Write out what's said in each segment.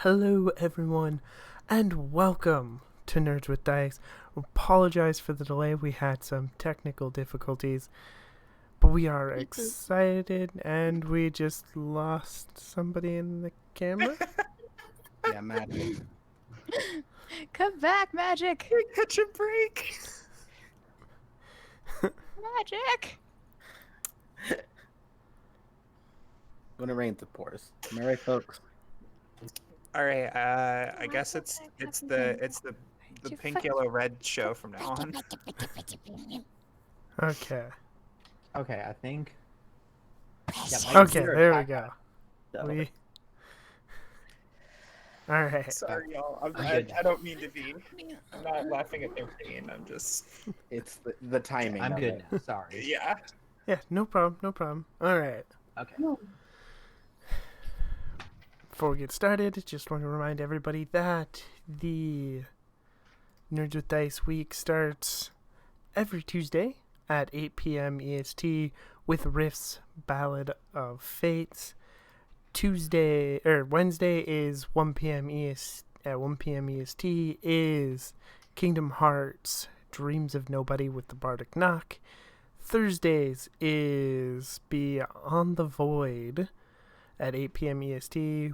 Hello, everyone, and welcome to Nerds with Dice. We apologize for the delay. We had some technical difficulties, but we are excited, and we just lost somebody in the camera. Yeah, magic. Come back, magic! Catch a break. Magic! When it rains, it pours. Am I right, folks? All right. I guess it's the pink, yellow, red show from now on. Okay. Okay, I think. Yeah, Okay, there we go. We. All right. Sorry, y'all. good. I don't mean to be. I'm not laughing at their pain. I'm just. It's the timing. I'm of good it. now. Sorry. Yeah. Yeah, no problem. No problem. All right. Okay. Before we get started, just want to remind everybody that the Nerds with Dice week starts every Tuesday at 8 p.m. EST with Riff's Ballad of Fates. Wednesday is 1 p.m. EST. At 1 p.m. EST is Kingdom Hearts Dreams of Nobody with the Bardic Knock. Thursdays is Beyond the Void at 8 p.m. EST,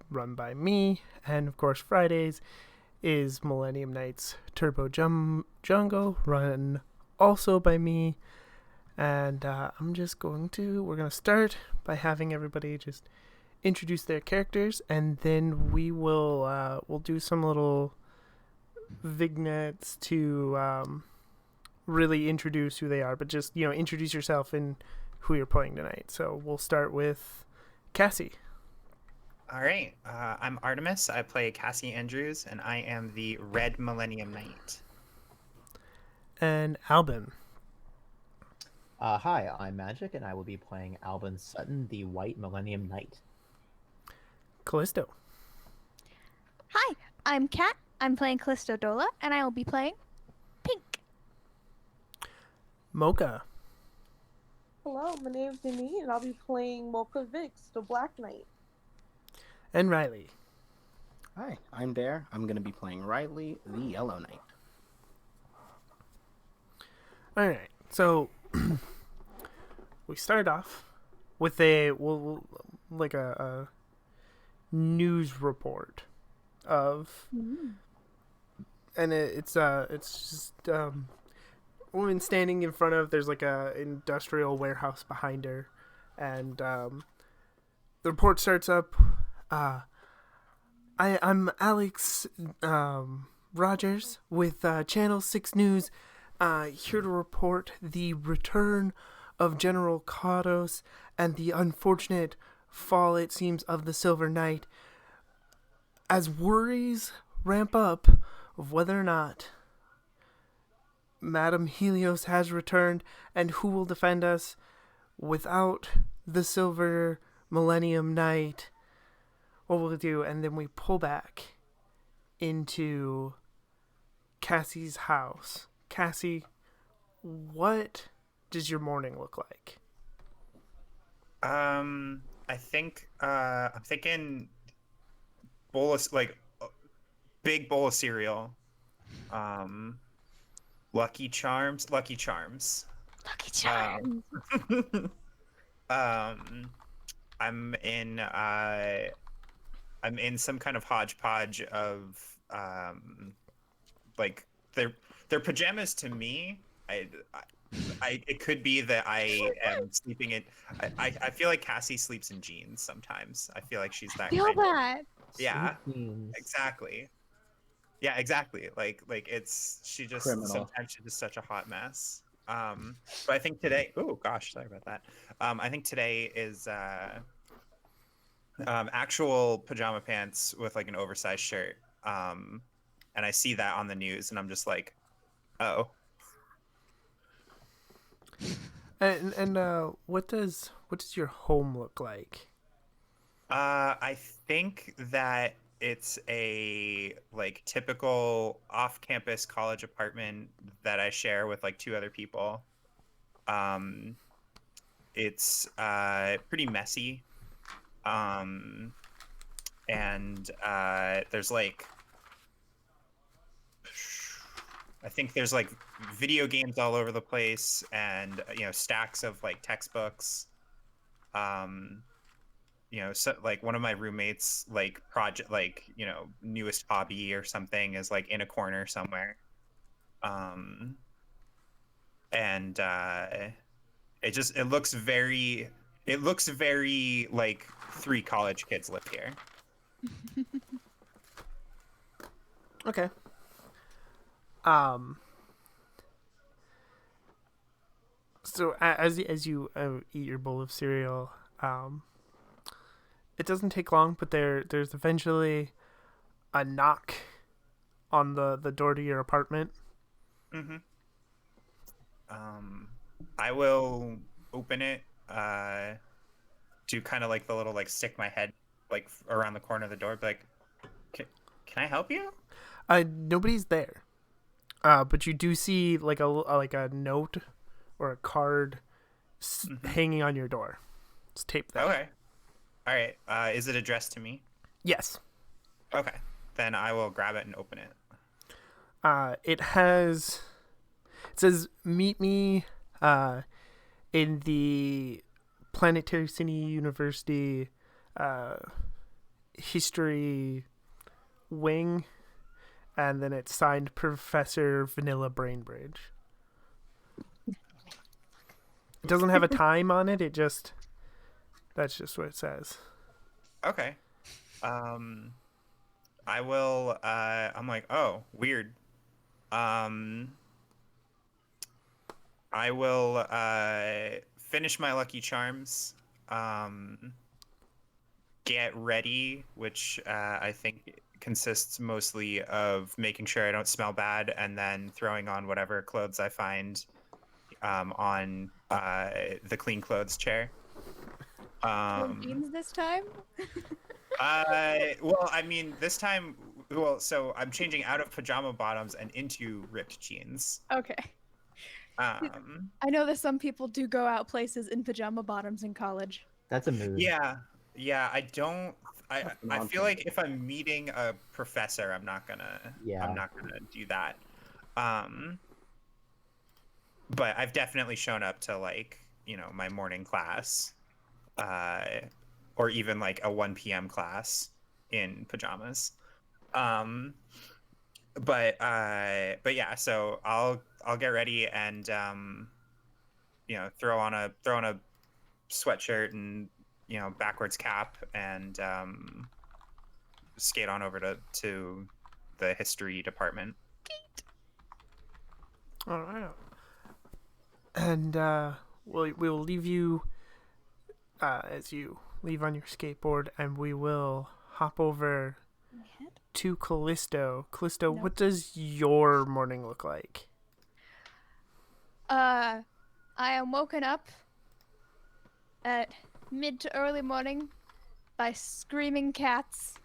run by me. And of course, Fridays is Millennium Nights Turbo Jungle, run also by me. And we're going to start by having everybody just introduce their characters, and then we'll do some little vignettes to really introduce who they are, but just, introduce yourself and who you're playing tonight. So we'll start with Cassie. All right. I'm Artemis. I play Cassie Andrews, and I am the Red Millennium Knight. And Albin. Hi, I'm Magic, and I will be playing Albin Sutton, the White Millennium Knight. Callisto. Hi, I'm Kat. I'm playing Callisto Dola, and I will be playing Pink. Mocha. Hello, my name is Demi, and I'll be playing Mocha Vix, the Black Knight. And Riley. Hi, I'm Dare. I'm going to be playing Riley, the Yellow Knight. All right. So we start off with a news report of, and it's just a woman standing in front of. There's like a industrial warehouse behind her, and the report starts up. I'm Alex Rogers with Channel 6 News, here to report the return of General Kados and the unfortunate fall, it seems, of the Silver Knight, as worries ramp up of whether or not Madame Helios has returned and who will defend us without the Silver Millennium Knight. What we'll do, and then we pull back into Cassie's house. Cassie, what does your morning look like? I think I'm thinking big bowl of cereal. Lucky Charms. Lucky Charms. I'm in some kind of hodgepodge of they're pajamas to me. It could be that I am sleeping in. I feel like Cassie sleeps in jeans sometimes. I feel like she's that. Feel that. Yeah, exactly. Yeah, exactly. Like she just Criminal. sometimes she's just such a hot mess. But I think today. Oh gosh, sorry about that. I think today is actual pajama pants with like an oversized shirt. And I see that on the news, and I'm just like, oh. And what does your home look like? I think that it's a like typical off-campus college apartment that I share with like two other people. It's pretty messy. and there's like, I think there's like video games all over the place, and stacks of like textbooks. So like one of my roommates like project like newest hobby or something is like in a corner somewhere. And it looks very like 3 college kids live here. Okay. So as you eat your bowl of cereal, it doesn't take long, but there's eventually a knock on the door to your apartment. Mm-hmm. I will open it. Do kind of like the little like stick my head like around the corner of the door, be like, can I help you? Nobody's there. But you do see like a note or a card hanging on your door. It's taped there. Okay. All right. Is it addressed to me? Yes. Okay. Then I will grab it and open it. It says, meet me in the Planetary City University history wing, and then it's signed Professor Vanilla Brainbridge. It doesn't have a time on it. That's just what it says. Okay. I will. I'm like, oh, weird. I will finish my Lucky Charms. Get ready, which I think consists mostly of making sure I don't smell bad, and then throwing on whatever clothes I find on the clean clothes chair. Jeans this time? Well, I mean, this time, so I'm changing out of pajama bottoms and into ripped jeans. Okay. I know that some people do go out places in pajama bottoms in college. That's a move. Yeah. I feel like if I'm meeting a professor, I'm not gonna do that. But I've definitely shown up to like, my morning class, or even like a 1 p.m. class in pajamas. But yeah, so I'll get ready and throw on a sweatshirt and backwards cap and skate on over to the history department. All right. And we'll leave you as you leave on your skateboard, and we will hop over to Callisto. Callisto, what does your morning look like? I am woken up at mid to early morning by screaming cats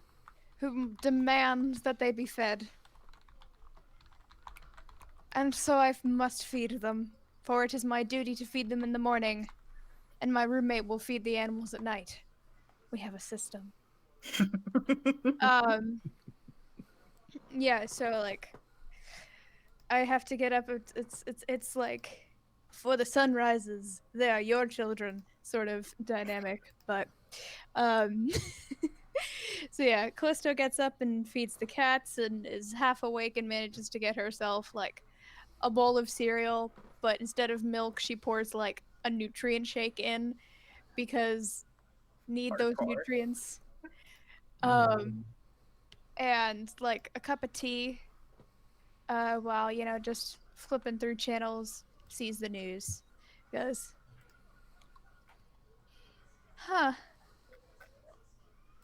who demand that they be fed. And so I must feed them, for it is my duty to feed them in the morning, and my roommate will feed the animals at night. We have a system. Yeah, so like I have to get up. It's like before the sun rises, they are your children sort of dynamic. But so yeah, Callisto gets up and feeds the cats and is half awake and manages to get herself like a bowl of cereal, but instead of milk, she pours like a nutrient shake in because need those nutrients. And like a cup of tea while just flipping through channels, sees the news, goes,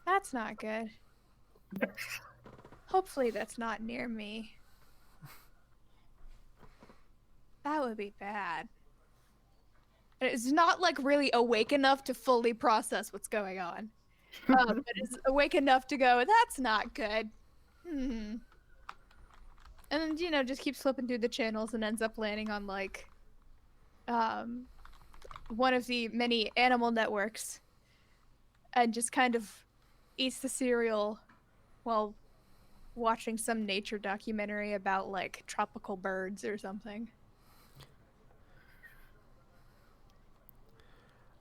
that's not good. Hopefully that's not near me. That would be bad. And it's not like really awake enough to fully process what's going on. But it's awake enough to go, that's not good. And then, just keeps flipping through the channels and ends up landing on like one of the many animal networks and just kind of eats the cereal while watching some nature documentary about like tropical birds or something.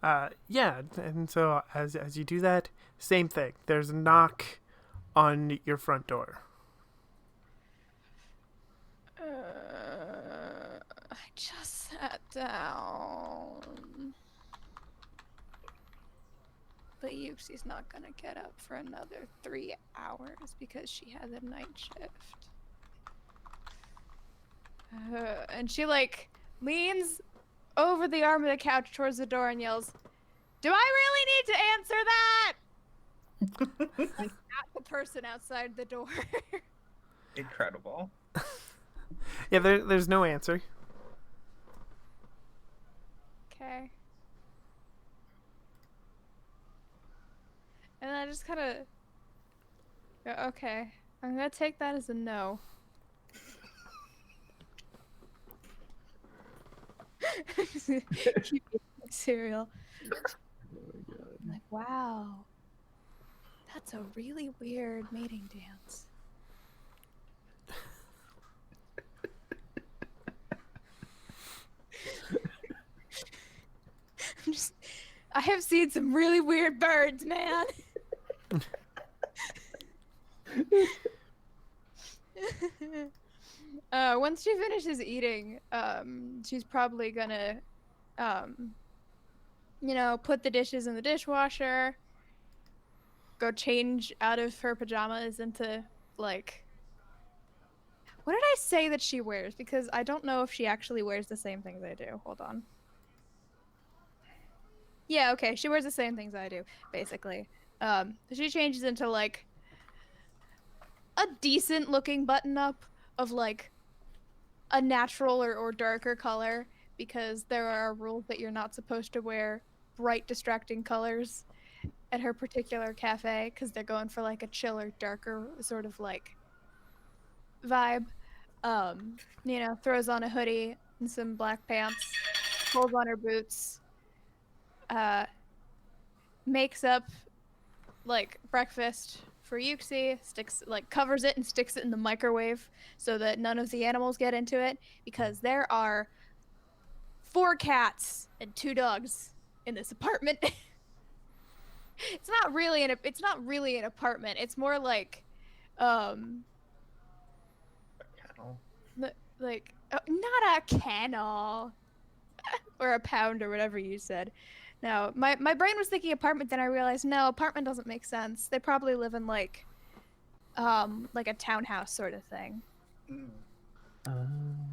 Yeah, and so as you do that, same thing. There's a knock on your front door. I just sat down. But Yuxi's not gonna get up for another 3 hours because she has a night shift. And she like leans over the arm of the couch towards the door and yells, "Do I really need to answer that?" Like, at the person outside the door. Incredible. Yeah, there's no answer. Okay. And I just kind of... Okay. I'm gonna take that as a no. Keep eating cereal. I'm like, wow. That's a really weird mating dance. I have seen some really weird birds, man. Once she finishes eating, she's probably gonna, put the dishes in the dishwasher, go change out of her pajamas into, like, what did I say that she wears? Because I don't know if she actually wears the same things I do. Hold on. Yeah, okay, she wears the same things I do, basically. She changes into, like, a decent looking button up of, like, a natural or darker color, because there are rules that you're not supposed to wear bright, distracting colors at her particular cafe, because they're going for, like, a chiller, darker sort of, like, vibe. Throws on a hoodie and some black pants, pulls on her boots, makes up like breakfast for Yuxi, covers it and sticks it in the microwave so that none of the animals get into it, because there are 4 cats and 2 dogs in this apartment. It's not really an apartment. It's more like Kennel. not a kennel or a pound or whatever you said. No, my brain was thinking apartment, then I realized no, apartment doesn't make sense. They probably live in like a townhouse sort of thing.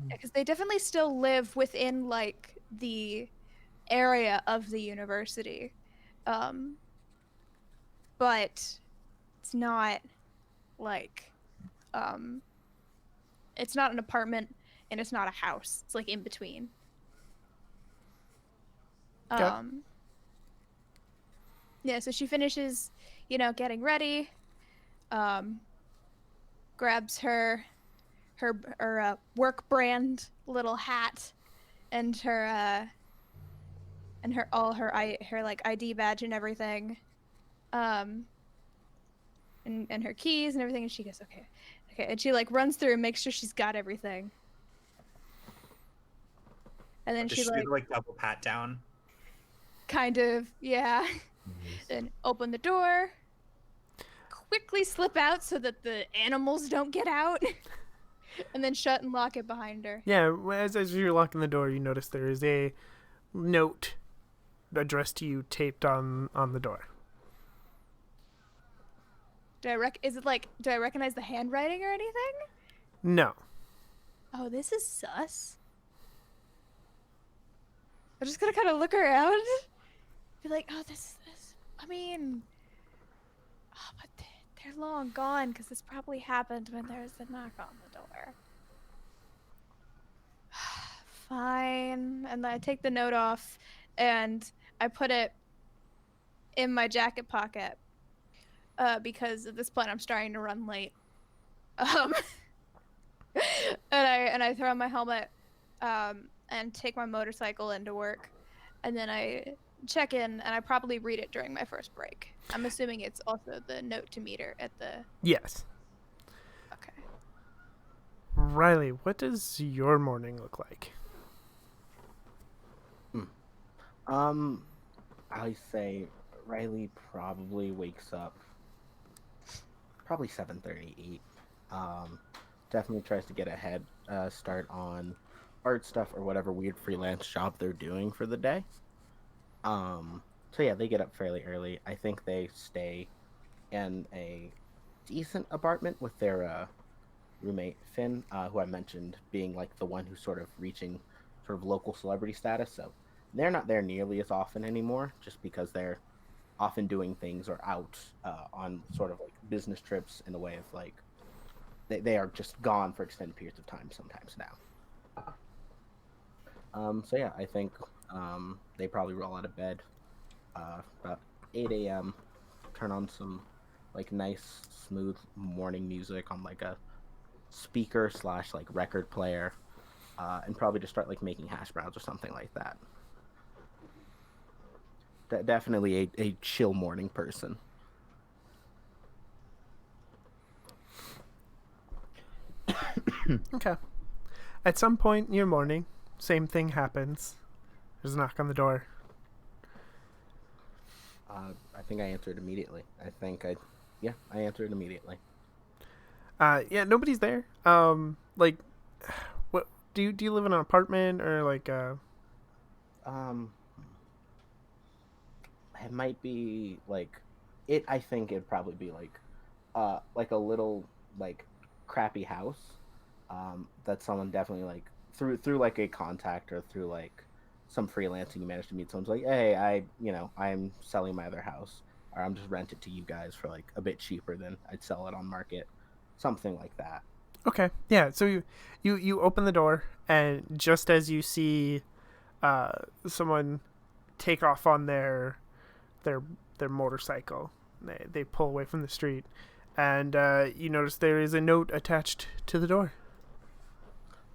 Because they definitely still live within like the area of the university. But it's not like it's not an apartment and it's not a house. It's like in between. Okay. Yeah, so she finishes, getting ready, grabs her work brand little hat and her like ID badge and everything, and her keys and everything, and she goes, okay, and she like runs through and makes sure she's got everything, and then Does she she like do, like double pat down? kind of, yeah. Then open the door, quickly slip out so that the animals don't get out, and then shut and lock it behind her. Yeah, as you're locking the door, you notice there is a note addressed to you taped on the door. Do I recognize the handwriting or anything? No. Oh, this is sus. I'm just gonna kind of look around, be like, oh, this. I mean, but they're long gone because this probably happened when there was a knock on the door. Fine. And then I take the note off and I put it in my jacket pocket, because at this point I'm starting to run late. And I throw on my helmet, and take my motorcycle into work, and then I check in, and I probably read it during my first break. I'm assuming it's also the note to meter at the. Yes. Okay. Riley, what does your morning look like? I say Riley probably wakes up probably 7:38. Definitely tries to get a head start on art stuff or whatever weird freelance job they're doing for the day. So yeah, they get up fairly early. I think they stay in a decent apartment with their roommate Finn, who I mentioned being like the one who's sort of reaching sort of local celebrity status. So they're not there nearly as often anymore, just because they're often doing things or out on sort of like business trips in a way of like they are just gone for extended periods of time sometimes now. So yeah, I think they probably roll out of bed about 8 a.m. Turn on some like nice smooth morning music on like a speaker slash like record player, and probably just start like making hash browns or something like that. Definitely a chill morning person. Okay. At some point in your morning, same thing happens. There's a knock on the door. I think I answered immediately. I answered immediately. Yeah, nobody's there. Like, what do you live in an apartment or like Um, it might be like it. I think it'd probably be like a little like crappy house. That someone definitely like through like a contact or through like some freelancing you managed to meet someone's like, hey, I'm selling my other house, or I'm just rent it to you guys for like a bit cheaper than I'd sell it on market, something like that. Okay, yeah. So you open the door, and just as you see, someone take off on their their motorcycle, they pull away from the street, and you notice there is a note attached to the door.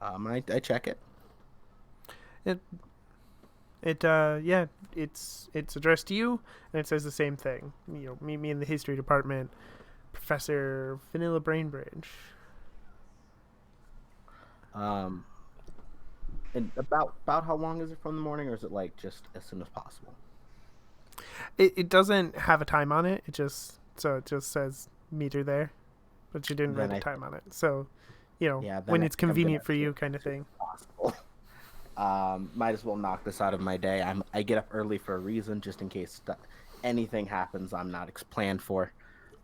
I check it. Yeah, it's addressed to you, and it says the same thing. You know, meet me in the history department, Professor Vanilla Brainbridge. And about how long is it from the morning, or is it like just as soon as possible? It doesn't have a time on it. It just says meter there, but you didn't Then write a I time on it. So, you know, Yeah, then when I it's think I'm gonna convenient for do you, it kind of as soon thing. as possible. Might as well knock this out of my day. I get up early for a reason, just in case anything happens I'm not planned for.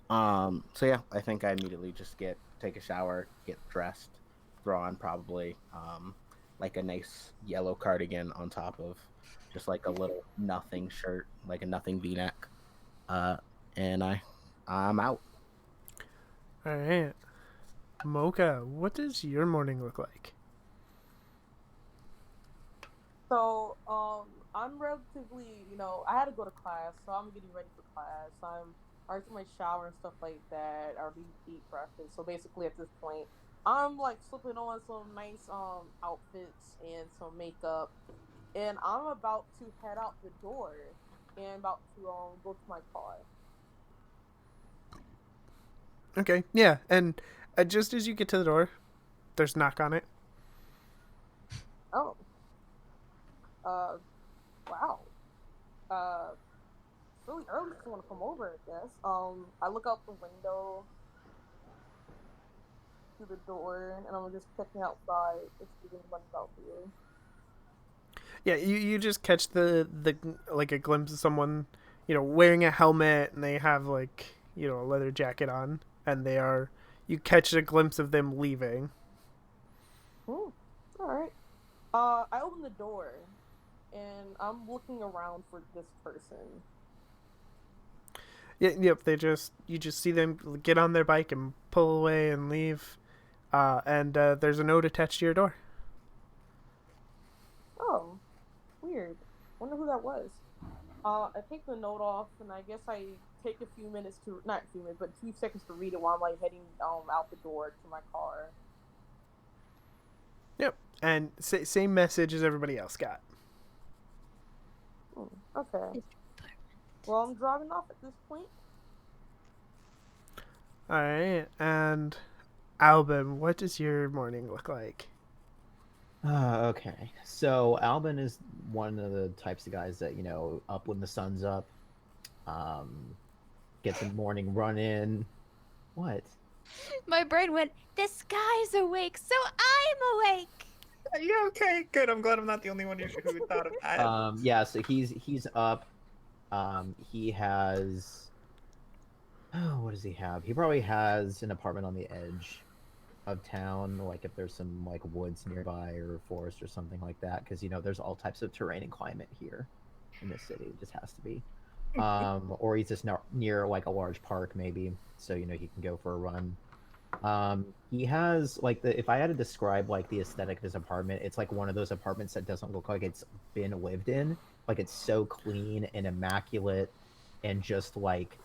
So yeah, I think I immediately just take a shower, get dressed, throw on probably like a nice yellow cardigan on top of just like a little nothing shirt, like a nothing V-neck, uh, and I'm out. All right, Mocha, what does your morning look like? So, I'm relatively, I had to go to class, so I'm getting ready for class. I'm already took my shower and stuff like that. I already eat breakfast. So basically, at this point, I'm like slipping on some nice outfits and some makeup, and I'm about to head out the door and about to go to my car. Okay, yeah, and just as you get to the door, there's a knock on it. Oh, wow. Uh, it's really early for someone to come over, I guess. I look out the window to the door, and I'm just checking outside if there's anybody out here. Yeah, you just catch the like a glimpse of someone, you know, wearing a helmet, and they have like, you know, a leather jacket on, and you catch a glimpse of them leaving. All right. I open the door, and I'm looking around for this person. Yeah, yep. You just see them get on their bike and pull away and leave, and there's a note attached to your door. Oh, weird. Wonder who that was. I take the note off, and I guess I take a few minutes to, not a few minutes, but 2 seconds to read it while I'm like heading out the door to my car. Yep, and same message as everybody else got. Okay. Well, I'm driving off at this point. All right, and Albin, what does your morning look like? Okay. So Albin is one of the types of guys that, up when the sun's up, um, gets a morning run in. What? My brain went, the sky's awake, so I'm awake. Yeah, okay, good. I'm glad I'm not the only one who thought of that. Yeah, so he's up. He has what does he have? He probably has an apartment on the edge of town, like if there's some like woods nearby or forest or something like that, because there's all types of terrain and climate here in this city. It just has to be. Or he's just near like a large park maybe, so he can go for a run. He has like if I had to describe like the aesthetic of his apartment, it's like one of those apartments that doesn't look like it's been lived in. Like it's so clean and immaculate, and just like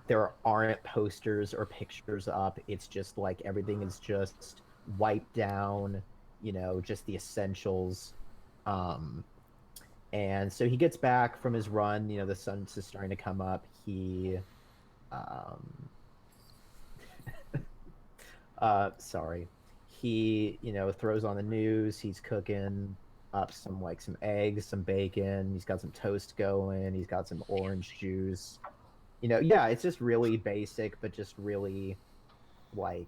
there aren't posters or pictures up. It's just like everything is just wiped down, just the essentials. And so he gets back from his run, the sun's just starting to come up. He sorry. He, throws on the news. He's cooking up some eggs, some bacon. He's got some toast going. He's got some orange juice. Yeah, it's just really basic, but just really like,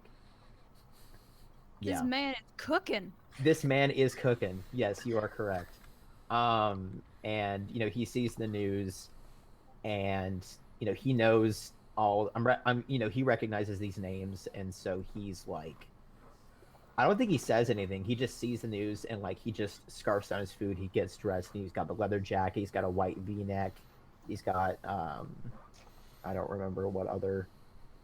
yeah. This man is cooking. This man is cooking. Yes, you are correct. And he sees the news, and he knows all. He recognizes these names, and so he's like, I don't think he says anything. He just sees the news, and like he just scarfs down his food. He gets dressed, and he's got the leather jacket. He's got a white V-neck. He's got I don't remember what other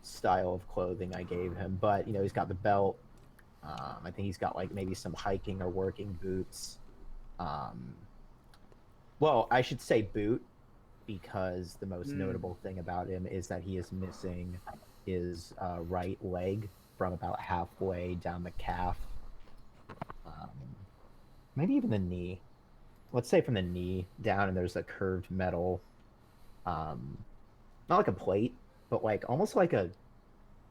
style of clothing I gave him, but he's got the belt. I think he's got like maybe some hiking or working boots. Well, I should say boot, because the most notable thing about him is that he is missing his right leg from about halfway down the calf. Maybe even the knee. Let's say from the knee down, and there's a curved metal, not like a plate, but like almost like I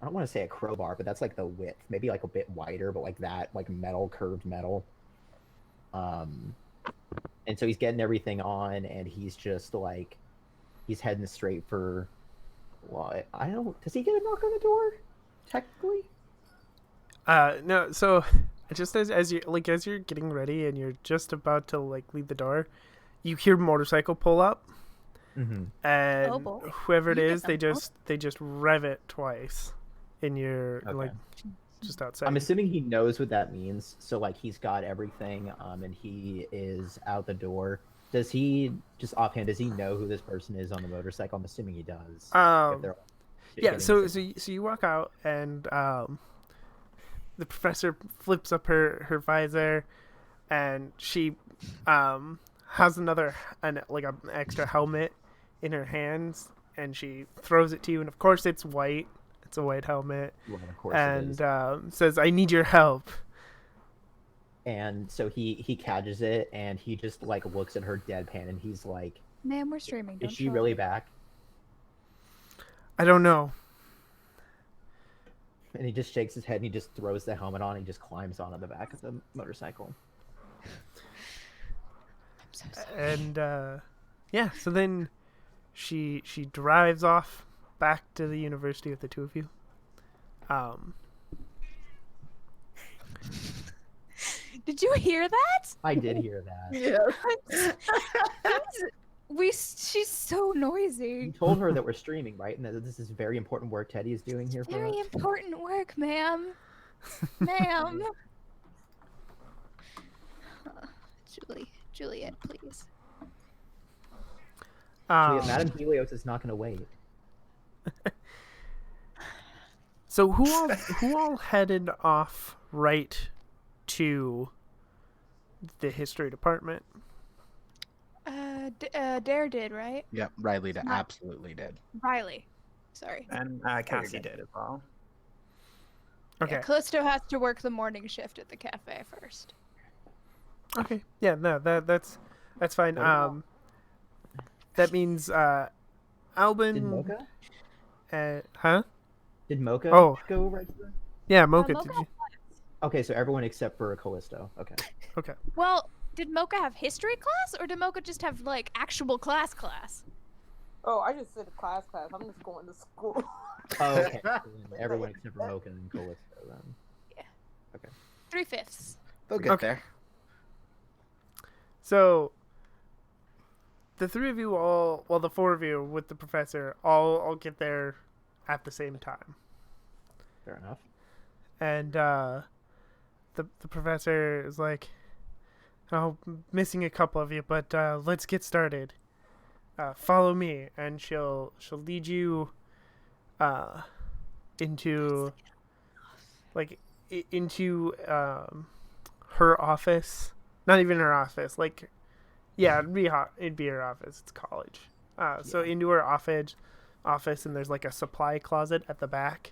don't want to say a crowbar, but that's like the width, maybe like a bit wider, but like that, like metal, curved metal. And so he's getting everything on, and he's just like, he's heading straight for, well, I don't, does he get a knock on the door? Technically? No, so just as you're getting ready and you're just about to like leave the door, you hear motorcycle pull up. Mm-hmm. And whoever it You is, get they just rev it twice in your Okay. like just outside. I'm assuming he knows what that means, so like he's got everything, and he is out the door. Does he, just offhand, does he know who this person is on the motorcycle? I'm assuming he does. Yeah. So you walk out, and the professor flips up her visor, and she has an extra helmet in her hands, and she throws it to you, and of course it's white. It's a white helmet. Well, of course and it is. Says, "I need your help." And so he catches it, and he just like looks at her deadpan, and he's like, Man, we're streaming. "Is she really back?" I don't know. And he just shakes his head, and he just throws the helmet on, and he just climbs onto the back of the motorcycle. I'm so sorry. And yeah, so then she drives off back to the university with the two of you. Did you hear that? I did hear that. Yeah. She's so You noisy. told her that we're streaming, right? And that this is very important work Teddy is doing here for us. Very important work, ma'am. Ma'am. Juliet, please. Madam Helios is not going to wait. So who all headed off right to the history department? Dare did, right? Yep, Riley absolutely did. Riley. Sorry. And Cassie did as well. Okay. Yeah, Callisto has to work the morning shift at the cafe first. Okay. Yeah. No. That's fine. that means Albin. Did Mocha? Huh? Did Mocha Oh. go right to the... Yeah, Mocha. Mocha Did you? Okay, so everyone except for Callisto. Okay. Okay. Well, did Mocha have history class, or did Mocha just have like actual class? Oh, I just said class. I'm just going to school. Oh, okay. So then everyone except for Mocha and Callisto then. 3/5. They'll get Okay. there. So the three of you all, well, the four of you with the professor, all get there at the same time. Fair enough. And the professor is like, "Oh, missing a couple of you, but let's get started. Follow me," and she'll lead you into into her office. Not even her office. Like, yeah, it'd be her office. It's college. So into her office, and there's like a supply closet at the back,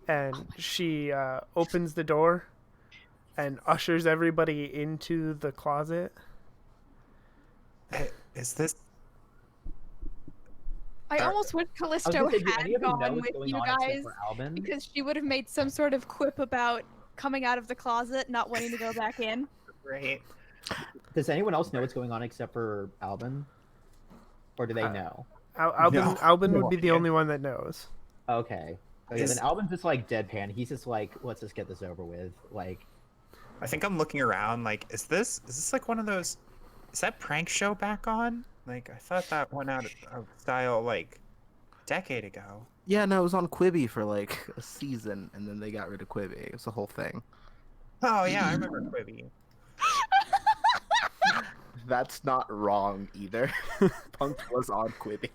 and she opens the door and ushers everybody into the closet. Is this? I almost wish I was Callisto gonna say, do had any of you know gone what's with going you on except guys for Albin? because she would have made some sort of quip about coming out of the closet, not wanting to go back in. Right. Does anyone else know what's going on except for Albin? Or do they know? Albin No would be the idea. only one that knows. Okay. Okay, Is- then Albin's just like deadpan. He's just like, let's just get this over with. Like, I think I'm looking around. Like, is this like one of those? Is that prank show back on? Like, I thought that went out of style like a decade ago. Yeah, no, it was on Quibi for like a season, and then they got rid of Quibi. It was a whole thing. Oh yeah, I remember Quibi. That's not wrong either. Punk was on Quibi.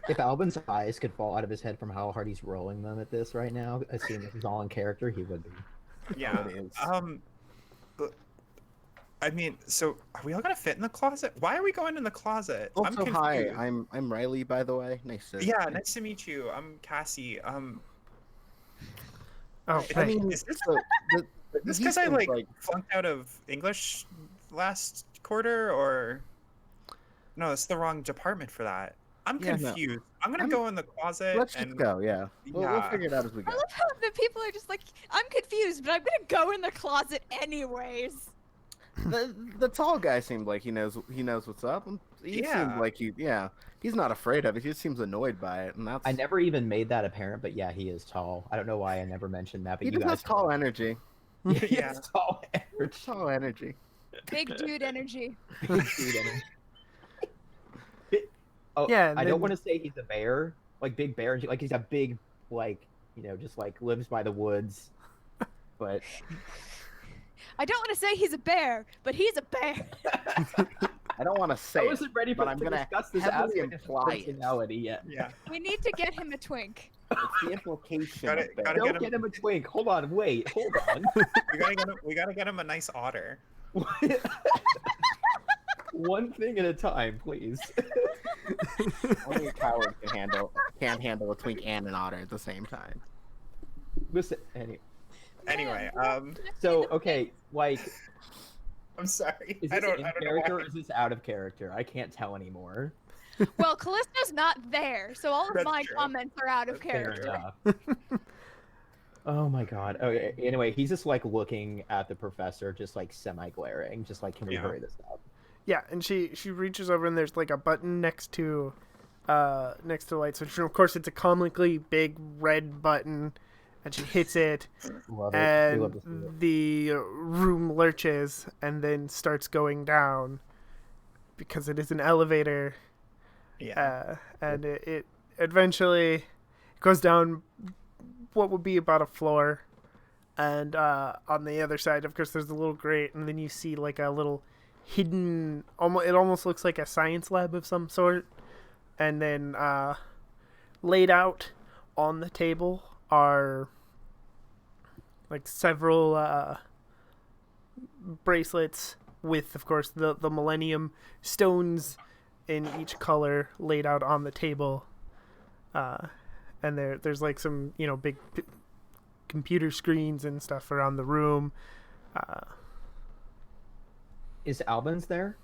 if Albin's eyes could fall out of his head from how hard he's rolling them at this right now, assuming he's all in character, he would be. Yeah. It is. But, I mean, so are we all gonna fit in the closet? Why are we going in the closet? I'm Also, hi, confused. I'm Riley, by the way. Nice to. Yeah, nice to meet you. I'm Cassie. Oh, I hey. mean, Is this- so the, This he because I seems like flunked out of English last quarter, or no? It's the wrong department for that. I'm Yeah, no. confused. I'm gonna I'm- go in the closet. Let's and just go. Yeah, we'll Yeah. figure it out as we I go. love how the people are just like, I'm confused, but I'm gonna go in the closet anyways. The tall guy seemed like he knows what's up. And he Yeah. seemed like he's not afraid of it. He just seems annoyed by it, and that's I never even made that apparent, but yeah, he is tall. I don't know why I never mentioned that, but he you just guys has tall energy. He Yeah. has tall energy. Tall energy. Big dude energy. Big dude energy. Oh, Yeah, I then- don't want to say he's a bear, like big bear, like he's a big, like, just like lives by the woods. But I don't want to say he's a bear, but he's a bear. I don't want to say I it. wasn't ready but for I'm to gonna discuss this heavily aspect of his imply it. personality yet. Yeah. We need to get him a twink. It's the implication. Gotta- of that. gotta Don't get get him- him a twink. Hold on, wait, hold on. We gotta get him a nice otter. One thing at a time, please. Only a coward can't handle a twink and an otter at the same time. Listen, Anyway, so okay, like, I'm sorry. is I this don't in know character why. or is this out of character? I can't tell anymore. Well, Callisto's not there, so all of That's my true. comments are out of Fair character. enough. Oh my god. Okay. Anyway, he's just like looking at the professor, just like semi-glaring, just like, can we Yeah. hurry this up? Yeah, and she reaches over and there's like a button next to the light switch. And of course, it's a comically big red button, and she hits it, Love it. We love and to see it. the room lurches and then starts going down because it is an elevator. Yeah. And it eventually goes down what would be about a floor, and on the other side, of course, there's a little grate, and then you see like a little hidden, it almost looks like a science lab of some sort, and then laid out on the table are like several bracelets with, of course, the Millennium stones in each color laid out on the table, and there's like some big computer screens and stuff around the room. Is Albin's there?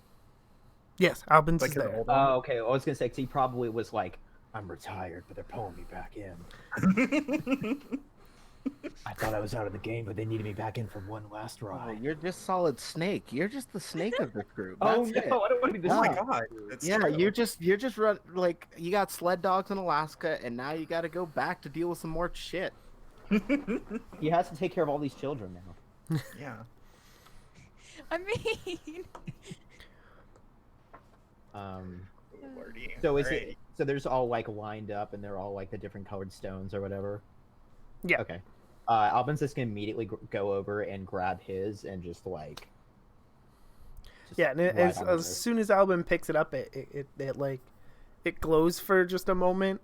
Yes, Albans Like is his there. old Oh, okay. I was gonna say 'cause he probably was like, "I'm retired, but they're pulling me back in. one. I thought I was out of the game, but they needed me back in for one last Oh, ride." you're just Solid Snake. You're just the snake of this group. Oh That's no, it. I don't want to be the Oh my snake. god, that's Yeah, true. you're just run like you got sled dogs in Alaska, and now you got to go back to deal with some more shit. He has to take care of all these children now. Yeah. I mean, Lordy. So is Alright. it? So there's all like lined up, and they're all like the different colored stones or whatever. Yeah. Okay. Albin's just gonna immediately go over and grab his and just like. Yeah, and ride as on as it. soon as Albin picks it up, it like it glows for just a moment,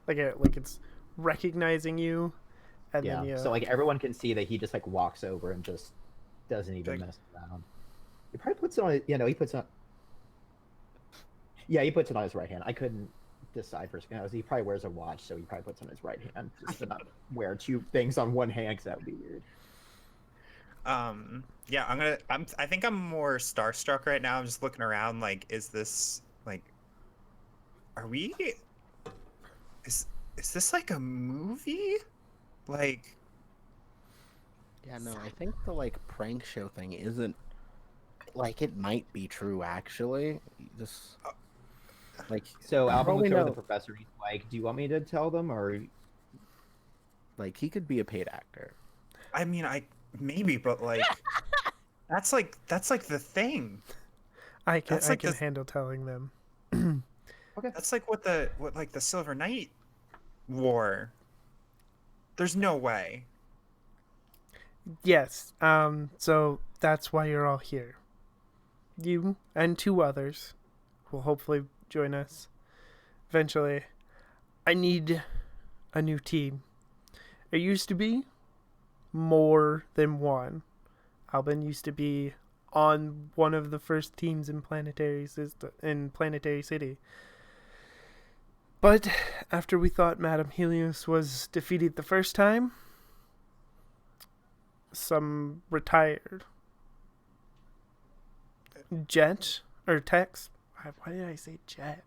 like it's recognizing you, and Yeah. then you. So like everyone can see that he just like walks over and just doesn't even Like- mess around. He probably puts it on. He puts it on. Yeah, he puts it on his right hand. I couldn't decide for a second. He probably wears a watch, so he probably puts it on his right hand. Just to not wear two things on one hand, because that would be weird. Yeah, I think I'm more starstruck right now. I'm just looking around like, is this like, are we, is this like a movie? Like, Yeah, no, I think the like prank show thing isn't like it might be true actually. Just like So Alvin Probably looks over no. the professor. He's like, "Do you want me to tell them, or like he could be a paid actor. I mean, maybe, but like, that's like the thing. I can that's like I can the- handle telling them. That's like what like the Silver Knight wore. There's no way. Yes. So that's why you're all here. You and two others will hopefully join us eventually. I need a new team. It used to be more than one. Albin used to be on one of the first teams in Planetary City. But after we thought Madame Helios was defeated the first time, some retired. Jet or Tex? Why did I say Jet?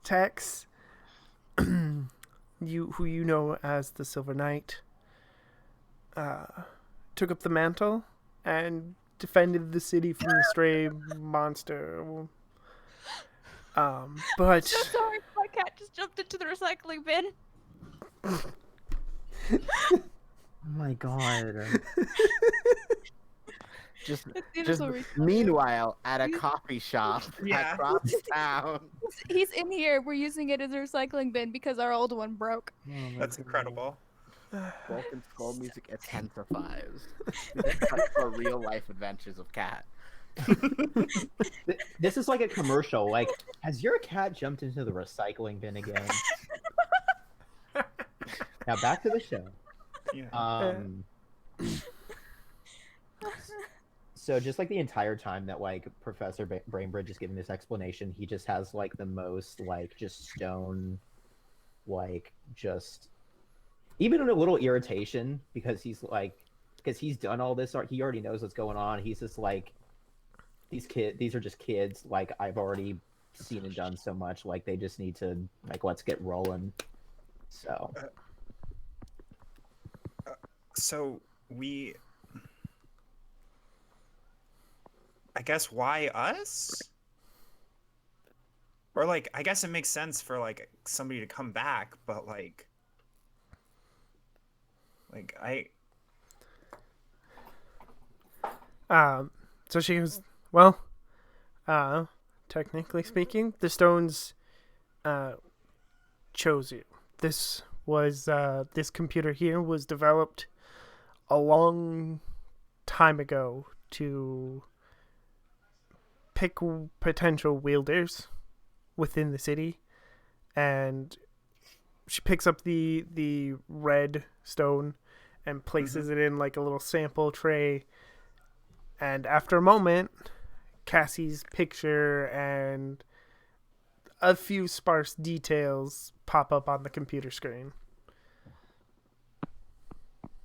Tex, who you know as the Silver Knight, took up the mantle and defended the city from the stray monster. But so sorry, my cat just jumped into the recycling bin. oh my god, Just It's the just little recycling. meanwhile at a coffee shop Yeah. across town. He's in here. We're using it as a recycling bin because our old one broke. That's incredible. Vulcan skull music intensifies. That's the real life adventures of Cat. this is like a commercial. Like, has your cat jumped into the recycling bin again? Now back to the show. Yeah. So just like the entire time that like Professor Brainbridge is giving this explanation, he just has like the most like just stone, like just even in a little irritation because he's done all this art. He already knows what's going on. He's just like these are just kids. Like I've already seen and done so much. Like they just need to like let's get rolling. So So I guess why us? Or like, I guess it makes sense for like somebody to come back, but like so she goes, well, technically speaking, the stones chose you. This computer here was developed a long time ago to pick potential wielders within the city, and she picks up the red stone and places it in like a little sample tray, and after a moment Cassie's picture and a few sparse details pop up on the computer screen.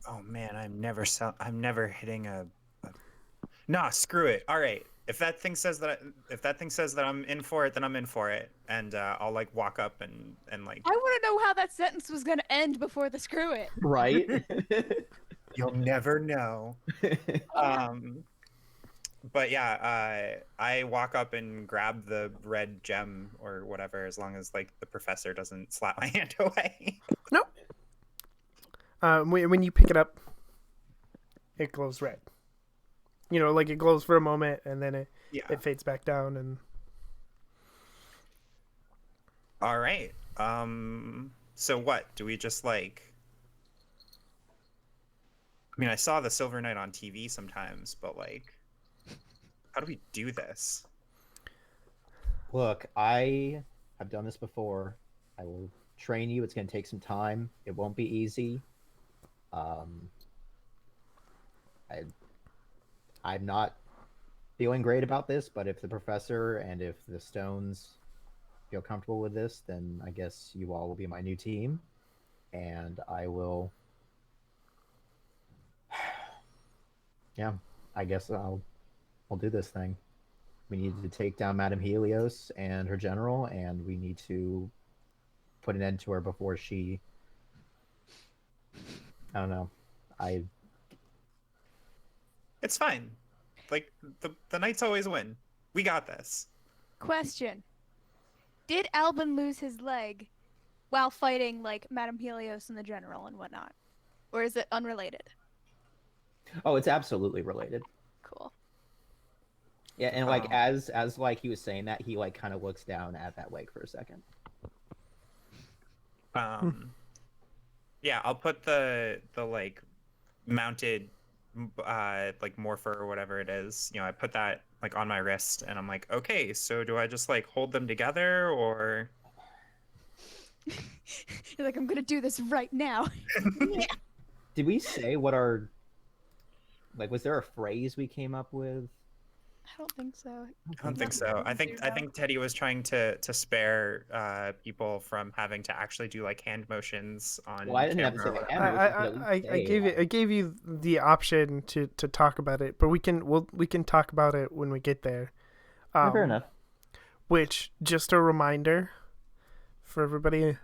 oh man, I'm never hitting a Nah, screw it. All right. If that thing says that I'm in for it, then I'm in for it, and I'll like walk up and like I want to know how that sentence was going to end before the screw it. Right? you'll never know. Um, but yeah, I walk up and grab the red gem or whatever, as long as like the professor doesn't slap my hand away. Nope. When you pick it up, it glows red. You know, like it glows for a moment and then Yeah. it fades back down. And All right. So what? Do we just like? I mean, I saw the Silver Knight on TV sometimes, but like, how do we do this? Look, I have done this before. I will train you. It's going to take some time. It won't be easy. I'm not feeling great about this, but if the professor and if the Stones feel comfortable with this, then I guess you all will be my new team, and I will. Yeah, I guess I'll do this thing. We need to take down Madame Helios and her general, and we need to put an end to her before she. I don't know. It's fine. Like the knights always win. We got this. Question. Did Albin lose his leg while fighting like Madame Helios and the general and whatnot? Or is it unrelated? Oh, it's absolutely related. Cool. Yeah, and like as like he was saying that, he like kind of looks down at that leg for a second. Yeah, I'll put the like mounted like morpher or whatever it is. You know, I put that like on my wrist, and I'm like, okay, so do I just like hold them together or? You're like, I'm gonna do this right now. Did we say what our like? Was there a phrase we came up with? I don't think so. I don't think so. I think Teddy was trying to spare people from having to actually do like hand motions on Well, I didn't have to say camera. the hand motions, but at least say, I gave you the option to talk about it, but we can talk about it when we get there. fair enough. Which, just a reminder for everybody,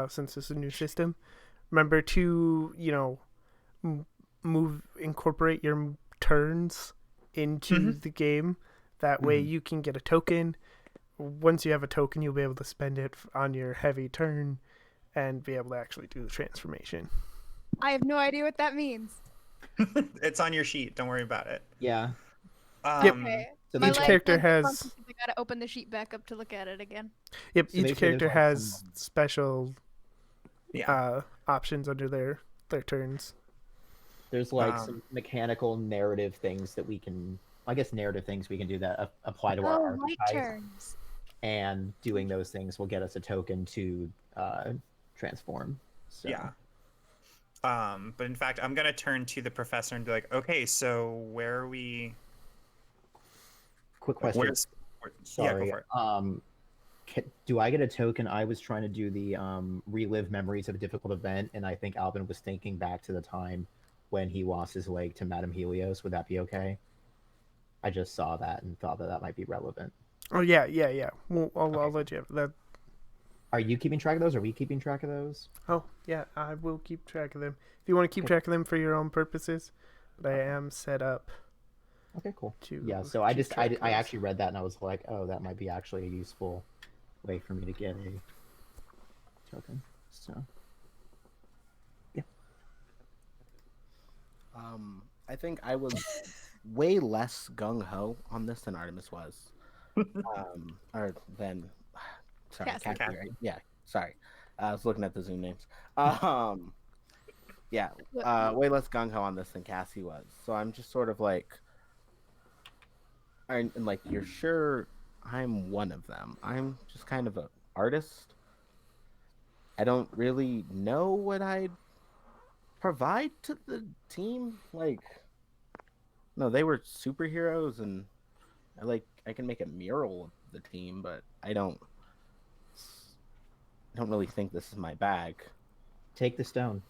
since it's a new system, remember to incorporate your turns into the game. That way you can get a token. Once you have a token, you'll be able to spend it on your heavy turn and be able to actually do the transformation. I have no idea what that means. It's on your sheet. Don't worry about it. Yeah. Okay. So My each leg character went has. funky 'cause I gotta open the sheet back up to look at it again. Yep, So each basically character there's, like, has some- special Yeah. options under their turns. There's like some mechanical narrative things that we can. I guess narrative things we can do that apply to our light archetypes. turns. And doing those things will get us a token to transform. So. Yeah. But in fact, I'm gonna turn to the professor and be like, okay, so where are we? Quick question. Yeah, Sorry. go for it. Do I get a token? I was trying to do the relive memories of a difficult event, and I think Alvin was thinking back to the time when he lost his leg to Madame Helios. Would that be okay? I just saw that and thought that might be relevant. Oh yeah. Well, I'll let you have that. Are you keeping track of those? Are we keeping track of those? Oh yeah, I will keep track of them. If you want to keep track of them for your own purposes, but I am set up. Okay, cool. To Yeah, so I keep just track of I those. actually read that and I was like, oh, that might be actually a useful way for me to get a token. So yeah. I think I was way less gung ho on this than Artemis was. Or than, sorry, Cassie. Cassie, right? Yeah, sorry. I was looking at the Zoom names. Yeah, way less gung ho on this than Cassie was. So I'm just sort of like, and like, you're sure I'm one of them? I'm just kind of an artist. I don't really know what I'd provide to the team. Like, no, they were superheroes, and I can make a mural of the team, but I don't really think this is my bag. Take the stone.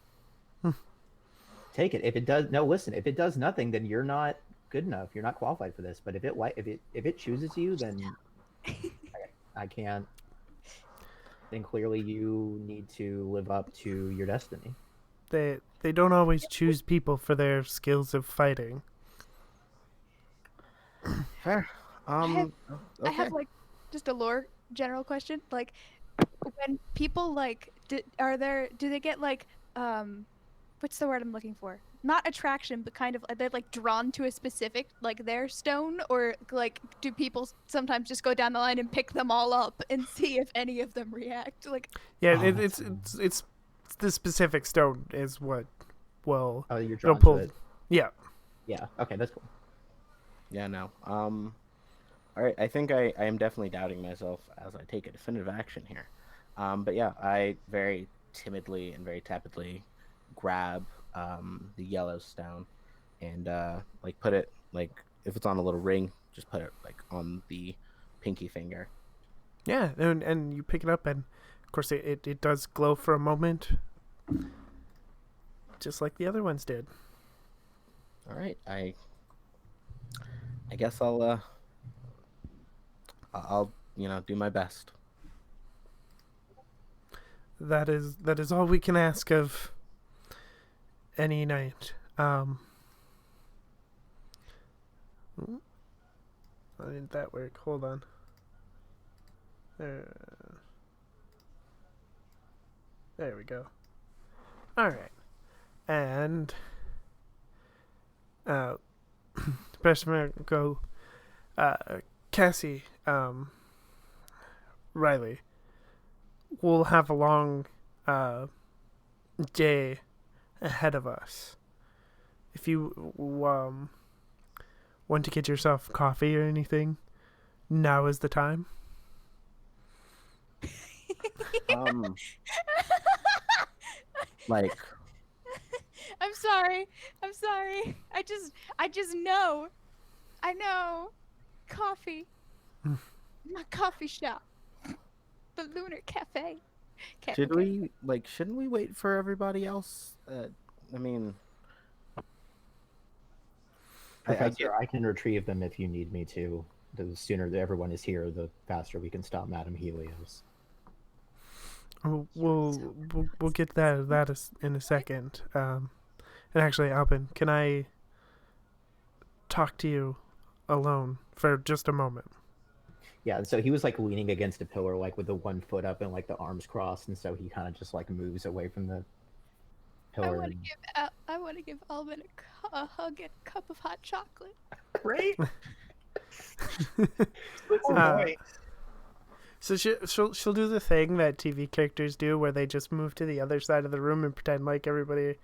Take it. If it does, no, listen. If it does nothing, then you're not good enough. You're not qualified for this. But if it chooses you, then I can't. Then clearly you need to live up to your destiny. They don't always choose people for their skills of fighting. Fair. I Okay. have like just a lore general question. Like when people like do they get like what's the word I'm looking for? Not attraction, but kind of are they like drawn to a specific like their stone, or like do people sometimes just go down the line and pick them all up and see if any of them react? Like Yeah, Oh, it's the specific stone is what will Oh, you're it'll drawn pull. to it. Yeah, Yeah. Okay, that's cool. Yeah, no. All right. I think I am definitely doubting myself as I take a definitive action here. But yeah, I very timidly and very tepidly grab the yellow stone and like put it like if it's on a little ring, just put it like on the pinky finger. yeah, and you pick it up, and of course it does glow for a moment, just like the other ones did. All right. I guess I'll do my best. That is all we can ask of any knight. How did that work? Hold on. There we go. All right, and Best go. Cassie, Riley. We'll have a long day ahead of us. If you want to get yourself coffee or anything, now is the time. Like I'm sorry. I'm sorry. I just know. I know. Coffee. My coffee shop. The Lunar Cafe. shouldn't we wait for everybody else? I mean, Professor, I can retrieve them if you need me to. The sooner that everyone is here, the faster we can stop Madame Helios. We'll get that in a second. And actually, Alpin, can I talk to you alone for just a moment? Yeah, so he was like leaning against a pillar, like with the one foot up and like the arms crossed, and so he kind of just like moves away from the pillar. I want to give Alvin a hug and a cup of hot chocolate. Right? So she'll do the thing that TV characters do, where they just move to the other side of the room and pretend like everybody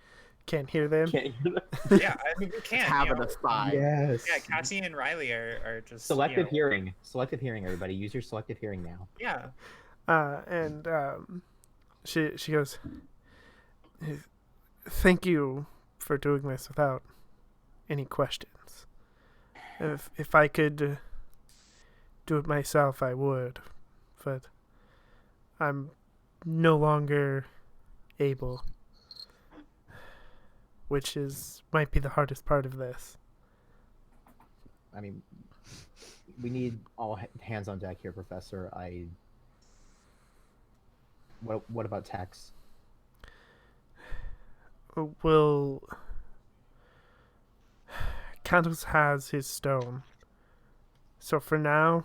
can't hear them. Yeah, I mean, we can. having a spy. Yes. Yeah, Cassie and Riley are just Selective hearing. Selective hearing, everybody. Use your selective hearing now. Yeah. And she goes, "Thank you for doing this without any questions. If I could do it myself, I would, but I'm no longer able, which might be the hardest part of this." I mean, we need all hands on deck here, Professor. What about Tex? Will Candles has his stone, so for now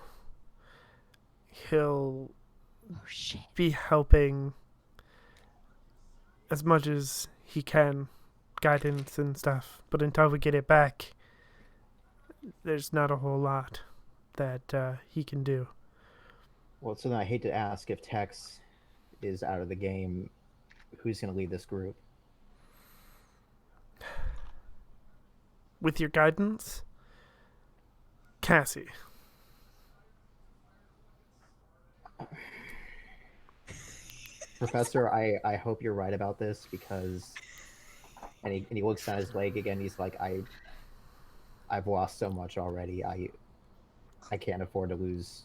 he'll be helping as much as he can, guidance and stuff, but until we get it back, there's not a whole lot that he can do. Well, so then I hate to ask, if Tex is out of the game, who's going to lead this group? With your guidance, Cassie. Professor, I hope you're right about this, because and he looks at his leg again. He's like, I've lost so much already. I can't afford to lose.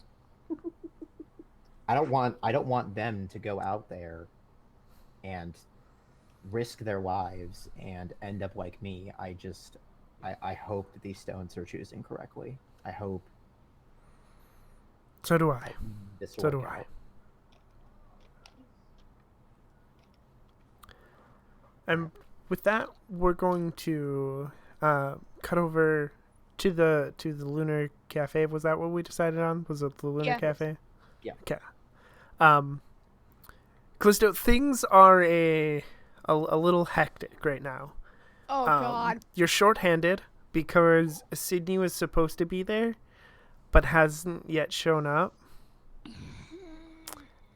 I don't want them to go out there and risk their lives and end up like me. I hope that these stones are choosing correctly. I hope So do I. this will So do work I. out. And with that, we're going to cut over to the Lunar Cafe. Was that what we decided on? Was it the Lunar Yeah. Cafe? Yeah. Okay. Callisto, things are a little hectic right now. Oh God. You're shorthanded because Sydney was supposed to be there, but hasn't yet shown up.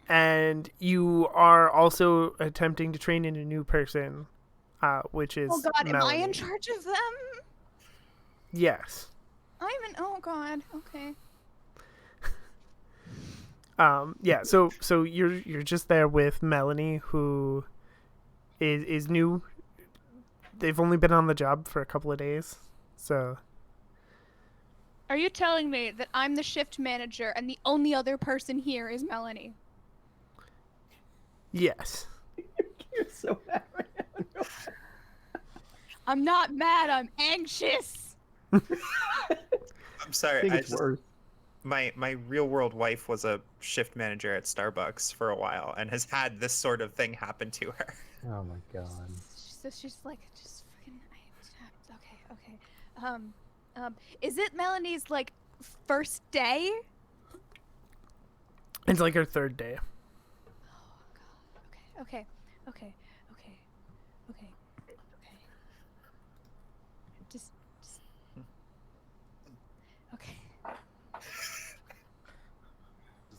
And you are also attempting to train in a new person, which is Oh God. Am I Melanie. in charge of them? Yes. Oh God. Okay. Yeah. So you're just there with Melanie, who is new. They've only been on the job for a couple of days, so Are you telling me that I'm the shift manager and the only other person here is Melanie? yes. You're so mad right now. I'm not mad. I'm anxious. I'm I sorry. think I it's just, worse. my real world wife was a shift manager at Starbucks for a while and has had this sort of thing happen to her. Oh my god. So she's like, just freaking. Okay. Is it Melanie's like first day? It's like her third day. Oh God. Okay. Just. Okay.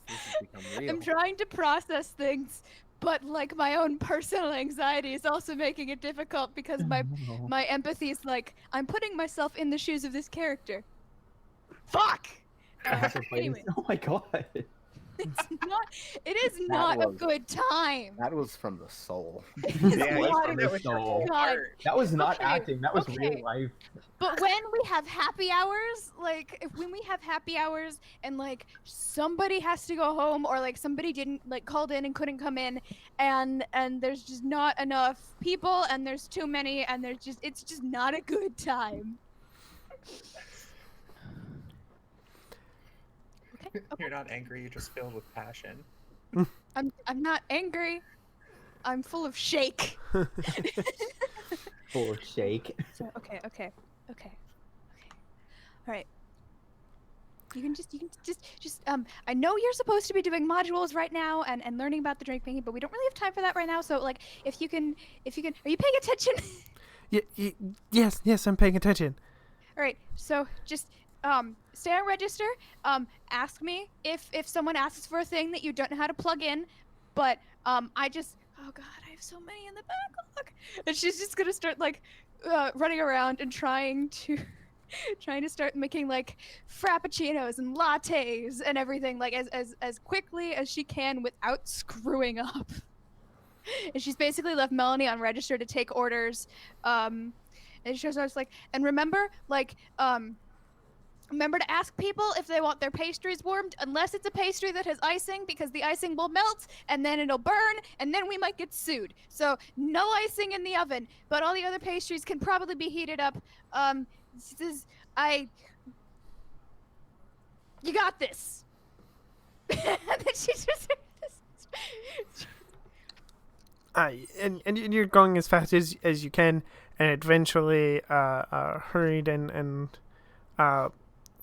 This has become real. I'm trying to process things, but like my own personal anxiety is also making it difficult because No. my empathy is like I'm putting myself in the shoes of this character. Fuck. Anyway, Oh my god. it's not. It is not a was- good time. That was from the soul. It's Yeah, you not said a that was your God. whole God. heart. That was not Okay, acting. That was okay. real life. But when we have happy hours, when we have happy hours and like somebody has to go home or like somebody didn't like called in and couldn't come in and there's just not enough people and there's too many and it's just not a good time. Okay. You're not angry. You're just filled with passion. I'm not angry. I'm full of shake. Full of shake. So, okay. All right. You can just I know you're supposed to be doing modules right now and learning about the drink making, but we don't really have time for that right now. So like if you can are you paying attention? Yes, I'm paying attention. All right. So just stay on register. Ask me if someone asks for a thing that you don't know how to plug in, but oh God, I have so many in the backlog. And she's just gonna start like running around and trying to start making like frappuccinos and lattes and everything like as quickly as she can without screwing up. And she's basically left Melanie on register to take orders. And she starts like, and remember to ask people if they want their pastries warmed, unless it's a pastry that has icing, because the icing will melt and then it'll burn, and then we might get sued. So no icing in the oven, but all the other pastries can probably be heated up. You got this. And then she just. And you're going as fast as you can, and eventually, hurried and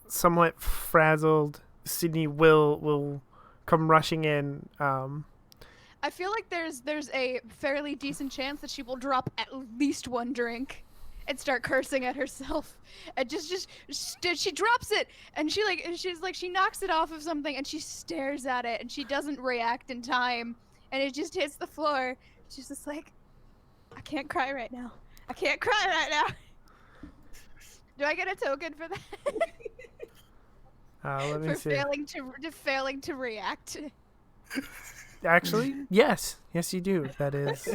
somewhat frazzled, Sydney will come rushing in. I feel like there's a fairly decent chance that she will drop at least one drink and start cursing at herself. And she drops it and she knocks it off of something and she stares at it and she doesn't react in time and it just hits the floor. She's just like, I can't cry right now. Do I get a token for that? Let me For see. failing to react. Actually, yes, you do. That is.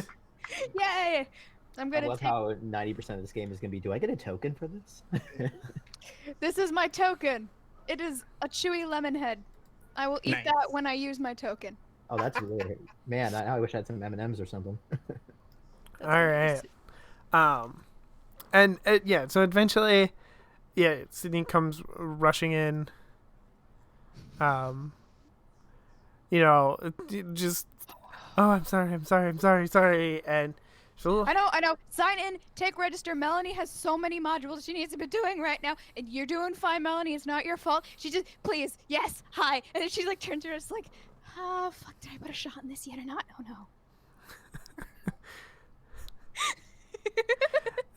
Yay! I'm I gonna love take. how 90% of this game is gonna be. Do I get a token for this? This is my token. It is a chewy lemon head. I will eat Nice. that when I use my token. Oh, that's really man. I wish I had some M&Ms or something. That's All right. nice. And yeah, so eventually, yeah, Sydney comes rushing in. Just, oh, I'm sorry, and she's a little, I know. Sign in, take register. Melanie has so many modules she needs to be doing right now, and you're doing fine, Melanie. It's not your fault. She just, please, yes, hi. And then she like turns around, it's like, oh fuck, did I put a shot in this yet or not? Oh no.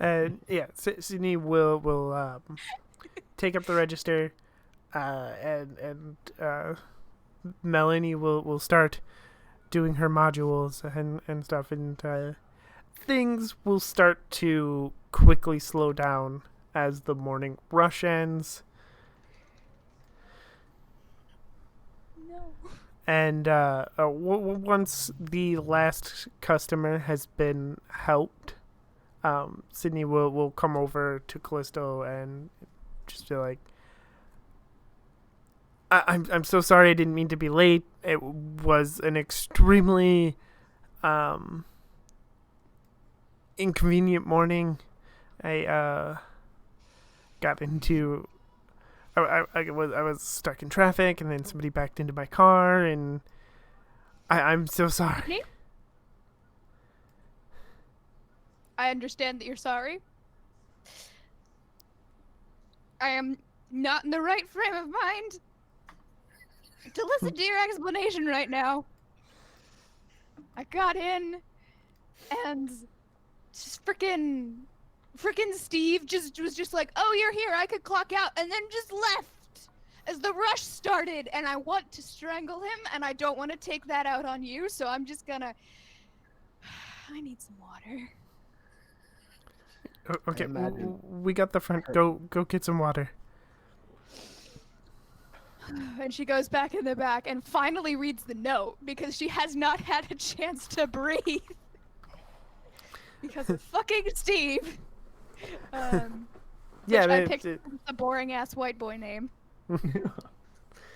and yeah, Sydney will take up the register, and Melanie will start doing her modules and stuff, and things will start to quickly slow down as the morning rush ends. No. And once the last customer has been helped, Sydney will come over to Callisto and just be like, I'm so sorry, I didn't mean to be late. It was an extremely inconvenient morning. I got into I was stuck in traffic, and then somebody backed into my car, and I'm so sorry. Sydney? I understand that you're sorry. I am not in the right frame of mind to listen to your explanation right now. I got in, and just frickin' Steve was just like, oh, you're here, I could clock out, and then just left as the rush started, and I want to strangle him, and I don't want to take that out on you, so I'm just gonna... I need some water. Okay, imagine we got the front. Go get some water. And she goes back in the back and finally reads the note because she has not had a chance to breathe. Because of fucking Steve. Yeah, which I picked a boring ass white boy name.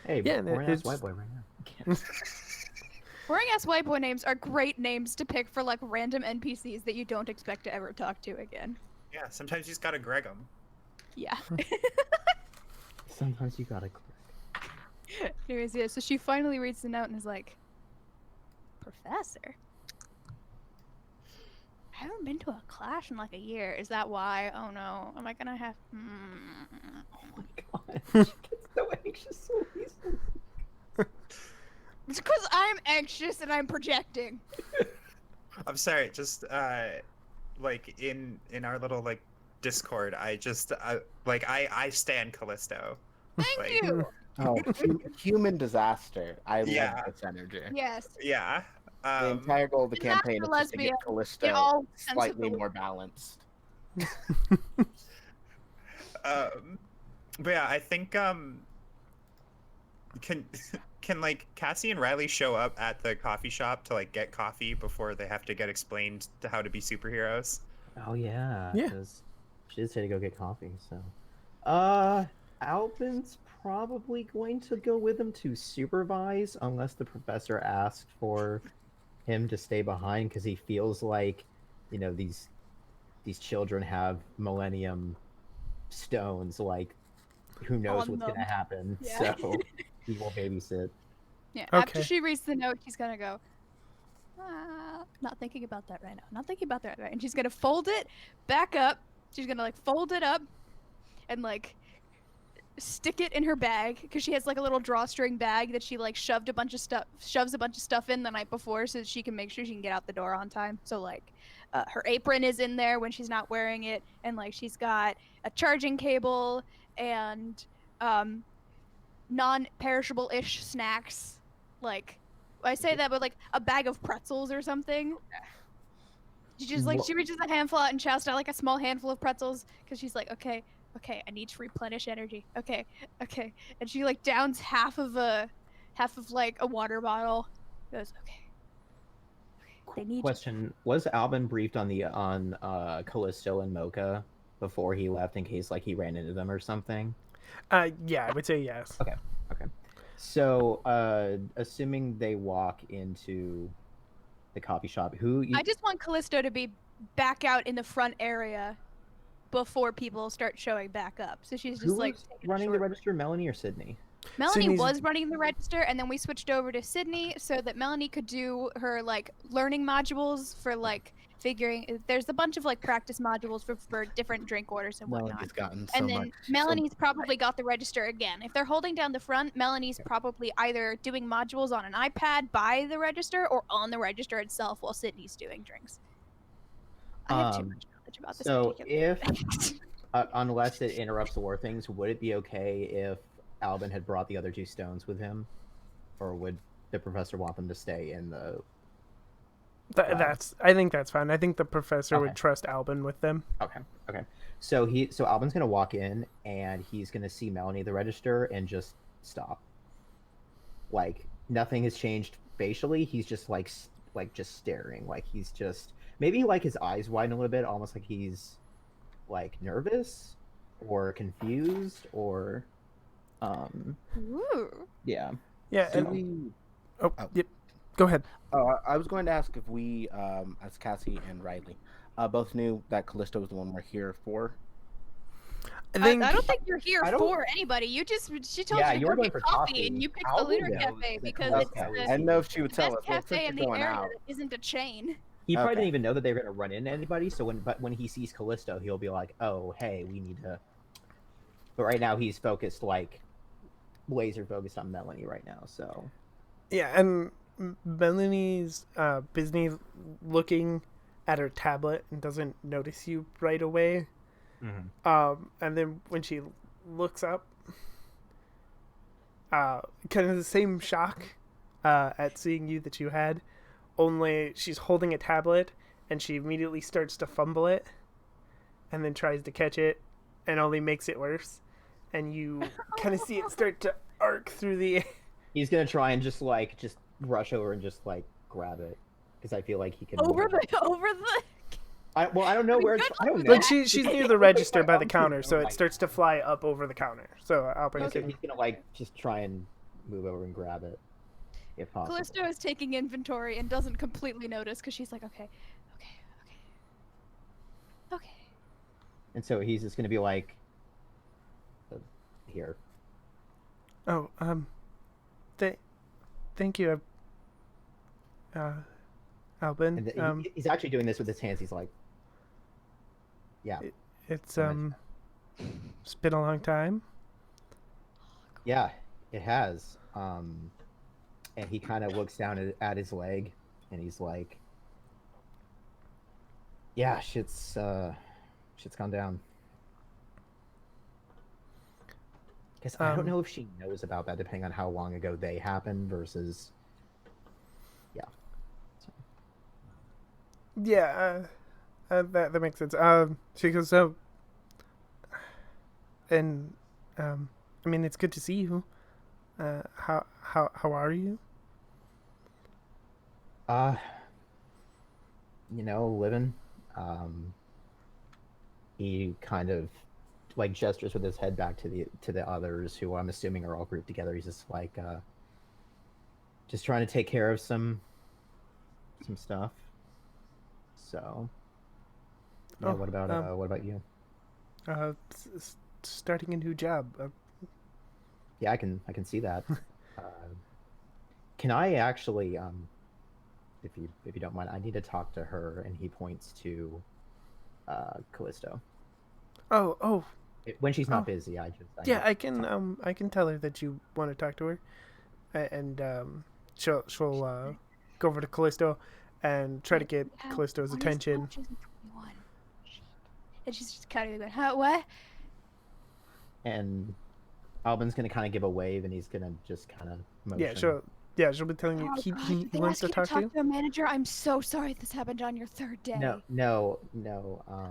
Hey, Yeah, boring it's- ass white boy right now. Boring ass white boy names are great names to pick for like random NPCs that you don't expect to ever talk to again. Yeah, sometimes you just gotta Greg them. Yeah. Sometimes you gotta click. Anyways, yeah, so she finally reads the note and is like, Professor? I haven't been to a clash in like a year. Is that why? Oh no. Am I gonna have... Oh my god. She gets so anxious so easily. It's because I'm anxious and I'm projecting. I'm sorry, just like in our little like Discord, I stand Callisto. Thank Like, you! Oh, human disaster. I Yeah. love this energy. Yes. Yeah. The entire goal of the Disaster campaign is just to get lesbian. Callisto all slightly sensible. more balanced. But yeah, I think can like Cassie and Riley show up at the coffee shop to like get coffee before they have to get explained to how to be superheroes? Oh yeah. Yeah. 'Cause she did say to go get coffee, so. Albin's probably going to go with him to supervise unless the professor asked for him to stay behind because he feels like, you know, these children have Millennium stones, like who knows On what's them. gonna happen. Yeah. So he will babysit. Yeah, Okay. after she reads the note, she's gonna go, not thinking about that right now. Not thinking about that right. And she's gonna fold it back up. She's gonna like fold it up and like stick it in her bag because she has like a little drawstring bag that she like shoves a bunch of stuff in the night before so that she can make sure she can get out the door on time. So like her apron is in there when she's not wearing it, and like she's got a charging cable and non-perishable-ish snacks. Like I say that, but like a bag of pretzels or something. She just like she reaches a handful out and chows down like a small handful of pretzels because she's like, okay, I need to replenish energy. Okay, and she like downs half of like a water bottle. Goes, okay. They need you. Question: was Albin briefed on Callisto and Mocha before he left in case like he ran into them or something? Yeah, I would say yes. Okay. So, assuming they walk into the coffee shop, I just want Callisto to be back out in the front area before people start showing back up. So she's just Who like was taking a running the short- register, Melanie or Sydney? Melanie Sydney's- was running the register, and then we switched over to Sydney so that Melanie could do her like learning modules for like figuring. There's a bunch of like practice modules for different drink orders and whatnot. Melanie's gotten so And then much. Melanie's probably got the register again. If they're holding down the front, Melanie's probably either doing modules on an iPad by the register or on the register itself while Sydney's doing drinks. I have too much knowledge about this. So particular if, unless it interrupts the war things, would it be okay if Albin had brought the other 2 stones with him? Or would the professor want them to stay in the... I think that's fine. I think the professor Okay. would trust Albin with them. Okay. So Albin's gonna walk in and he's gonna see Melanie at the register and just stop. Like nothing has changed facially. He's just like just staring. Like he's just maybe like his eyes widen a little bit, almost like he's like nervous or confused or Ooh. yeah. Yeah. Do And, we... oh, oh. yep. Go ahead. I was going to ask if we, as Cassie and Riley, both knew that Callisto was the one we're here for. I don't think you're here I don't- for anybody. She told Yeah, you you to were go going get for coffee, coffee. and you picked the Albin Lunar knows Cafe that because Callisto it's is- the I didn't know if she would tell best us. Well, cafe since in you're the going area out. that isn't a chain. He probably Okay. didn't even know that they were gonna run into anybody. So when he sees Callisto, he'll be like, "Oh, hey, we need to." But right now he's focused, like laser focused on Melanie right now. So Yeah, and Melanie's busy looking at her tablet and doesn't notice you right away. And then when she looks up, kind of the same shock at seeing you that you had, only she's holding a tablet and she immediately starts to fumble it and then tries to catch it and only makes it worse. And you kind of see it start to arc through the... he's gonna try and just rush over and just like grab it because I feel like he can Over the I don't know where it's. I don't know. Like she's near the register by the counter, so it starts to fly up over the counter. So Albin Okay, can... he's gonna like just try and move over and grab it, if possible. Callisto is taking inventory and doesn't completely notice because she's like, okay. And so he's just gonna be like, here. Oh, thank you, Albin. And he's actually doing this with his hands. He's like, yeah, It's it's been a long time. yeah, it has. And he kind of looks down at his leg, and he's like, yeah, shit's gone down. Guess I don't know if she knows about that, depending on how long ago they happened versus. Yeah. Yeah, that makes sense. She goes, so, and I mean, it's good to see you. How are you? Living. He kind of like gestures with his head back to the others, who I'm assuming are all grouped together. He's just like, just trying to take care of some stuff. So, yeah. Oh, What about you? Starting a new job. Yeah, I can see that. Can I actually, if you don't mind, I need to talk to her. And he points to Callisto. Oh, When she's not Oh. busy, I yeah. I can tell her that you want to talk to her, and she'll go over to Callisto and try to get Callisto's attention. And she's just kind of going, huh, what? And Albin's gonna kind of give a wave, and he's gonna just kind of motion. Yeah, she'll be telling you Oh, he God, they wants ask to talk to you. to a manager. I'm so sorry this happened on your third day. No.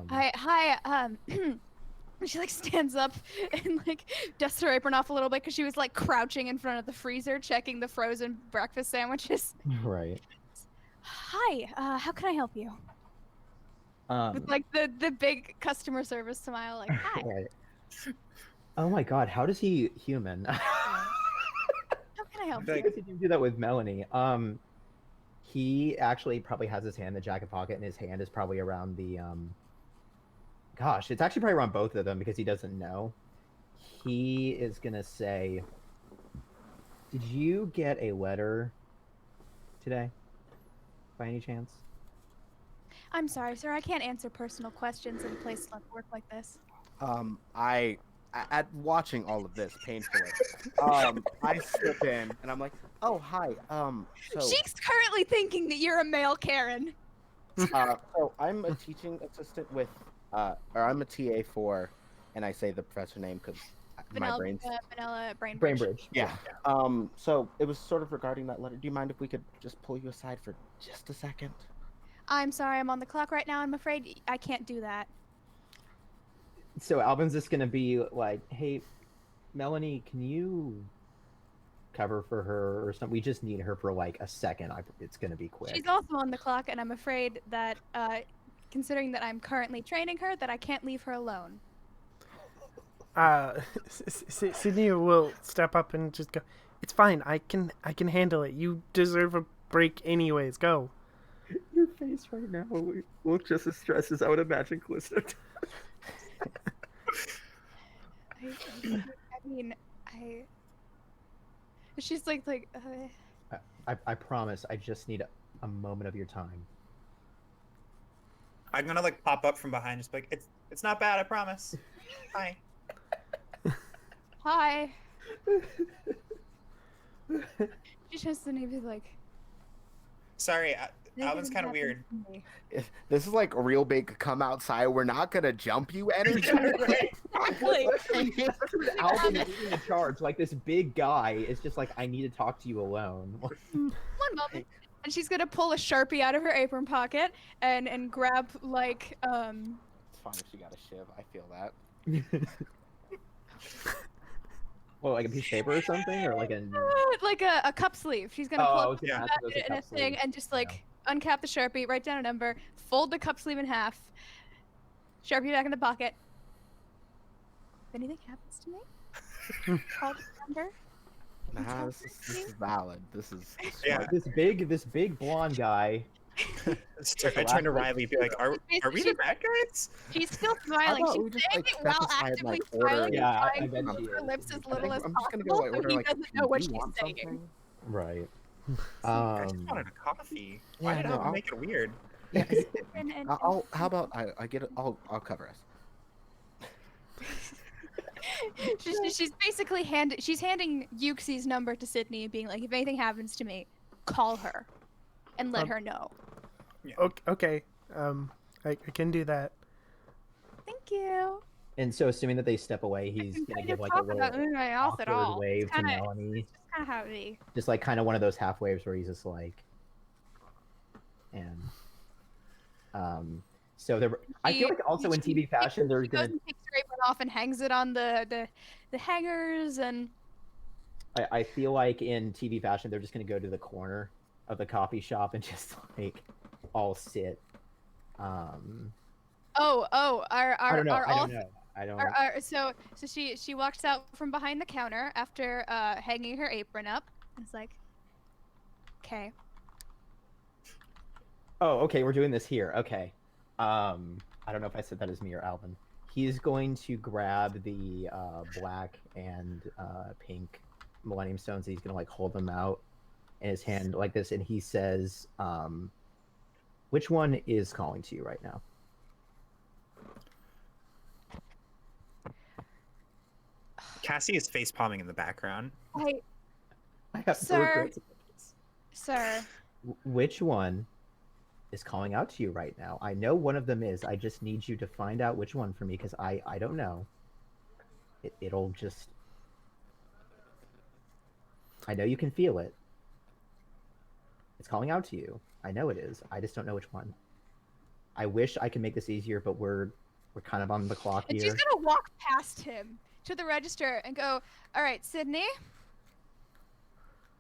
Hi. She like stands up and like dusts her apron off a little bit because she was like crouching in front of the freezer checking the frozen breakfast sandwiches. Right. Hi. How can I help you? With like the big customer service smile, like hi. Right. Oh my God, how does he human? How can I help I you? guess he didn't do that with Melanie. He actually probably has his hand in the jacket pocket, and his hand is probably around the Gosh, it's actually probably on both of them because he doesn't know. He is gonna say, "Did you get a letter today, by any chance?" I'm sorry, sir. I can't answer personal questions in a place like work like this. At watching all of this painfully, I slip in and I'm like, oh hi, so She's currently thinking that you're a male Karen. so I'm a teaching assistant with, or I'm a TA for, and I say the professor name because my brain's Vanilla Brain Brain Bridge. bridge. yeah. So it was sort of regarding that letter. Do you mind if we could just pull you aside for just a second? I'm sorry, I'm on the clock right now. I'm afraid I can't do that. So Alvin's just gonna be like, "Hey, Melanie, can you cover for her or something? We just need her for like a second. It's gonna be quick." She's also on the clock, and I'm afraid that, considering that I'm currently training her, that I can't leave her alone. Sydney will step up and just go. It's fine. I can handle it. You deserve a break anyways. Go. Your face right now look just as stressed as I would imagine Callisto. I mean, She's like, I promise. I just need a moment of your time. I'm gonna like pop up from behind, just be like, it's not bad, I promise. Hi. hi. She just didn't be like. Sorry, Alvin's "Nothing kind of happened weird. to me." This is like a real big come outside. We're not gonna jump you energy. Exactly. Alvin is leading the charge. Like this big guy is just like, "I need to talk to you alone." One moment. And she's gonna pull a Sharpie out of her apron pocket and grab like It's fine if she got a shiv. I feel that. Well, like a piece of paper or something, or like a cup sleeve. She's gonna Oh, I pull was up gonna ask if it was a in a cup thing sleeve. and just like uncap the Sharpie, write down a number, fold the cup sleeve in half, Sharpie back in the pocket. If anything happens to me, call the number. Nah, this is valid. This is Yeah. This big blonde guy. I turn to Riley and be like, are we the bad guys? She's still smiling. about She's we just, saying like, it step while aside, actively like, order- smiling Yeah, I and bet trying to she move her is. lips as I'm little as just possible, gonna go so order he like. doesn't "Do know what you she's want saying. something?" Right. I just wanted a coffee. Why Yeah, did no, Alvin I'll- make it weird? Yeah, 'cause And I'll. How about I get it? I'll cover us. she's basically handing Yuxi's number to Sydney and being like, if anything happens to me, call her and let her know. Okay. I can do that. Thank you. And so, assuming that they step away, he's I'm gonna trying give to like a talk little about moving my mouth at awkward all. wave It's to kinda- Melanie, It's kind of how it be. just like kind of one of those half waves where he's just like, and so there. I feel like also in TV fashion, they're She goes gonna. and takes her apron off and hangs it on the hangers and. I feel like in TV fashion, they're just gonna go to the corner of the coffee shop and just like all sit. I don't know. So she walks out from behind the counter after hanging her apron up. And it's like, okay. Oh, okay, we're doing this here. Okay. I don't know if I said that as me or Alvin. He's going to grab the black and pink Millennium Stones. And he's gonna like hold them out in his hand like this, and he says, "Which one is calling to you right now?" Cassie is face palming in the background. I have Sir. Sir, Which one is calling out to you right now? I know one of them is. I just need you to find out which one for me because I don't know. It'll just. I know you can feel it. It's calling out to you. I know it is. I just don't know which one. I wish I could make this easier, but we're kind of on the clock and here. she's gonna walk past him to the register and go, all right, Sydney.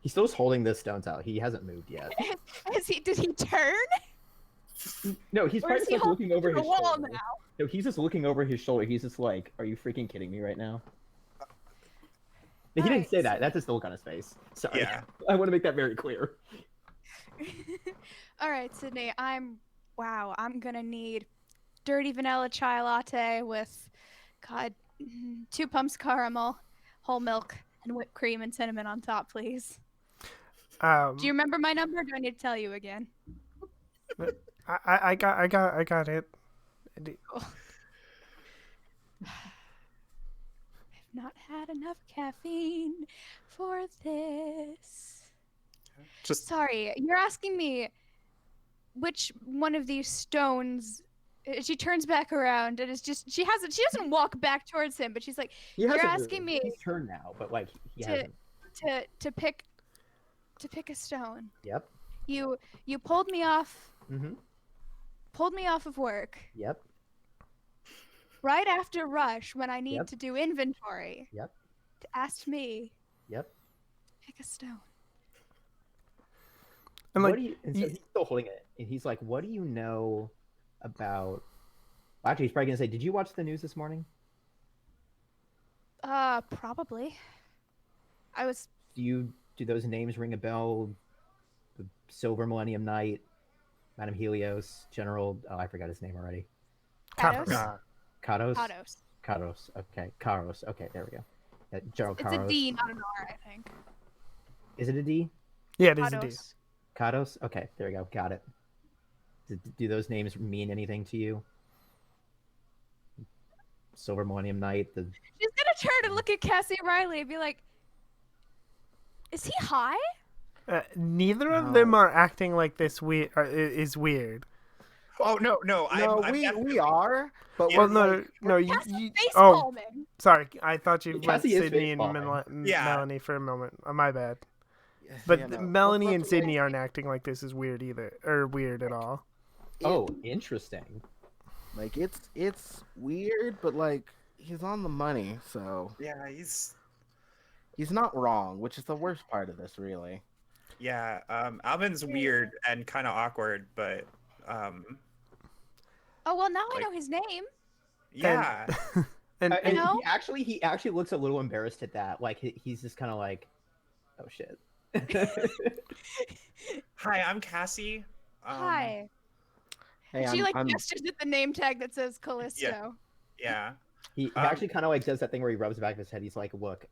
He's still just holding the stones out. He hasn't moved yet. Did he turn? No, he's Or probably is just he like looking over the his wall shoulder. now? No, he's just looking over his shoulder. He's just like, "Are you freaking kidding me right now?" He didn't Alright, say that. so- That's just the look on his face. Sorry. Yeah. I want to make that very clear. All right, Sydney. I'm gonna need dirty vanilla chai latte with, God, 2 pumps caramel, whole milk, and whipped cream and cinnamon on top, please. Do you remember my number? Or do I need to tell you again? I got it. Cool. I've not had enough caffeine for this. Just Sorry, you're asking me which one of these stones. She turns back around and is just she doesn't walk back towards him, but she's like, He you're hasn't asking moved. me He's turned now, but like he to hasn't. to pick a stone. Yep. You pulled me off Mm-hmm. of work Yep. right after rush when I need Yep. to do inventory. Yep. To ask me Yep. pick a stone. And What like, do you? And so he's still holding it, and he's like, "What do you know about?" Well, actually, he's probably gonna say, "Did you watch the news this morning? Probably. I was Do those names ring a bell? The Silver Millennium Knight, Madame Helios, General. Oh, I forgot his name already. Kados. Kados. Kados. Karos. Okay. Karos. Okay, there we go. General It's Karos. a D, not an R, I think. Is it a D? yeah, it is a D. Kados. Kados. Okay, there we go. Got it. Do those names mean anything to you? Silver Millennium Knight. The She's gonna turn and look at Cassie Riley and be like, "Is he high?" Neither of No. them are acting like this is weird. oh no, No, I'm we definitely- are, but Well, we're no, like, no, you, Cassie face oh, palming. sorry, I thought you meant Cassie is Sydney and face-palming. Yeah. Melanie for a moment. My bad. But yeah, no. Melanie Let's- and let's- Sydney aren't acting like this is weird either, or weird at all. Oh, interesting. Like it's weird, but like he's on the money, so Yeah, he's not wrong, which is the worst part of this, really. yeah. Alvin's weird and kind of awkward, but Oh well, now I Like- know his name. yeah. And, And know? he actually looks a little embarrassed at that. Like he's just kind of like, oh shit. Hi, I'm Cassie. Hi. Hey, She like I'm gestures at the name tag that says Callisto. Yeah. He actually kind of like does that thing where he rubs the back of his head. He's like, look,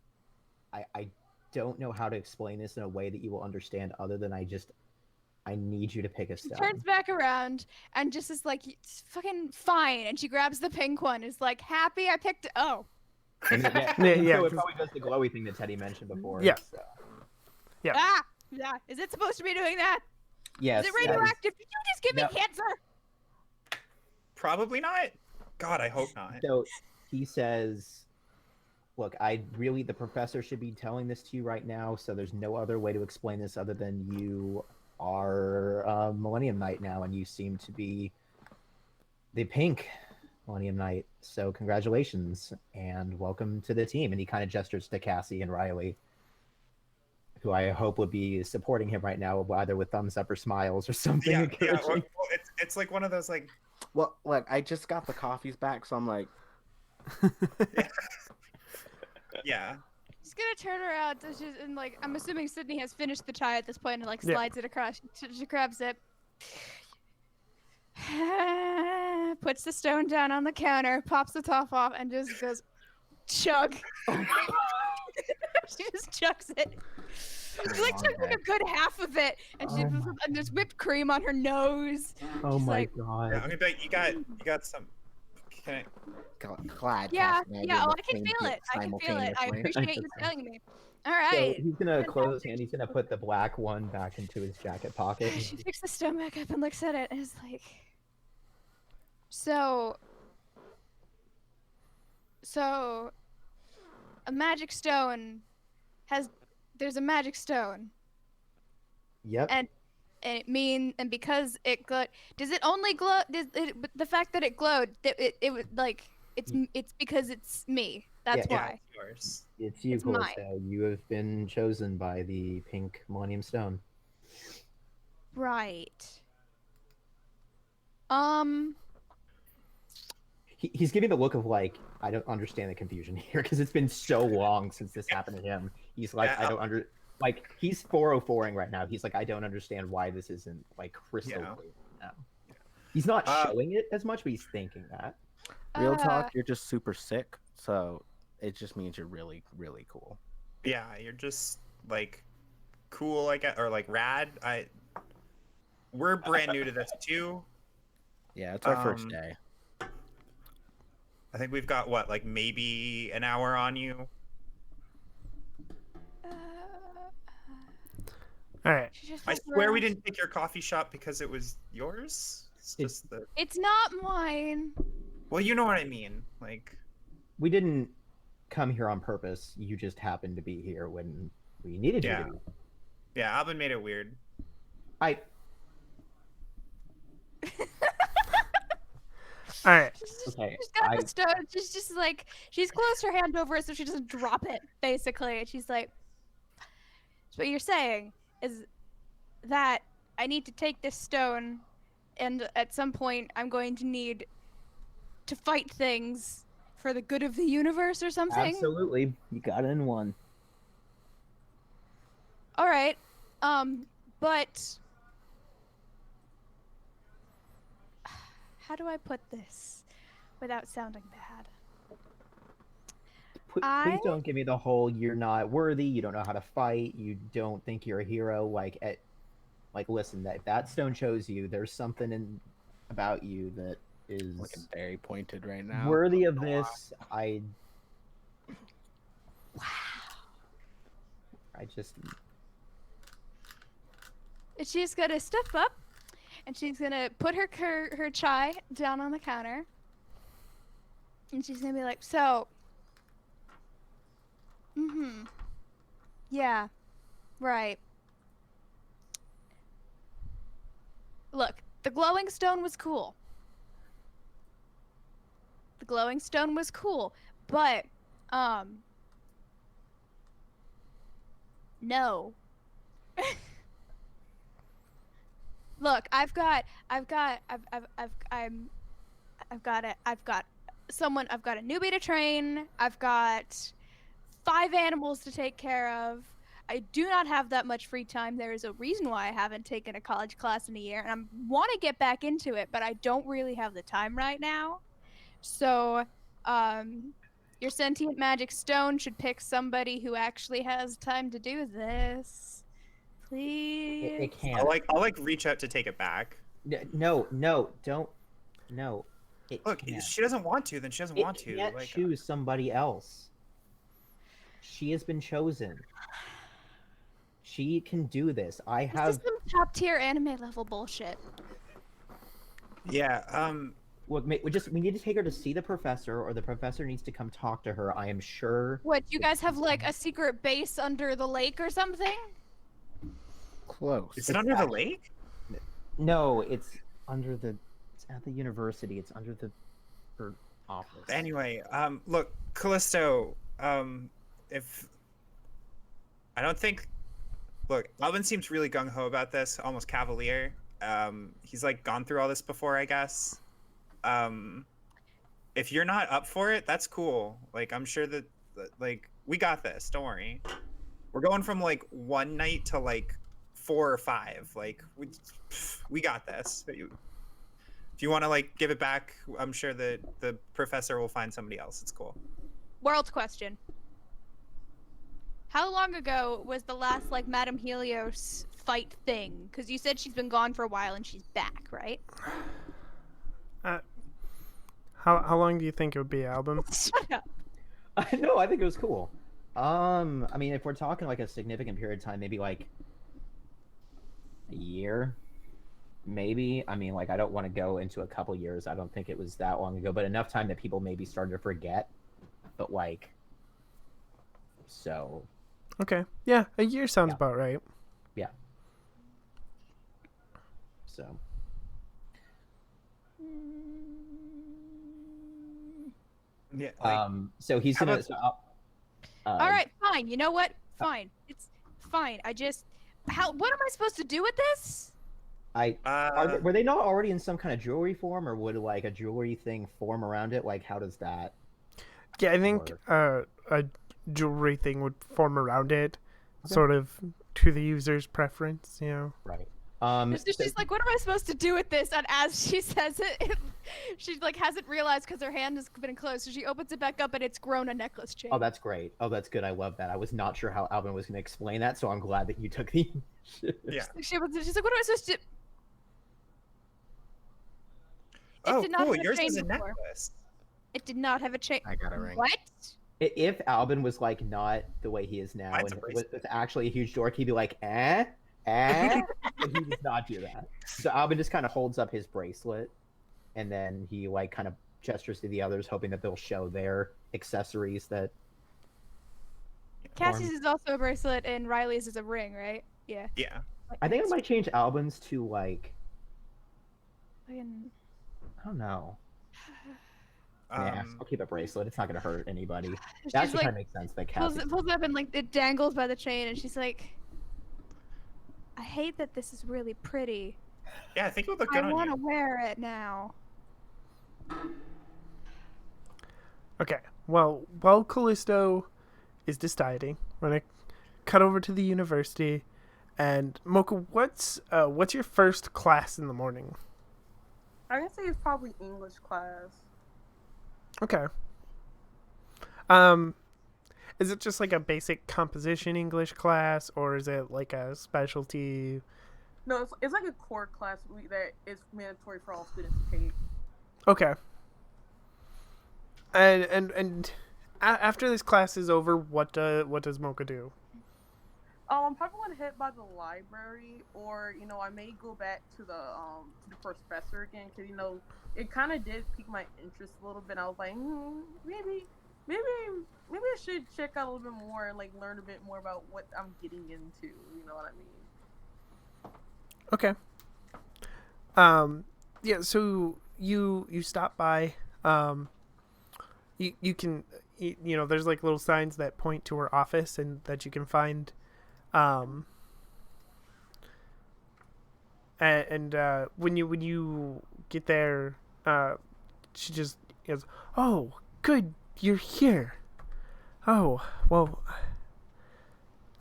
I don't know how to explain this in a way that you will understand other than I need you to pick a She stone. turns back around and just is like, "It's fucking fine." And she grabs the pink one. Is like, "Happy I picked it." Oh, And yeah, Yeah, so yeah, it 'cause- probably does the glowy thing that Teddy mentioned before. Yeah. So. Yeah. ah, yeah. Is it supposed to be doing that? Yes. Is it that is- radioactive? Did you just give No. me cancer? Probably not. God, I hope not. So he says, look, the professor should be telling this to you right now, so there's no other way to explain this other than you are Millennium Knight now, and you seem to be the pink Millennium Knight. So congratulations, and welcome to the team. And he kind of gestures to Cassie and Riley, who I hope would be supporting him right now, either with thumbs up or smiles or something Yeah, encouraging. well, it's like one of those like well, look, I just got the coffees back, so I'm like, yeah. She's gonna turn around and like, I'm assuming Sydney has finished the chai at this point and like Yeah. slides it across. She grabs it, puts the stone down on the counter, pops the top off, and just goes chug. She just chugs it. She like chugs like a good half of it, and she Oh my and there's whipped cream on her nose. Oh She's my like, god. Yeah, I'm gonna be like, you got some. Can I, glad. Yeah, Cassie and yeah. did Oh, the I can same feel thing it. I can feel it. I simultaneously. appreciate you telling me. All So right. he's gonna close and he's gonna put the black one back into his jacket pocket. She picks the stone back up and looks at it and is like, so a magic stone there's a magic stone Yep. and and because it glowed, does it only glow, but the fact that it glowed, it was like, it's because it's me, that's Yeah. why. it's yours. It's you, It's mine. Callisto. You have been chosen by the pink Millennium Stone. Right. He's giving the look of like, I don't understand the confusion here because it's been so long since this happened to him. He's like, Yeah. I don't like he's 404ing right now. He's like, I don't understand why this isn't like crystal Yeah. clear now. He's not Uh, showing it as much, but he's thinking that. Real Uh, talk, you're just super sick, so it just means you're really, really cool. Yeah, you're just like cool, I guess, or like rad. We're brand new to this too. Yeah, it's our first Um, day. I think we've got what, like maybe an hour on you. uh, All right. she just I has swear we rest. didn't pick your coffee shop because it was yours. It's It- just the It's not mine. well, you know what I mean. Like, We didn't come here on purpose. You just happened to be here when we needed Yeah. you to be. yeah, Alvin made it weird. I All right. okay. She's got the stone. She's just like, she's closed her hand over it so she doesn't drop it, basically. And she's like, so what you're saying is that I need to take this stone, and at some point I'm going to need to fight things for the good of the universe or something? Absolutely, you got it in one. All right. But how do I put this without sounding bad? Please don't give me the whole "you're not worthy, you don't know how to fight, you don't think you're a hero." Like, listen, that stone chose you. There's something about you that is Looking very pointed right now. worthy of this. I just And she's gonna step up, and she's gonna put her chai down on the counter, and she's gonna be like, "So, yeah, right. Look, the glowing stone was cool. The glowing stone was cool, but no." Look, I've got a newbie to train. I've got 5 animals to take care of. I do not have that much free time. There is a reason why I haven't taken a college class in a year, and I want to get back into it, but I don't really have the time right now. So, your sentient magic stone should pick somebody who actually has time to do this. Please. it can't. I'll like reach out to take it back. No, don't. No. It Look, can't. if she doesn't want to, then she doesn't It want to. can't Like, choose somebody else. She has been chosen. She can do this. I This is have. some top tier anime level bullshit. yeah. Look, we need to take her to see the professor, or the professor needs to come talk to her. I am sure. What, you guys have like a secret base under the lake or something? Close. Is it under the lake? No, it's under the. It's at the university. It's under her office. Anyway, look, Callisto, if I don't think, look, Alvin seems really gung ho about this, almost cavalier. He's like gone through all this before, I guess. If you're not up for it, that's cool. Like, I'm sure that like we got this. Don't worry. We're going from like 1 night to like 4 or 5. Like we got this. If you want to like give it back, I'm sure that the professor will find somebody else. It's cool. World question. How long ago was the last like Madame Helios fight thing? Because you said she's been gone for a while and she's back, right? How long do you think it would be, Album? Shut up. No, I think it was cool. I mean, if we're talking like a significant period of time, maybe like a year, maybe. I mean, like, I don't want to go into a couple years. I don't think it was that long ago, but enough time that people maybe started to forget. But like, so. Okay. Yeah, a year sounds Yeah. about right. Yeah. So. Yeah. Like, So he's How gonna. about- So, All right, fine. You know what? Fine. It's fine. What am I supposed to do with this? were they not already in some kind of jewelry form, or would like a jewelry thing form around it? Like, how does that? Yeah, I think Or- a jewelry thing would form around it, Okay. sort of to the user's preference. Right. So so- she's like, "What am I supposed to do with this?" And as she says it, she like hasn't realized because her hand has been closed. So she opens it back up, and it's grown a necklace chain. oh, that's great. Oh, that's good. I love that. I was not sure how Alvin was going to explain that, so I'm glad that you took the initiative. Yeah. She's like, "What am I supposed to?" Oh, did not cool. have a Yours chain is a before. necklace. It did not have a chain. I got a ring. What? If Albin was like not the way he is now Mine's and a was actually a huge dork, he'd be like, but he does not do that. So Albin just kind of holds up his bracelet, and then he like kind of gestures to the others, hoping that they'll show their accessories. That Cassie's is also a bracelet, and Riley's is a ring, right? Yeah. Yeah. I think I might change Albin's to like Fucking- I don't know. Yeah, I'll keep a bracelet. It's not gonna hurt anybody. She's That actually like, kind of makes sense. That pulls Cassie. it up and like it dangles by the chain, and she's like, "I hate that this is really pretty. Yeah, I think it would look I good on want to you. wear it now." Okay. Well, while Callisto is deciding, we're gonna cut over to the university. And Mocha, what's your first class in the morning? I can say it's probably English class. Okay. Is it just like a basic composition English class, or is it like a specialty? No, it's like a core class that is mandatory for all students to take. Okay. And after this class is over, what does Mocha do? I'm probably gonna head by the library, or I may go back to the professor again, because it kind of did pique my interest a little bit. I was like, maybe I should check out a little bit more and like learn a bit more about what I'm getting into. You know what I mean? Okay. Yeah. So you stop by. You can there's like little signs that point to her office and that you can find. And when you get there, she just goes, "Oh, good, you're here. Oh, well,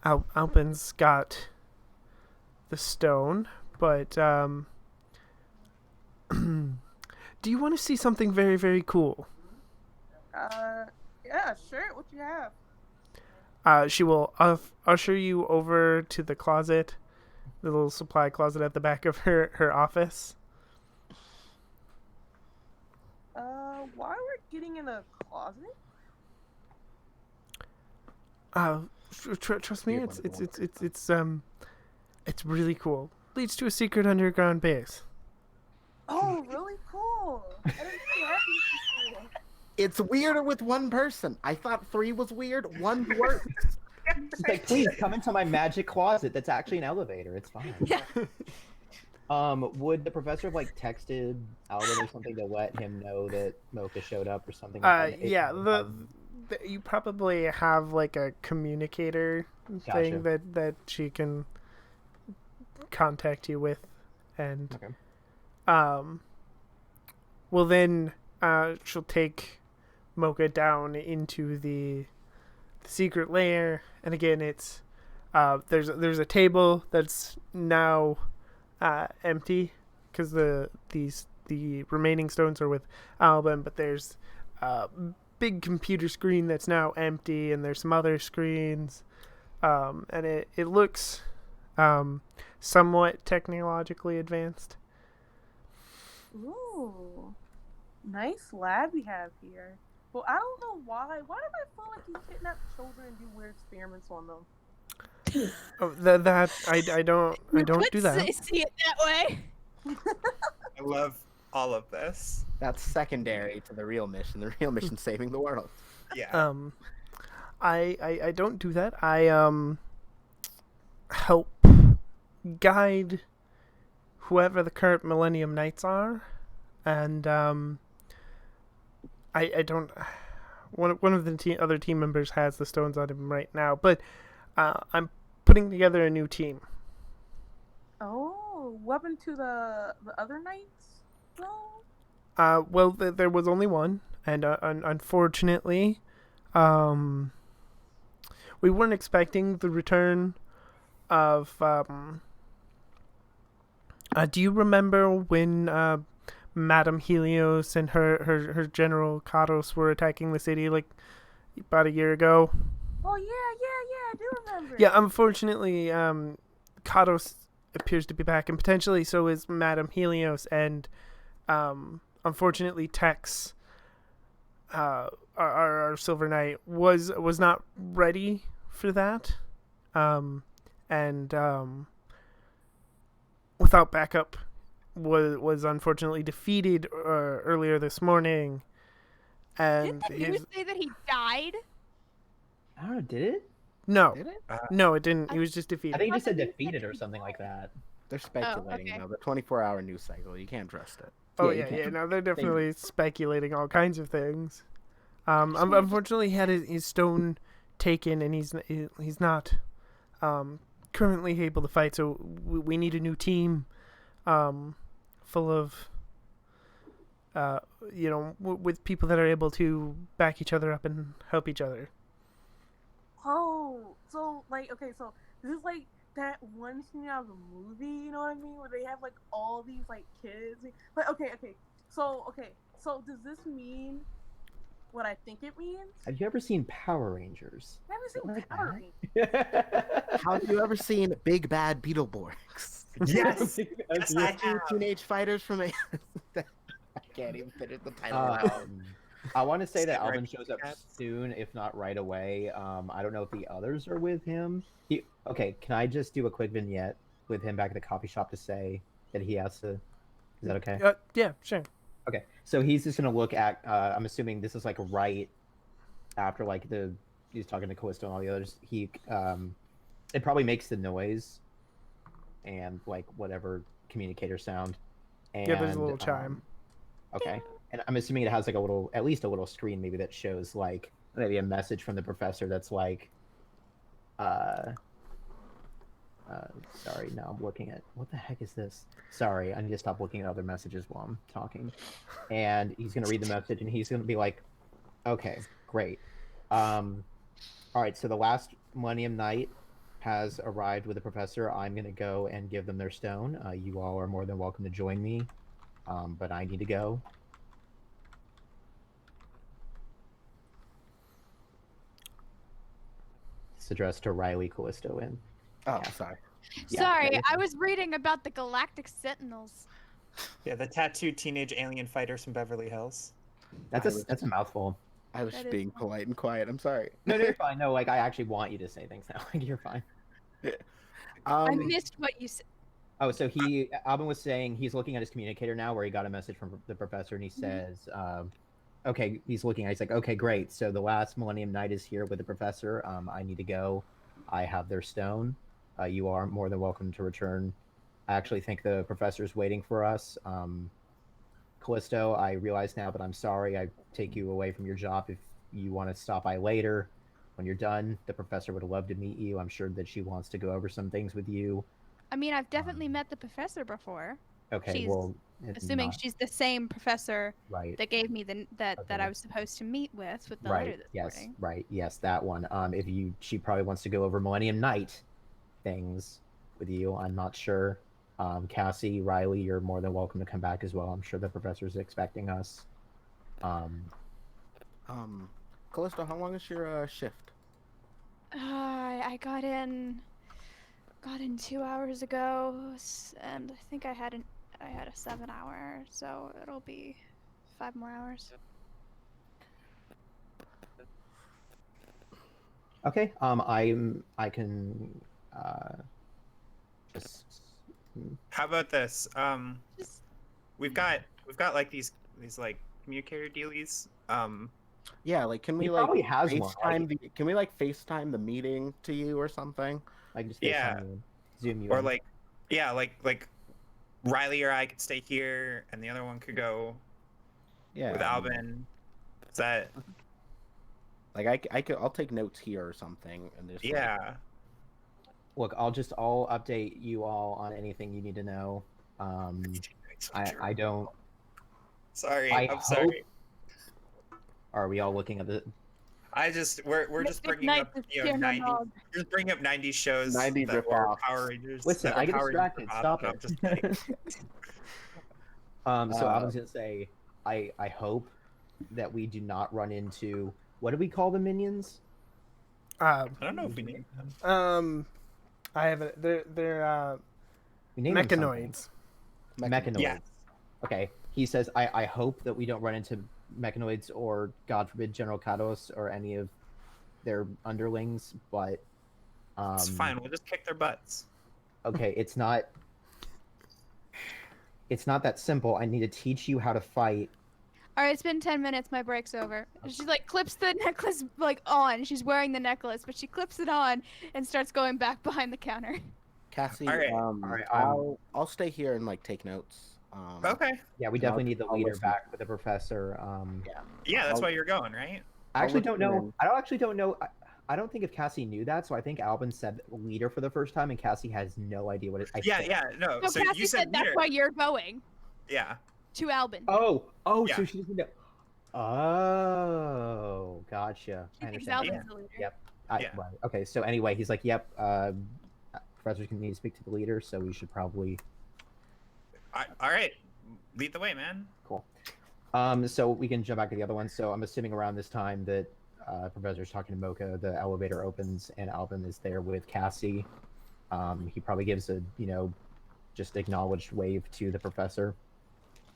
Alpin's got the stone, but do you want to see something very, very cool?" Yeah, sure. What you have? She will usher you over to the closet, the little supply closet at the back of her office. Why we're getting in a closet? Trust me, Weird it's really cool. Leads to a secret underground base. Oh, really cool. I didn't know that before. It's weirder with one person. I thought 3 was weird. 1 works. She's like, please come into my magic closet. That's actually an elevator. It's fine. Would the professor have like texted Alvin or something to let him know that Mocha showed up or something? Yeah, you probably have like a communicator thing Gotcha. that she can contact you with, and Okay. well then she'll take Mocha down into the secret lair, and again it's there's a table that's now empty because the remaining stones are with Alban, but there's a big computer screen that's now empty, and there's some other screens, and it looks somewhat technologically advanced. Ooh, nice lab we have here. Well, I don't know why. Why do I feel like you kidnap children and do weird experiments on them? Oh, that I don't do that. See it that way. I love all of this. That's secondary to the real mission. The real mission saving the world. Yeah. I don't do that. I help guide whoever the current Millennium Knights are, and I don't. One of the other team members has the stones on him right now, but I'm putting together a new team. Oh, what happened to the other knights? No. Well, there was only one, and unfortunately, we weren't expecting the return of Do you remember when Madame Helios and her general Katos were attacking the city like about a year ago? Oh yeah, I do remember. Yeah, unfortunately, Katos appears to be back, and potentially so is Madame Helios, and unfortunately, Tex, our Silver Knight, was not ready for that, and without backup, was unfortunately defeated earlier this morning, and Didn't the news say that he died? I don't know. Did it? no, Did it? no, it didn't. He was just I defeated. think he just said thought that you said defeated that or he something died. like that. They're speculating okay. though. The 24-hour news cycle. You can't trust it. Oh you yeah, can't- no, they're definitely speculating all kinds of things. Unfortunately, he had his stone taken, and he's not currently able to fight. So we need a new team, full of with people that are able to back each other up and help each other. Oh, so like okay, so this is like that one scene out of the movie, you know what I mean, where they have like all these like kids. But okay, so does this mean what I think it means? Have you ever seen Power Rangers? I haven't seen Like Power that? Rangers. Have you ever seen Big Bad Beetleborgs? Yes. Yes, Yes, I Two have. teenage fighters from a. I can't even finish the title. out. I want to say that Stand right Alvin shows up cats. soon, if not right away. I don't know if the others are with him. Okay, can I just do a quick vignette with him back at the coffee shop to say that he has to? Is that okay? Yeah, sure. Okay, so he's just gonna look at. I'm assuming this is like right after like he's talking to Callisto and all the others. It probably makes the noise and like whatever communicator sound. And, Yeah, there's a little chime. Okay, and I'm assuming it has like at least a little screen maybe that shows like maybe a message from the professor that's like, sorry, now I'm looking at what the heck is this? Sorry, I need to stop looking at other messages while I'm talking. And he's gonna read the message and he's gonna be like, okay, great. All right, so the last Millennium Knight has arrived with the professor. I'm gonna go and give them their stone. You all are more than welcome to join me, but I need to go. It's addressed to Riley, Callisto, and Oh, Yeah. sorry. Yeah, Sorry, you're I fine. was reading about the Galactic Sentinels. Yeah, the tattooed teenage alien fighters from Beverly Hills. that's a mouthful. I was That just is being fine. polite and quiet. I'm sorry. No, you're fine. No, like I actually want you to say things now. Like you're fine. I Um, missed what you said. Oh, so Alvin was saying he's looking at his communicator now, where he got a message from the professor, and he says, "Okay." He's looking at. He's like, "Okay, great. So the last Millennium Knight is here with the professor. I need to go. I have their stone. You are more than welcome to return. I actually think the professor's waiting for us. Callisto, I realize now, but I'm sorry. I take you away from your job. If you want to stop by later, when you're done, the professor would love to meet you. I'm sure that she wants to go over some things with you." I mean, I've definitely met the professor before. Okay, She's well, it's Assuming not she's the same professor right. that gave me that Okay. I was supposed to meet with the Right. letter this Yes. morning. Right. Yes, that one. She probably wants to go over Millennium Night things with you. I'm not sure. Cassie, Riley, you're more than welcome to come back as well. I'm sure the professor's expecting us. Callisto, how long is your shift? I got in 2 hours ago, and I think I had a 7-hour, so it'll be 5 more hours. Okay. I can just. How about this? Just We've got like these like communicator dealies. Yeah, like can we He like probably has one. FaceTime can we like FaceTime the meeting to you or something? Like just Yeah. FaceTime you, Zoom you. Or in. like Riley or I could stay here, and the other one could go Yeah. with Alvin. Is that Like I'll take notes here or something and just like, yeah? Look, I'll update you all on anything you need to know. I don't. Sorry, I I'm hope- sorry. Are we all looking at the? we're just Mystic bringing Knight up is 90. Nog. You're just bringing up 90 shows 90s that were ripoffs. Power Rangers. Listen, that were I get Power Rangers distracted. ripoffs, Stop and I'm it. just kidding. So I was gonna say, I hope that we do not run into, what do we call the minions? I don't know if we need them. I have it. They're We named them something. mechanoids. Mechanoids. Yeah. Okay. He says, I hope that we don't run into mechanoids or, God forbid, General Kados or any of their underlings, but It's fine. We'll just kick their butts. okay, it's not that simple. I need to teach you how to fight. All right, it's been 10 minutes. My break's over. She like clips the necklace like on. She's wearing the necklace, but she clips it on and starts going back behind the counter. Cassie, All right. I'll stay here and like take notes. Okay. Yeah, we And definitely need the I'll leader listen. back with the professor. Yeah, that's I'll- why you're going, right? I actually I'll don't know. listen I actually don't know. I don't think if Cassie knew that, so I think Albin said leader for the first time, and Cassie has no idea what it. I Yeah, think. yeah, no. So So Cassie you said that's leader. why you're going Yeah. to Albin. Oh, Yeah. so she doesn't know. Oh, gotcha. She I thinks understand. Albin's the leader. Yep. Yeah. Right. Okay. So anyway, he's like, "Yep. Professor's gonna need to speak to the leader, so we should probably." All right. Lead the way, man. Cool. So we can jump back to the other one. So I'm assuming around this time that Professor's talking to Mocha, the elevator opens and Albin is there with Cassie. He probably gives a just acknowledged wave to the professor,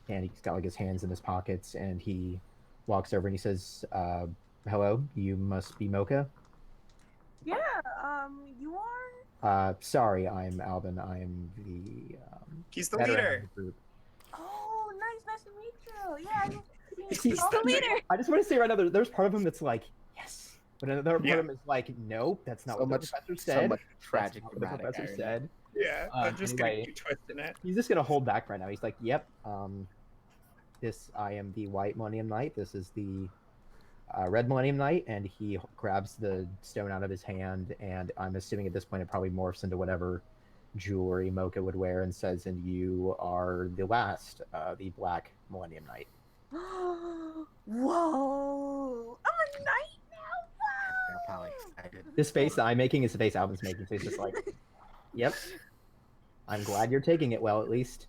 and he's got like his hands in his pockets, and he walks over and he says, "Hello, you must be Mocha." Yeah, you are? Sorry, I'm Albin. I'm the He's the veteran of leader. the group. Oh, nice to meet you. Yeah, He's He's the leader. I just want to say right now, there's part of him that's like, yes, but another part Yeah. of him is like, no, that's not So what much, the professor so said. much That's tragic not what the dramatic professor irony. said. Yeah. I'm just anyway. gonna keep twisting it. He's just gonna hold back right now. He's like, yep, I am the White Millennium Knight. This is the Red Millennium Knight, and he grabs the stone out of his hand, and I'm assuming at this point it probably morphs into whatever jewelry Mocha would wear, and says, "And you are the last, the Black Millennium Knight." Whoa! I'm a knight now. They're probably excited. This face that I'm making is the face Alvin's making, so he's just like, "Yep, I'm glad you're taking it well, at least."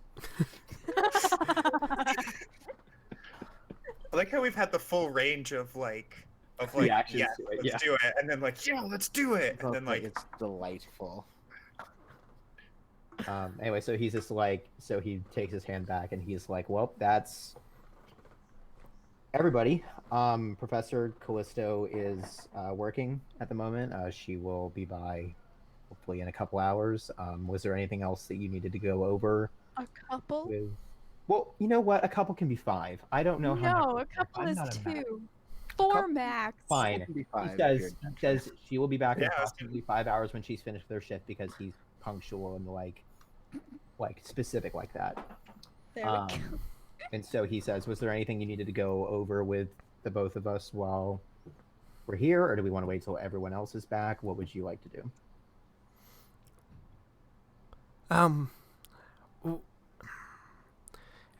I like how we've had the full range of like, Reactions yeah, to it, let's yeah. do it, and then like, yeah, let's do it, and then like, it's delightful. Anyway, so he's just like, so he takes his hand back and he's like, well, that's everybody. Professor Callisto is working at the moment. She will be by hopefully in a couple hours. Was there anything else that you needed to go over A couple? with? Well, you know what? A couple can be 5. I don't know how. No, much- a couple I'm is not a math- 2. 4 Couple- max. Fine. It can be He five if says you're he adventurous. says she will be back in Yeah, I was approximately 5 hours when she's finished their shift because he's punctual and like specific like that. There we go. And so he says, was there anything you needed to go over with the both of us while we're here, or do we want to wait till everyone else is back? What would you like to do?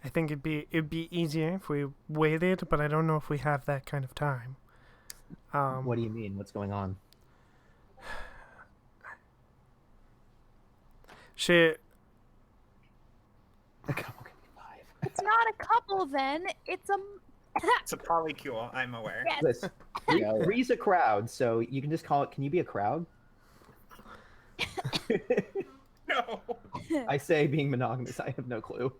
I think it'd be easier if we waited, but I don't know if we have that kind of time. What do you mean? What's going on? Shit. A couple can be 5. It's not a couple then. It's a. it's a polycule. I'm aware. Yes. Listen, Yeah, yeah. Three's a crowd, so you can just call it. Can you be a crowd? No. I say, being monogamous, I have no clue.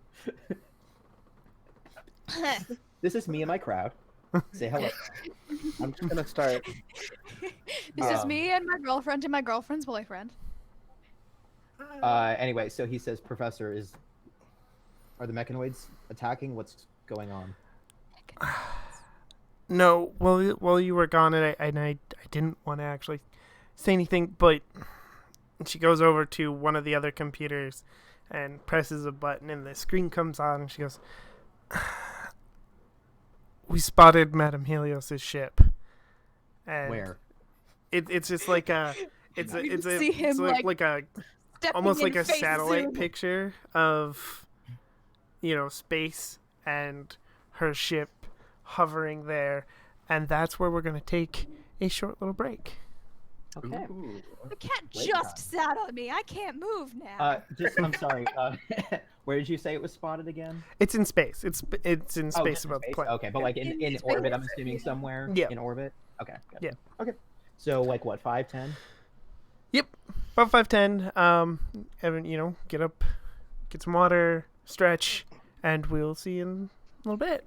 This is me and my crowd. Say hello. I'm just gonna start. This is Um, me and my girlfriend and my girlfriend's boyfriend. Anyway, so he says, Professor, are the mechanoids attacking? What's going on? No, while you were gone, and I didn't want to actually say anything, but she goes over to one of the other computers and presses a button, and the screen comes on, and she goes, "We spotted Madame Helios's ship." And Where? it's just like a You see him, it's like a Stepping almost in like a face satellite zoom. picture of space and her ship hovering there, and that's where we're going to take a short little break. Okay. Ooh. The cat Wait, just God. sat on me. I can't move now. I'm sorry. Where did you say it was spotted again? It's in space. It's in Oh, space just in above the space? planet. Okay, but Yeah. like in In orbit, I'm space, assuming yeah. somewhere Yeah. in orbit. Okay. Good. Yeah. Okay. So like what, 5'10"? Yep, about 5'10". And get up, get some water, stretch, and we'll see you in a little bit.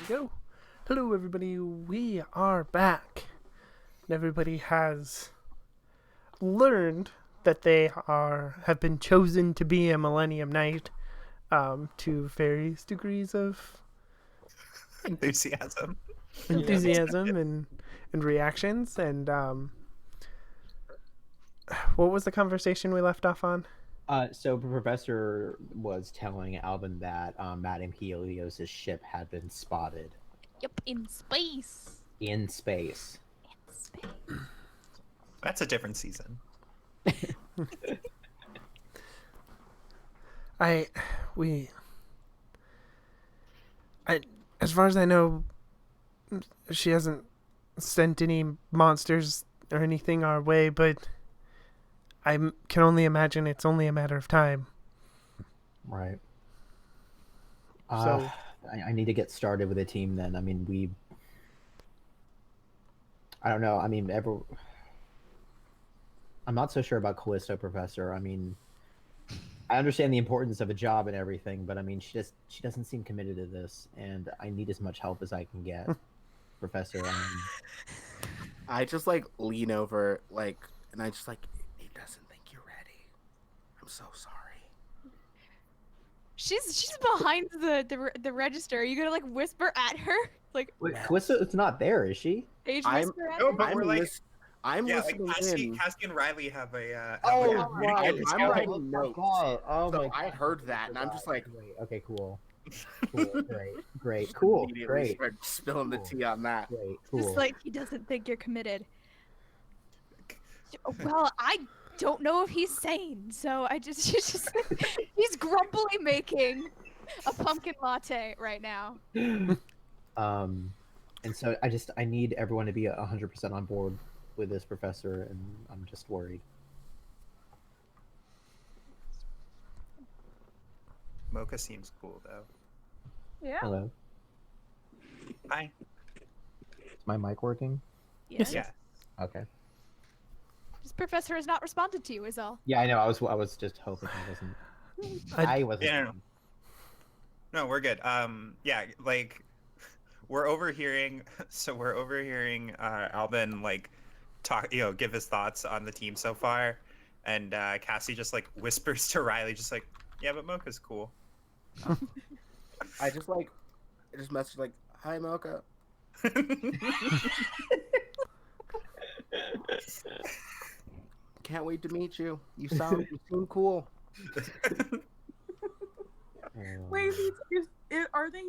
go. Hello, everybody. We are back. And everybody has learned that they have been chosen to be a Millennium Knight to various degrees of Enthusiasm. and reactions. And what was the conversation we left off on? So Professor was telling Alvin that Madame Helios' ship had been spotted Yep, in space. in space. In space. That's a different season. As far as I know, she hasn't sent any monsters or anything our way, but I can only imagine it's only a matter of time. Right. So I need to get started with a team then. I mean, I don't know. I mean, I'm not so sure about Callisto, Professor. I mean, I understand the importance of a job and everything, but I mean, she doesn't seem committed to this, and I need as much help as I can get, Professor. I mean, I just like lean over, like, and I just like, he doesn't think you're ready. I'm so sorry. She's behind the register. Are you gonna like whisper at her? Like wait, Callisto, it's not there, is she? age I'm- whisper at No, her? but we're like, I'm yeah, like listening Cassie in. and Riley have a. Oh, have like a right. radio I'm show. writing notes. Oh So my I God. heard that, and I'm just like, Wait, okay, cool. Great, cool, immediately great, start spilling the Cool. tea on that. cool. Just like he doesn't think you're committed. Well, I don't know if he's sane, so he's grumpily making a pumpkin latte right now. And so I need everyone to be 100% on board with this, Professor, and I'm just worried. Mocha seems cool though. Yeah. Hello, Hi. is my mic working? Yes. Yeah. Okay. This professor has not responded to you, is all. Yeah, I know. I was just hoping I wasn't. I wasn't. Yeah, no. No, we're good. Yeah, like we're overhearing. So we're overhearing Alvin like talk, give his thoughts on the team so far, and Cassie just like whispers to Riley, just like, yeah, but Mocha's cool. I just message like, hi Mocha. Can't wait to meet you. You seem cool. Wait, are they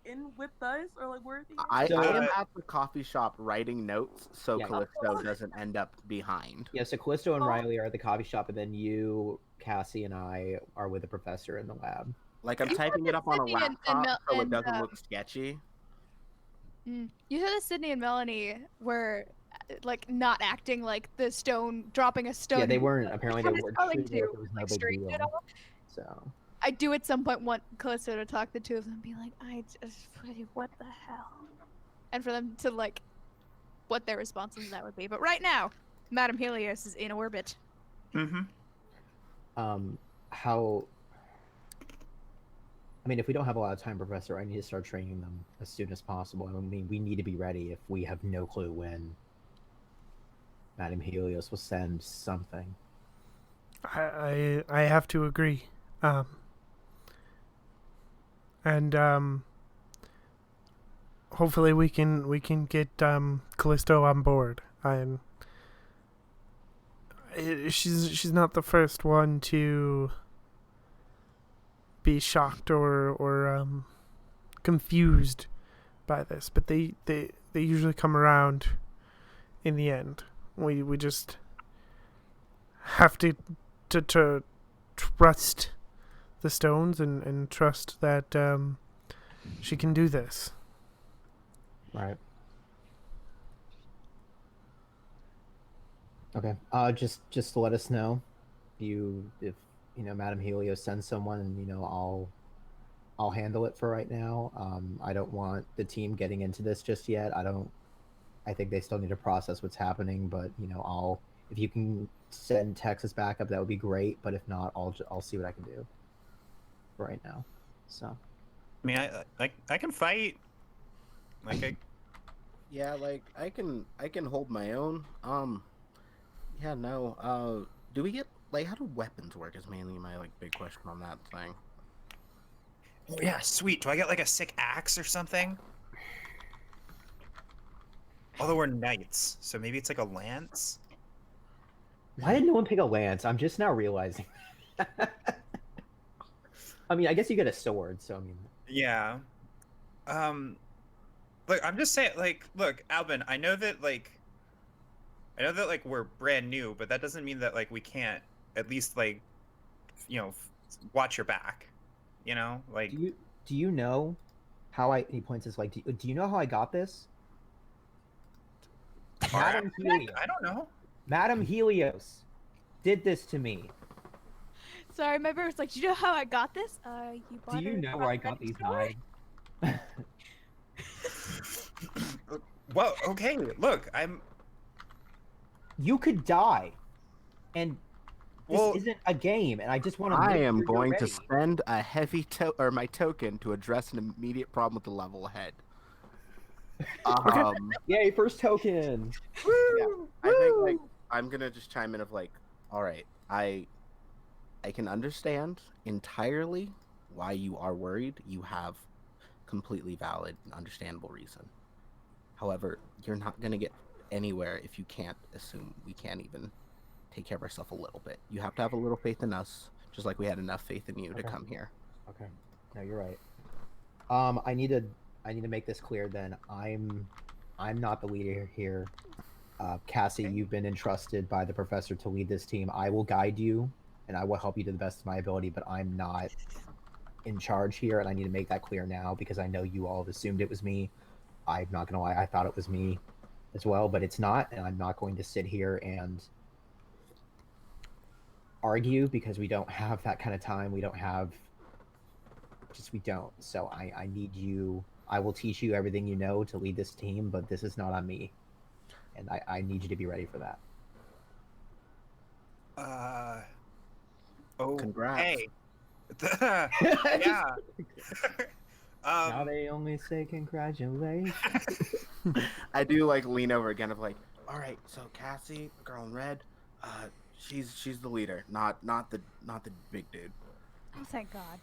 in with us or like where are they? I So, am at the coffee shop writing notes so Yeah. Callisto doesn't end up behind. Yeah, so Callisto and Oh. Riley are at the coffee shop, and then you, Cassie, and I are with the professor in the lab. Like I'm You typing said it up on a Sydney and laptop Mel- so it and, doesn't look sketchy. You said that Sydney and Melanie were like not acting like the stone dropping a stone. Yeah, they in- weren't. Apparently, they kinda weren't spelling treating it like too it was no big extreme deal. at all. So I do at some point want Callisto to talk the two of them and be like, what the hell? And for them to like, what their responses to that would be. But right now, Madame Helios is in orbit. Mm-hmm. how? I mean, if we don't have a lot of time, Professor, I need to start training them as soon as possible. I mean, we need to be ready if we have no clue when Madame Helios will send something. I have to agree. And hopefully we can get Callisto on board. And she's not the first one to be shocked or confused by this, but they usually come around in the end. We just have to trust the stones and trust that she can do this. Right. Okay. Just to let us know, if Madame Helios sends someone, and I'll handle it for right now. I don't want the team getting into this just yet. I think they still need to process what's happening, but if you can send Texas back up, that would be great. But if not, I'll see what I can do for right now. So I mean, I can fight. Like, Yeah, like I can hold my own. Yeah, no. Do we get like how do weapons work? Is mainly my like big question on that thing. oh yeah, sweet. Do I get like a sick axe or something? Although we're knights, so maybe it's like a lance. Why did no one pick a lance? I'm just now realizing. I mean, I guess you get a sword, so I mean. Yeah. Look, I'm just saying, like, look, Albin, I know that like we're brand new, but that doesn't mean that like we can't at least like, watch your back. You know, like. Do you know how I? He points his like. Do you know how I got this? Madam Helios. I don't know. Madam Helios did this to me. Sorry, my brother's like, do you know how I got this? You bought Do you it know from where I a got these store?" knives? Well, okay. Look, You could die, and this well. isn't a game. And I just want to. I make am sure you're going to ready. spend a heavy or my token to address an immediate problem with the level ahead. Yay! First token. Yeah, I think like I'm gonna just chime in of like, all right, I can understand entirely why you are worried. You have completely valid and understandable reason. However, you're not gonna get anywhere if you can't assume we can't even take care of ourselves a little bit. You have to have a little faith in us, just like we had enough faith in you to come here. Okay. No, you're right. I need to make this clear. Then I'm not the leader here. Cassie, you've been entrusted by the professor to lead this team. I will guide you, and I will help you to the best of my ability. But I'm not in charge here, and I need to make that clear now because I know you all have assumed it was me. I'm not gonna lie, I thought it was me as well, but it's not, and I'm not going to sit here and argue because we don't have that kind of time. We don't. So I need you. I will teach you everything you know to lead this team, but this is not on me, and I need you to be ready for that. Oh, Congrats. hey. Yeah. Now they only say congratulations. I do like lean over again of like, all right, so Cassie, girl in red, she's the leader, not the big dude. Oh, thank God.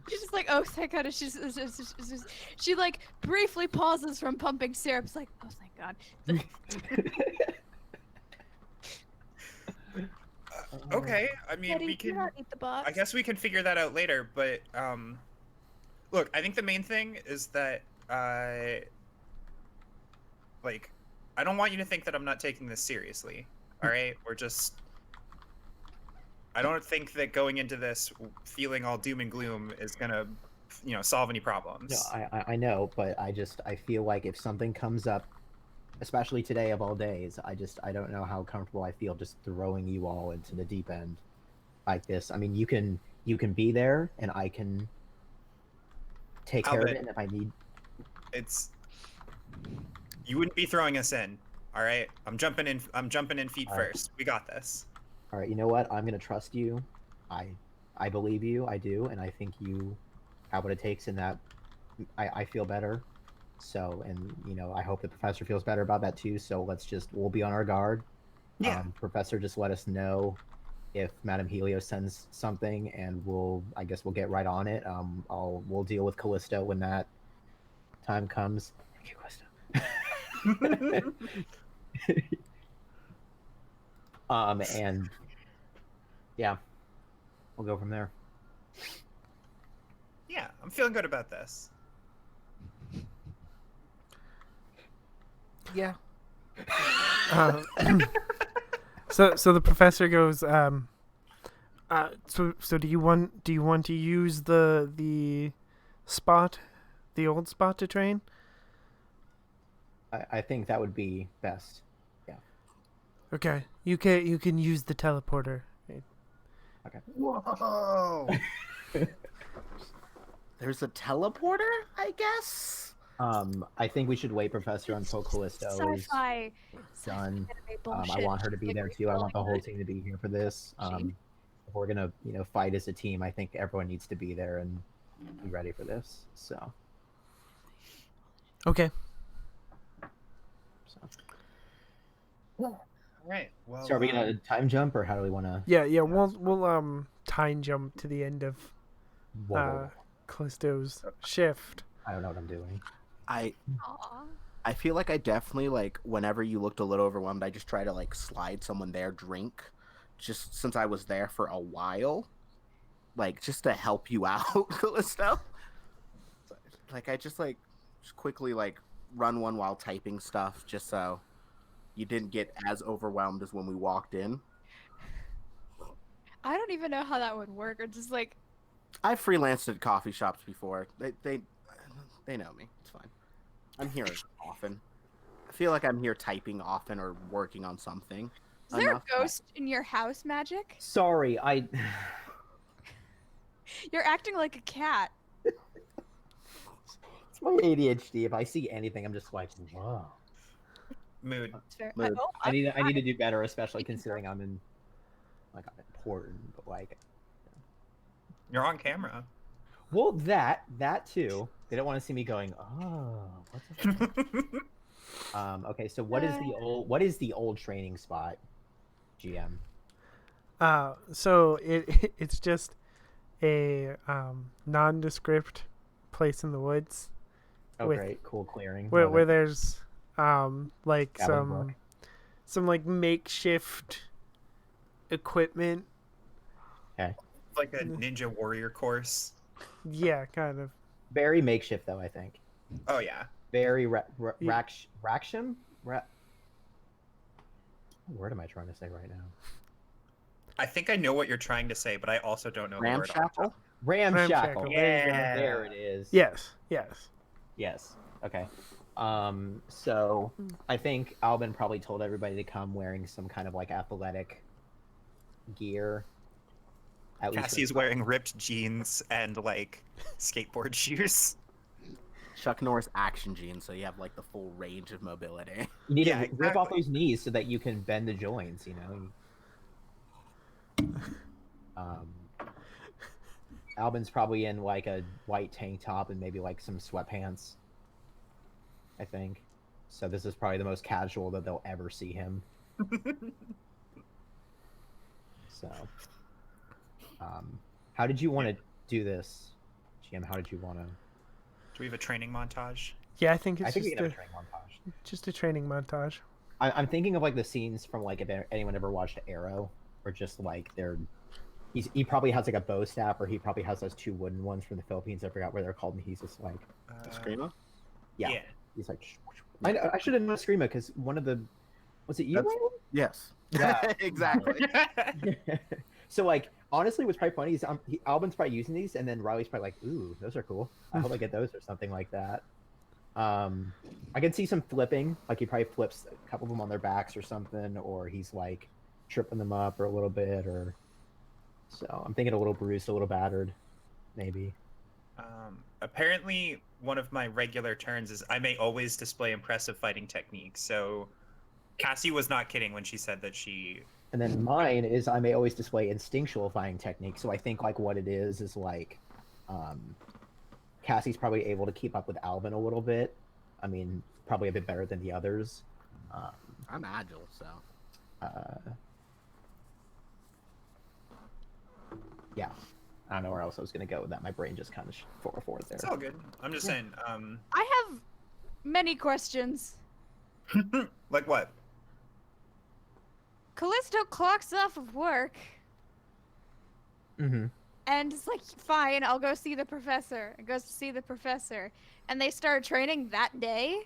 She's just like, oh, thank God. She like briefly pauses from pumping syrup. It's like, oh, thank God. Okay, I mean, Eddie, we do can. not eat the box. I guess we can figure that out later. But look, I think the main thing is that like, I don't want you to think that I'm not taking this seriously. All right, we're just. I don't think that going into this feeling all doom and gloom is gonna, solve any problems. No, I know, but I feel like if something comes up, especially today of all days, I don't know how comfortable I feel just throwing you all into the deep end like this. I mean, you can be there, and I can take care of it. And if I need, you wouldn't be throwing us in. All right, I'm jumping in feet first. We got this. All right, you know what? I'm gonna trust you. I believe you. I do, and I think you have what it takes. In that, I feel better. So, and I hope the professor feels better about that too. So we'll be on our guard. Yeah. Professor, just let us know if Madam Helio sends something, and I guess we'll get right on it. We'll deal with Callisto when that time comes. Thank you, Callisto. And yeah, we'll go from there. Yeah, I'm feeling good about this. Yeah. So the professor goes. So do you want to use the spot, the old spot to train? I think that would be best. Yeah. Okay. You can use the teleporter. Okay. Whoa. There's a teleporter, I guess. I think we should wait, Professor, until Callisto is Sci-fi done. anime I bullshit. want her to be Like, there too. I want the whole team to be here for this. If we're gonna, fight as a team, I think everyone needs to be there, and be ready for this. So, Okay. All right. Well, so are we gonna time jump or how do we want to? Yeah. We'll time jump to the end of Whoa. Callisto's shift. I don't know what I'm doing. I Aw. I feel like I definitely like whenever you looked a little overwhelmed, I just try to like slide someone their drink, just since I was there for a while, like just to help you out, Callisto. Like I just quickly like run one while typing stuff, just so you didn't get as overwhelmed as when we walked in. I don't even know how that would work. Or just like, I've freelanced at coffee shops before. They know me. It's fine. I'm here often. I feel like I'm here typing often or working on something. is there a Enough that- ghost in your house, Magic? Sorry, I. You're acting like a cat. It's my ADHD. If I see anything, I'm just like, whoa. mood. It's fair. Mood. I need to do better, especially considering I'm in, like, I'm important, but like, You're on camera. well, that too. They don't want to see me going, oh, what's up? Okay, so what is the old training spot, GM? So it's just a nondescript place in the woods Oh, With- great, cool clearing. where Love where it. there's like Cabin book. some like makeshift equipment. Like a ninja warrior course. Yeah, kind of. Very makeshift though, I think. Oh yeah. Very Yeah. Raksham? What word am I trying to say right now? I think I know what you're trying to say, but I also don't know the word. off the Ramshackle? top. Ramshackle. Ramshackle, there you go. Yeah. There it is. Yes. Yes. Okay. So I think Albin probably told everybody to come wearing some kind of like athletic gear. At least Cassie's wearing ripped jeans and like skateboard shoes. Chuck Norris action jeans, so you have like the full range of mobility. you need Yeah, to rip off exactly. those knees so that you can bend the joints. You know. Albin's probably in like a white tank top and maybe like some sweatpants. I think. So this is probably the most casual that they'll ever see him. So, how did you want to do this, GM? How did you want to? Do we have a training montage? Yeah, I think it's I think we just can have a a training montage. just a training montage. I'm thinking of like the scenes from like if anyone ever watched Arrow, or just like he probably has like a bow staff, or he probably has those two wooden ones from the Philippines. I forgot what they're called, and he's just like, The Screamer? yeah. He's like, I should have known Screamo because one of the was it you? That's- Ryan? Yes. Yeah. Exactly. So like honestly what's probably funny is Albin's probably using these and then Riley's probably like, ooh, those are cool, I hope I get those or something like that. I can see some flipping, like he probably flips a couple of them on their backs or something, or he's like tripping them up or a little bit, or so I'm thinking a little bruised, a little battered maybe. Apparently, one of my regular turns is I may always display impressive fighting techniques. So, Cassie was not kidding when she said that she. And then mine is I may always display instinctual fighting techniques. So I think like what it is like Cassie's probably able to keep up with Alvin a little bit. I mean, probably a bit better than the others. I'm agile, so. Yeah. I don't know where else I was going to go with that. My brain just kind of forward there. It's all good. I'm just saying. I have many questions. Like what? Callisto clocks off of work Mm-hmm. and it's like, fine, I'll go see the professor. It goes to see the professor. And they start training that day?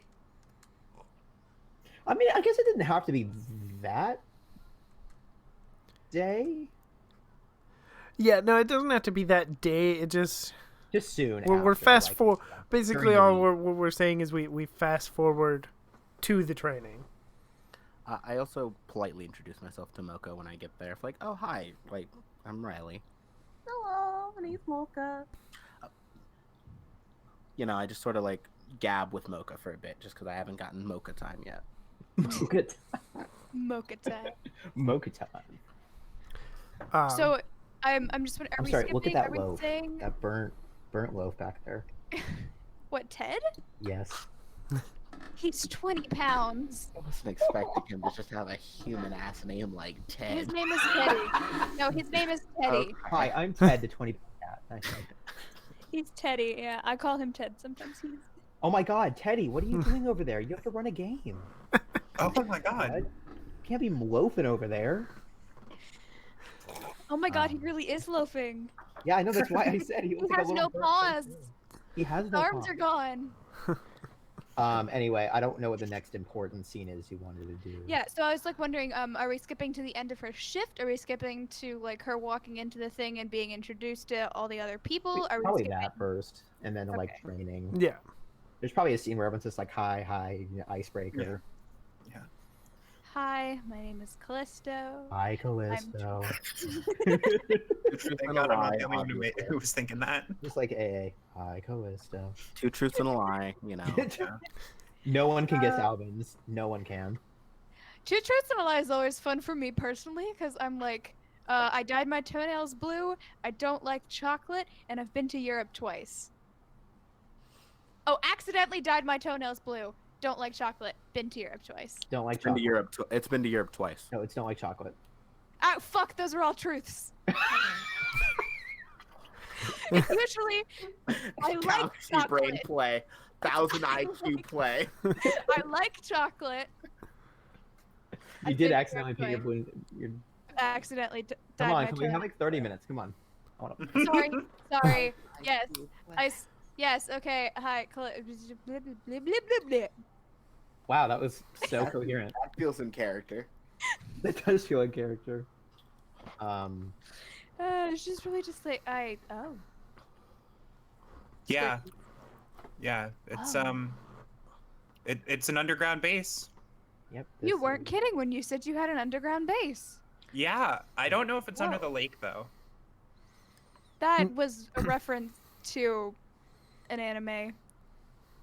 I mean, I guess it didn't have to be that day. Yeah, no, it doesn't have to be that day. It just Just soon. we're after, fast like, forward. yeah. Basically, During the all week. we're saying is we fast forward to the training. I also politely introduce myself to Mocha when I get there. Like, oh, hi. Like, I'm Riley. Hello, my name's Mocha. You know, I just sort of like gab with Mocha for a bit just because I haven't gotten Mocha time yet. Mocha Mocha time. Mocha time. So I'm just. Are I'm we sorry, skipping? look at that Are we loaf. saying? That burnt burnt loaf back there. What, Ted? Yes. He's 20 pounds. I wasn't expecting him to just have a human ass name like Ted. His name is Teddy. No, his name is Teddy. Okay. Hi, I'm Ted, the 20-pound cat. I said. He's Teddy. Yeah, I call him Ted sometimes. He's... Oh my God, Teddy, what are you doing over there? You have to run a game. Oh my god. Ted. You can't be loafing over there. Oh my god, he really is loafing. Yeah, I know. That's why I said he looks like a has little no bird. paws. He has His no arms paws. are gone. Anyway, I don't know what the next important scene is you wanted to do. Yeah, so I was like wondering, are we skipping to the end of her shift? Are we skipping to like her walking into the thing and being introduced to all the other people? Are we Probably skipping... that first, and then like Okay. training. Yeah. There's probably a scene where everyone's just like, hi, you know, icebreaker. Hi, my name is Callisto. Hi, Callisto. Thank God I'm not the only one who was thinking that. Just like AA. Hi, Callisto. 2 truths and a lie, you know. No one can guess Albans. No one can. Two Truths and a Lie is always fun for me personally, because I'm like, I dyed my toenails blue, I don't like chocolate, and I've been to Europe twice. Oh, accidentally dyed my toenails blue. Don't like chocolate. Been to Europe twice. Don't like It's been to chocolate. Europe. It's been to Europe twice. No, it's don't like chocolate. Ah, fuck, those are all truths. It's usually, I like Galaxy brain chocolate. play. 1000 IQ play. I like chocolate. I You did think accidentally that's put your Accidentally Come dyed on, my can we have toenails. like 30 minutes? Come on. I wanna... Sorry. Yes. Yes, okay. Hi. Blah, blah, blah, blah, blah. Wow, that was so coherent. That feels in character. That does feel like character. It's just really just like oh. Yeah. Yeah. It's Oh. it's an underground base. Yep. You this weren't is- kidding when you said you had an underground base. Yeah. I don't know if it's under Whoa. the lake though. That was a reference to an anime.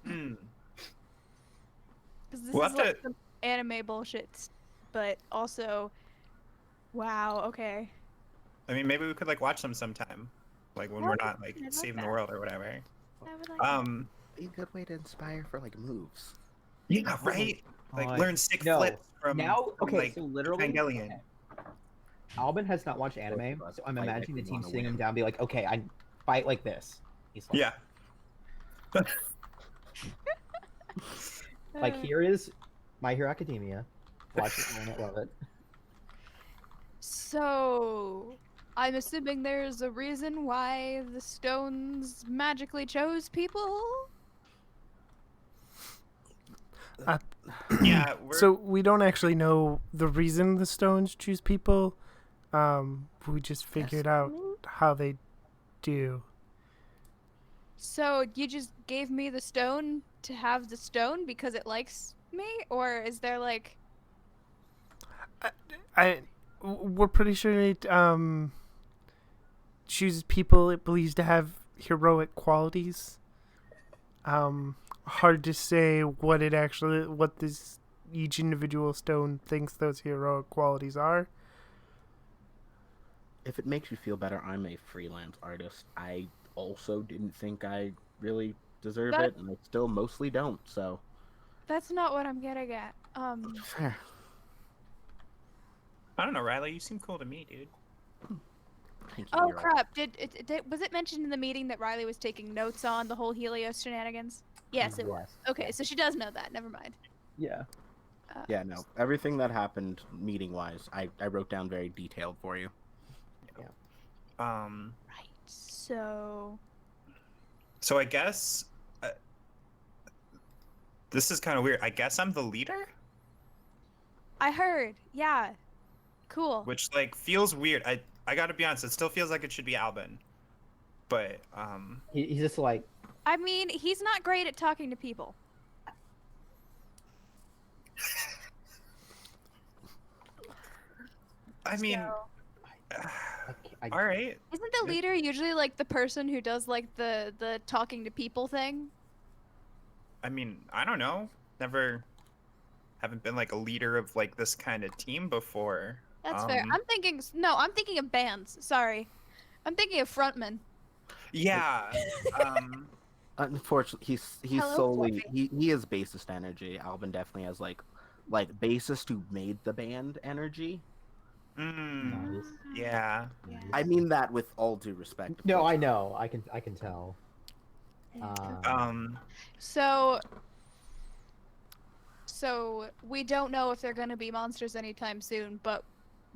Hmm. Because this We'll is have like to- some anime bullshit, but also, wow. Okay. I mean, maybe we could like watch them sometime, like when Oh, we're not like I'd like saving the that. world or whatever. I would like that. Be a good way to inspire for like moves. Yeah, right. Like God. learn stick No. flips from Now, from, okay, like, so literally, Evangelion. okay. Alban has not watched anime, of us so I'm fight like imagining the we team wanna sitting him win. down, and be like, okay, I fight like this. He's like, Yeah. like here is My Hero Academia. Watch it, learn it, love it. So, I'm assuming there's a reason why the stones magically chose people. Yeah. So we don't actually know the reason the stones choose people. We just figured out how they do. So you just gave me the stone to have the stone because it likes me, or is there like? We're pretty sure it chooses people it believes to have heroic qualities. Hard to say what each individual stone thinks those heroic qualities are. If it makes you feel better, I'm a freelance artist. I also didn't think I really deserve That- it, and I still mostly don't. So That's not what I'm getting at. fair. I don't know, Riley. You seem cool to me, dude. Thank you, Oh you're crap! Was it mentioned in the meeting that Riley was taking notes on the whole Helios shenanigans? Yes, it was. Okay, so she does know that. Never mind. Yeah. Yeah, no. Everything that happened meeting wise, I wrote down very detailed for you. Um. Right. So. So I guess this is kind of weird. I guess I'm the leader, I heard. Yeah. Cool. which like feels weird. I gotta be honest. It still feels like it should be Albin, but He's just like, I mean, he's not great at talking to people. I mean, So- all right. Isn't the Yeah. leader usually like the person who does like the talking to people thing? I mean, I don't know. Never, haven't been like a leader of like this kind of team before. That's fair. I'm thinking of bands. Sorry. I'm thinking of frontman. Yeah. Unfortunately, he's Hello, solely Fluffy. he is bassist energy. Albin definitely has like bassist who made the band energy. Mm, Nice. yeah. Yeah. I mean that with all due respect. Of No, course. I know. I can tell. Um. So we don't know if they're going to be monsters anytime soon, but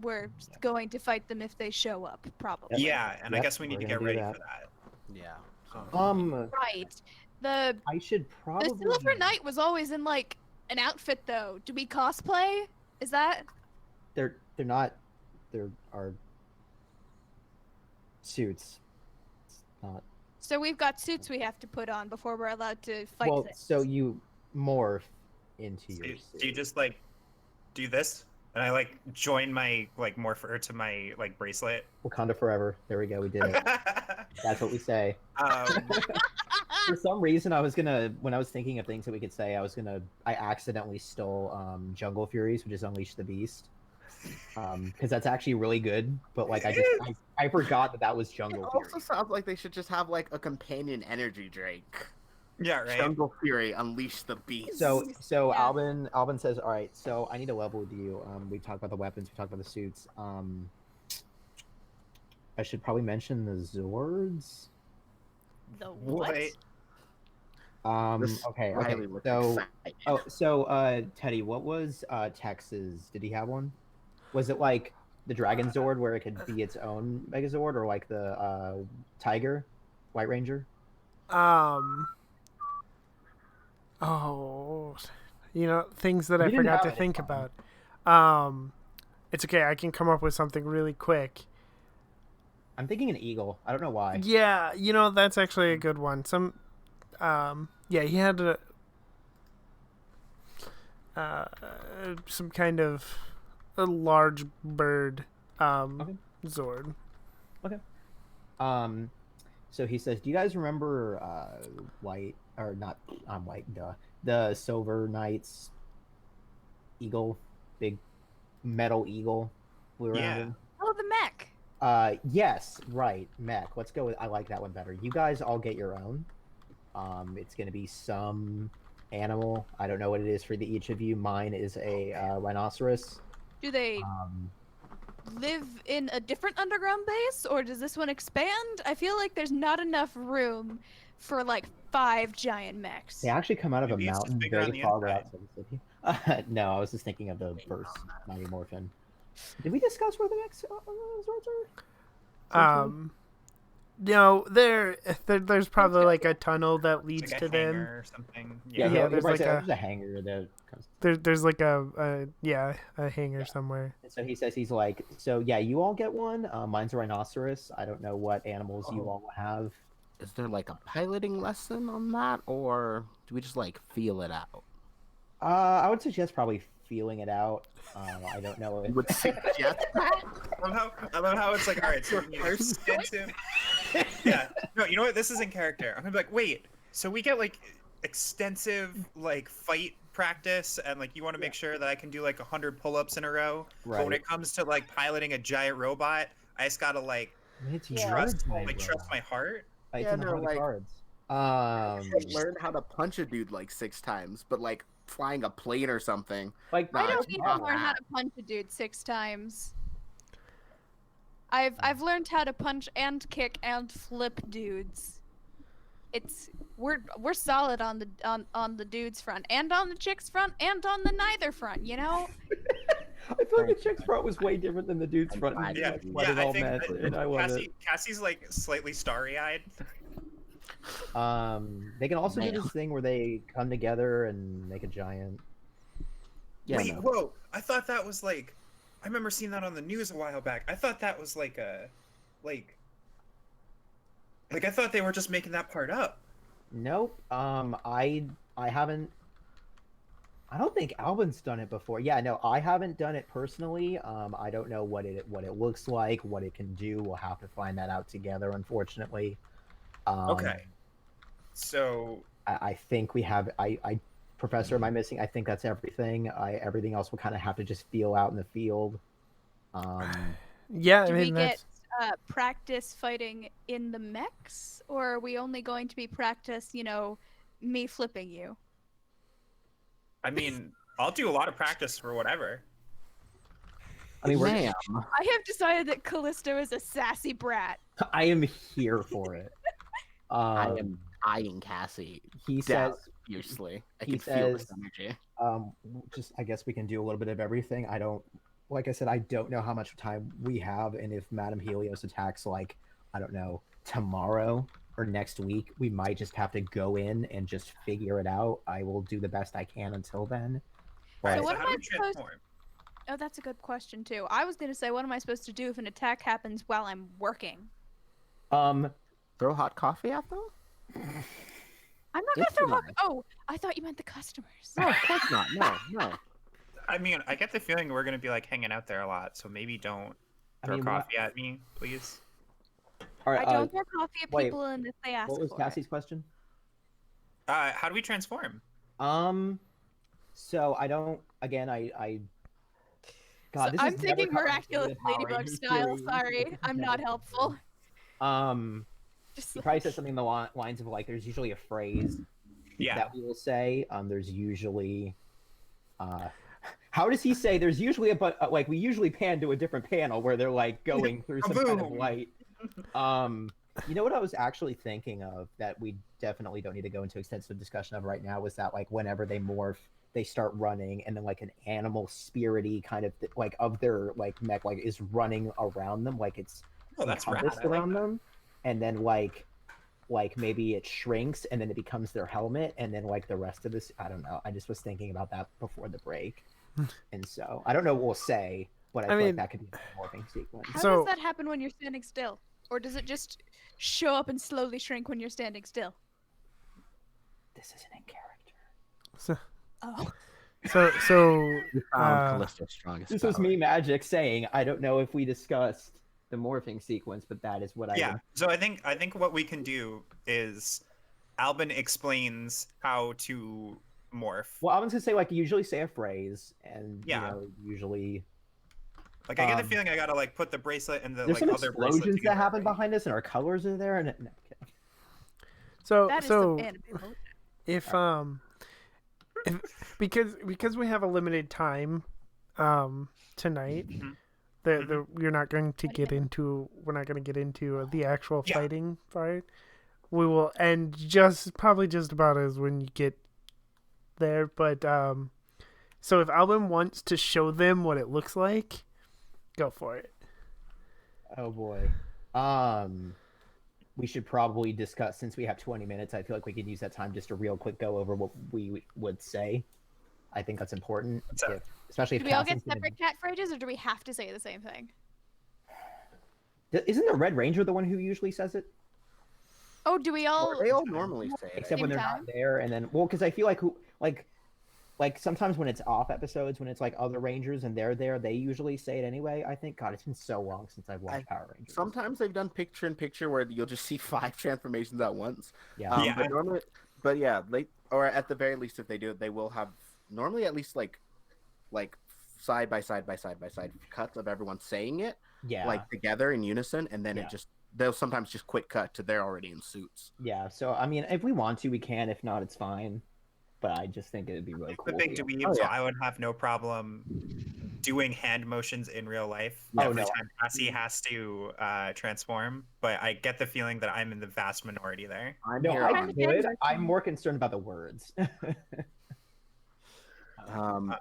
we're going to fight them if they show up, probably. Yeah, and I Yep, guess we need we're to gonna get do ready that. for that. Yeah. So, Right. The I should the probably. Silver Knight was always in like an outfit though. Do we cosplay? Is that They're not. There are suits. It's not. so? We've got suits we have to put on before we're allowed to fight Well, things. so you morph into Do, your do you suit. just like do this, and I like join my like morpher to my like bracelet? Wakanda forever. There we go. We did it. That's what we say. um, For some reason, I was gonna, when I was thinking of things that we could say, I accidentally stole Jungle Furies, which is Unleash the Beast, because that's actually really good. But like, I forgot that was it Jungle also Fury. sounds like they should just have like a companion energy drink. yeah, right. Jungle Fury, Unleash the Beast. So Yeah. Albin says, all right, so I need a level with you. We talked about the weapons, we talked about the suits. I should probably mention the Zords. The what? Okay. Riley looks So, excited. Teddy, what was Tex's? Did he have one? Was it like the Dragon Zord, where it could be its own Megazord, or like the Tiger, White Ranger? Oh, things that You I didn't forgot have to it, it's think fine. about. It's okay. I can come up with something really quick. I'm thinking an eagle. I don't know why. Yeah, that's actually a good one. Yeah, he had some kind of a large bird, Okay. Zord. So he says, "Do you guys remember White or not? White, duh. The Silver Knight's eagle, big metal eagle, flew around Yeah. him." Oh, the mech. Yes, right, mech. Let's go with. I like that one better. You guys all get your own. It's gonna be some animal. I don't know what it is for each of you. Mine is a rhinoceros. Do they Um, live in a different underground base, or does this one expand? I feel like there's not enough room for like 5 giant mechs. they actually come out of Maybe a it's just mountain bigger on very the far inside. outside the city. No, I was just thinking of the first Mighty Morphin. Did we discuss where the next Zords are? There's probably like a tunnel that leads It's like to a them. hangar or something. Yeah, Yeah, yeah. there's like There's a hangar that comes. There's like a hangar somewhere. And so he says he's like, so yeah, you all get one. Mine's a rhinoceros. I don't know what animals you all have. Is there like a piloting lesson on that, or do we just like feel it out? I would suggest probably feeling it out. I don't know if You would suggest that? I love how it's like, all right, so we need extensive. Yeah. No, you know what? This is in character. I'm gonna be like, wait. So we get like extensive like fight practice, and like you want to make sure that I can do like 100 pull-ups in a row. But when Right. it comes to like piloting a giant robot, I just gotta like It's trust, your like trust robot. my heart. It's Yeah, in the no, heart of the like- cards. Learn how to punch a dude like 6 times, but like flying a plane or something. Like I Nah, don't it's need to not learn how that. to punch a dude 6 times. I've learned how to punch and kick and flip dudes. We're solid on the dudes front and on the chicks front and on the neither front, you know? I feel like the chick's front was way different than the dude's front. glad and you Yeah, that's did. what yeah. it I all think meant, and I love it. Cassie's like slightly starry-eyed. They can also do Man. this thing where they come together and make a giant. Yeah, Wait, no. whoa! I thought that was like, I remember seeing that on the news a while back. I thought that was like a, like I thought they were just making that part up. Nope. I haven't. I don't think Albin's done it before. Yeah, no, I haven't done it personally. I don't know what it looks like, what it can do. We'll have to find that out together, unfortunately. Okay. So I think we have. Professor, am I missing? I think that's everything. Everything else will kind of have to just feel out in the field. Yeah, I Do we mean get practice fighting in the mechs, or are we only going to be practice, me flipping you? I mean, I'll do a lot of practice for whatever. I mean, Ma'am, I have decided that Callisto is a sassy brat. I am here for it. I am eyeing Cassie He down says, fiercely. I he can feel this says- energy. just I guess we can do a little bit of everything. I don't, like I said, I don't know how much time we have, and if Madame Helios attacks, like, I don't know, tomorrow or next week, we might just have to go in and just figure it out. I will do the best I can until then. Alright, But what so am how do I we supposed- transform? Oh, that's a good question too. I was gonna say, what am I supposed to do if an attack happens while I'm working? Throw hot coffee at them? I'm not gonna Yes, throw you hot. are. Oh, I thought you meant the customers. No, of course not. No. I mean, I get the feeling we're gonna be like hanging out there a lot, so maybe don't I throw mean, we're not- coffee at me, please. all right, I don't throw coffee at wait, people unless they ask what was for Cassie's question? How do we transform? So I don't. Again, I. God, So this I'm is never thinking how I miraculous do the Power ladybug Rangers style. series. Sorry, This is I'm never not how I helpful. do it. Just He probably says something along the lines of like, there's usually a phrase Yeah. that we will say. There's usually. How does he say? There's usually like we usually pan to a different panel where they're like going through some kind of Kaboom! light. You know what I was actually thinking of that we definitely don't need to go into extensive discussion of right now was that like whenever they morph, they start running, and then like an animal spirity kind of like of their like mech like is running around them, like it's Oh, that's rad. encompassed I like around that. them, and then like maybe it shrinks and then it becomes their helmet, and then like the rest of this, I don't know. I just was thinking about that before the break, and so I don't know what we'll say, but I feel mean- like that could be a morphing sequence. How So- does that happen when you're standing still? Or does it just show up and slowly shrink when you're standing still? This isn't in character. So, Oh. so You found Uh, Callisto's strongest This was power. me magic saying, I don't know if we discussed the morphing sequence, but that is what I Yeah. would... So I think what we can do is Albin explains how to morph. Well, I was gonna say like you usually say a phrase, and Yeah. you know, usually Like I get the um, feeling I gotta like put the bracelet and the there's like some other bracelet explosions that together, happen right? behind us, and our colors are there, and no, I'm kidding. so That is so some anime bullshit. if because we have a limited time tonight, Mhm. we're not going to get into the actual Yeah. fighting part. We will end probably just about as when you get there, but so if Albin wants to show them what it looks like, go for it. Oh boy. We should probably discuss, since we have 20 minutes, I feel like we could use that time just to real quick go over what we would say. I think that's important, So- especially if Do we all Cassie's get separate catchphrases, or do we have to say the same thing? Isn't the Red Ranger the one who usually says it? Oh, do we all? They all normally say it. Except when Same they're time? not there, and then because I feel like sometimes when it's off episodes, when it's like other Rangers and they're there, they usually say it anyway. I think God, it's been so long since I've watched Power Rangers. Sometimes they've done picture in picture where you'll just see 5 transformations at once. Yeah. Yeah. But normally, but yeah, or at the very least, if they do it, they will have normally at least like side by side cuts of everyone saying it Yeah. like together in unison, and then Yeah. they'll sometimes just quick cut to they're already in suits. Yeah. So I mean, if we want to, we can. If not, it's fine. But I just think it'd be really cool. The big to- dweeb, Oh, so yeah. I would have no problem doing hand motions in real life Oh, every no. time Cassie has to transform. But I get the feeling that I'm in the vast minority there. I'm No, here. I Kind of could. hand I'm motion. more concerned about the words.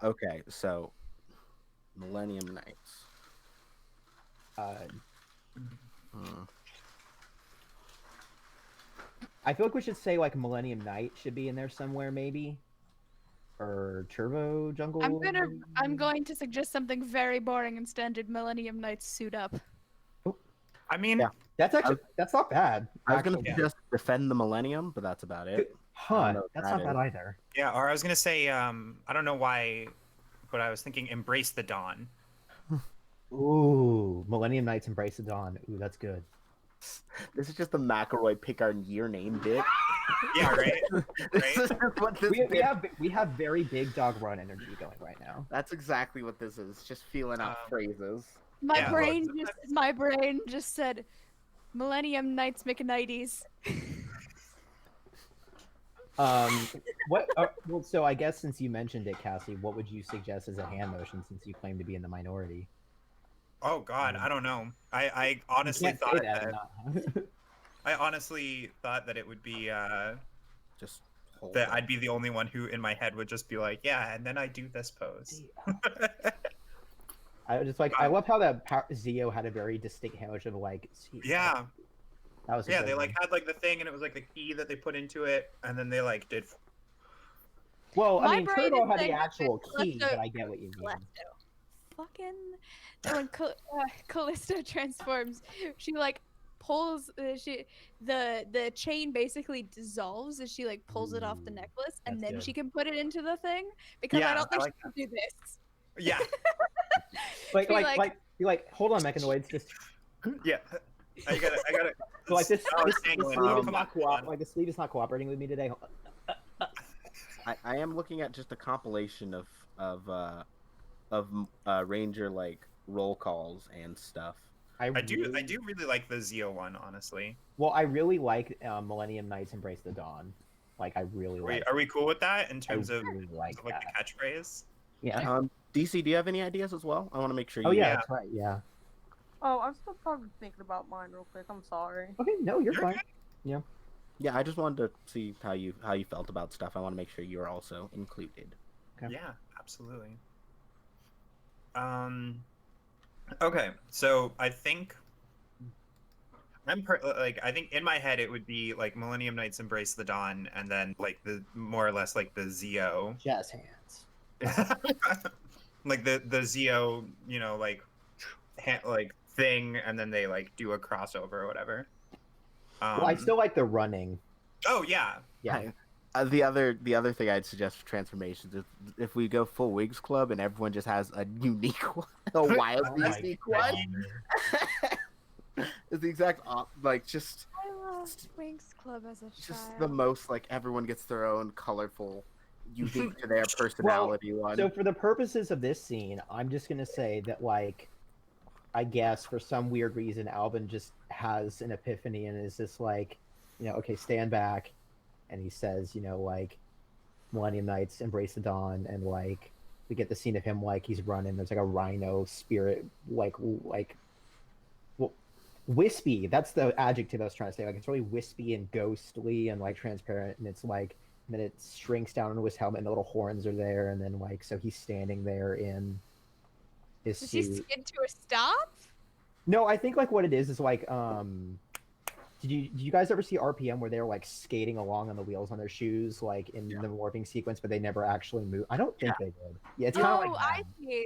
Okay, so Millennium Knights. Hmm. I feel like we should say like Millennium Knight should be in there somewhere, maybe, or Turbo Jungle. I'm going to suggest something very boring and standard. Millennium Knights suit up. I mean, Yeah. That's actually that's not bad. I was gonna actually. suggest defend the Millennium, but that's about it. Huh? know what That's that not bad either. yeah, or I was gonna say, I don't know why, but I was thinking embrace the dawn. Ooh, Millennium Knights Embrace the Dawn. Ooh, that's good. This is just the McElroy pick our year name bit. Yeah, right. This is just what this We bit- have very big dog run energy going right now. That's exactly what this is. Just feeling out phrases. My Yeah, brain look, just said Millennium Knights McNighties. What? Well, so I guess since you mentioned it, Cassie, what would you suggest as a hand motion since you claim to be in the minority? Oh God, I don't know. I You honestly can't say thought that. that And not... I honestly thought that it would be Just hold that it. I'd be the only one who in my head would just be like, yeah, and then I do this pose. I was just like, I love how that Zio had a very distinct hand motion of like, Yeah, that was a yeah. good They one. like had like the thing, and it was like the key that they put into it, and then they like did. Well, I My mean, brain Turbo is had the saying actual key, Callisto- but I get what you mean. Callisto. Fucking when Callisto transforms, she like pulls the chain basically dissolves as she like pulls it off the Ooh, necklace, and that's then good. she can put it into the thing because I Yeah, don't think I she like can do this. Yeah, Like, Be you're like, hold on, Mechanoids, just yeah. I gotta. so like this, Oh, this hang the on, sleeve is come not on. like the sleeve is not cooperating with me today. I am looking at just a compilation of Ranger like roll calls and stuff. I do really like the Zio one, honestly. Well, I really like Millennium Knights Embrace the Dawn. Like, I really like. Are we cool with that in terms of really like like that. the catchphrase? Yeah. DC, do you have any ideas as well? I want to make sure. Oh you... yeah, Yeah. that's right. Yeah. Oh, I'm still probably thinking about mine real quick. I'm sorry. Okay, no, you're You're fine. good. Yeah, I just wanted to see how you felt about stuff. I want to make sure you're also included. Okay. Yeah, absolutely. Okay, so I think I think in my head it would be like Millennium Knights Embrace the Dawn, and then like the more or less like the Zio, Jazz hands. like the Zio, you know, like like thing, and then they like do a crossover or whatever. Well, I still like the running. Oh yeah, Yeah. The other thing I'd suggest for transformations is if we go full Wigs Club and everyone just has a unique one, a wild Oh my unique God. one. It's the exact like just I loved Winx Club as a just child. the most like everyone gets their own colorful, unique to their personality one. So for the purposes of this scene, I'm just gonna say that like, I guess for some weird reason, Alvin just has an epiphany and is just like, okay, stand back, and he says, like, Millennium Knights Embrace the Dawn, and like we get the scene of him like he's running. There's like a rhino spirit, like wispy. That's the adjective I was trying to say. Like it's really wispy and ghostly and like transparent, and it's like and then it shrinks down into his helmet, and the little horns are there, and then like so he's standing there in his Does he suit. skid to a stop? No, I think like what it is like did you guys ever see RPM where they're like skating along on the wheels on their shoes like in the warping sequence, but they never actually move? I don't think they did. Yeah, it's kind of like I that. see.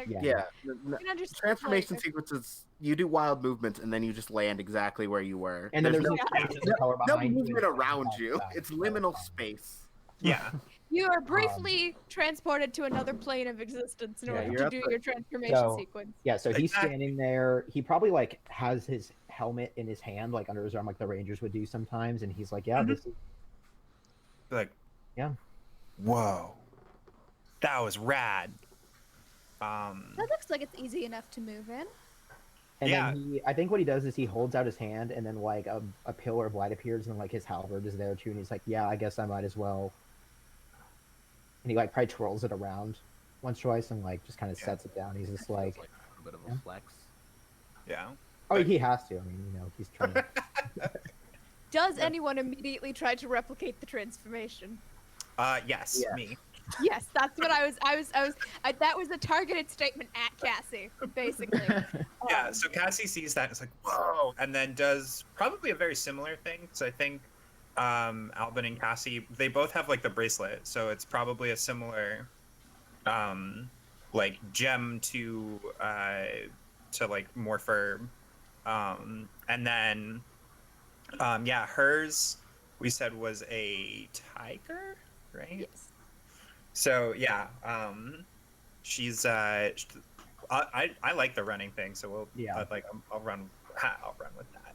Yeah. yeah, I can understand. transformation like, sequences, you do wild movements and then you just land exactly where you were. And then there's no, no change in the color no behind you. movement around you. Outside. It's liminal space. yeah. You are briefly transported to another plane of existence in Yeah, order you're to at do the- your transformation So- sequence. Yeah, so he's Exactly. standing there. He probably like has his helmet in his hand, like under his arm, like the Rangers would do sometimes, and he's like, "Yeah, Mhm. this is Like, Yeah. Whoa, that was rad. That looks like it's easy enough to move in. And Yeah. then I think what he does is he holds out his hand, and then like a pillar of light appears, and like his halberd is there too, and he's like, "Yeah, I guess I might as well." And he like probably twirls it around once, twice, and like just kind of Yeah. sets it down. He's just Feels like, like a bit of a yeah. flex. Yeah. "Oh, he has to." I mean, he's trying to. Does anyone immediately try to replicate the transformation? Yes, Yeah. me. Yes, that's what that was a targeted statement at Cassie, basically. Yeah, so Cassie sees that and it's like, whoa, and then does probably a very similar thing. So I think Albin and Cassie, they both have like the bracelet, so it's probably a similar like gem to like Morpher. And then yeah, hers we said was a tiger, right? Yes. So yeah, she's I like the running thing, so we'll Yeah. like I'll run with that.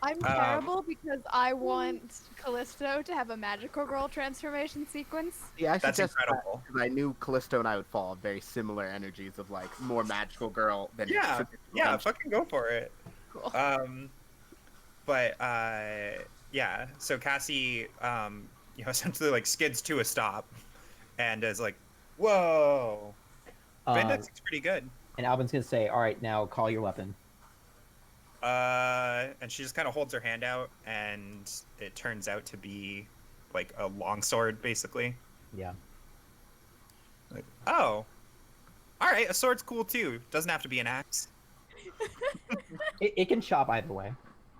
I'm terrible because I want Callisto to have a magical girl transformation sequence. Yeah, I That's suggest incredible. because I knew Callisto and I would fall very similar energies of like more magical girl than Yeah, traditional yeah, henchman. fucking go for it. Cool. But yeah. So Cassie, essentially like skids to a stop, and is like, "Whoa, Bandit looks pretty good." And Albin's gonna say, "All right, now call your weapon." And she just kind of holds her hand out, and it turns out to be like a longsword, basically. Yeah. Like, oh, all right, a sword's cool too. Doesn't have to be an axe. It can chop either way.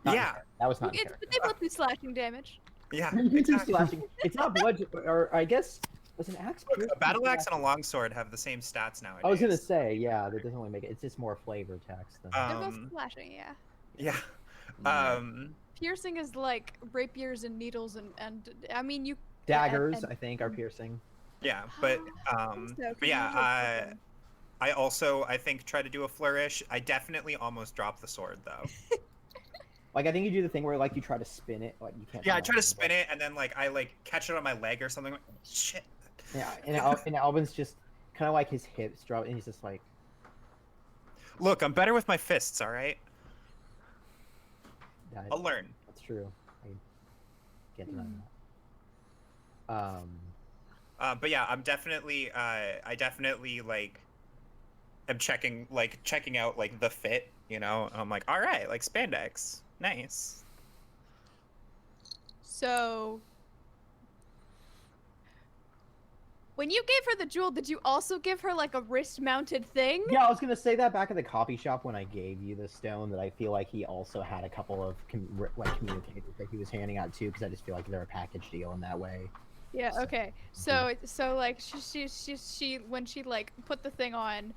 Not in Yeah. character. That was not in But character. they both do slashing damage. Yeah, You do exactly. slashing. It's not bludgeon, or I guess was an axe. Look, piercing? a battle axe and a longsword have the same stats nowadays. I was gonna say, yeah, that doesn't really make it. It's just more flavor text than. They're both Um, slashing, yeah. Yeah. Yeah. Piercing is like rapiers and needles and I mean you Daggers, and- I think, are piercing. Yeah, but so, 'cause yeah, usually I also I think try to do a flourish. I definitely almost dropped the sword though. Like I think you do the thing where like you try to spin it, like you can't. Yeah, I do try to that, spin it and then like I like catch it on my leg or something. Like, shit. Yeah, and Albin's just kind of like his hips drop, and he's just like, Look, I'm better with my fists. All right, that, I'll learn. that's true. I can't deny that. But yeah, I definitely like am checking out like the fit. I'm like, all right, like spandex, nice. So when you gave her the jewel, did you also give her like a wrist-mounted thing? Yeah, I was gonna say that back at the coffee shop when I gave you the stone. That I feel like he also had a couple of communicators that he was handing out too, because I just feel like they're a package deal in that way. Yeah. So- Okay. So like she when she like put the thing on,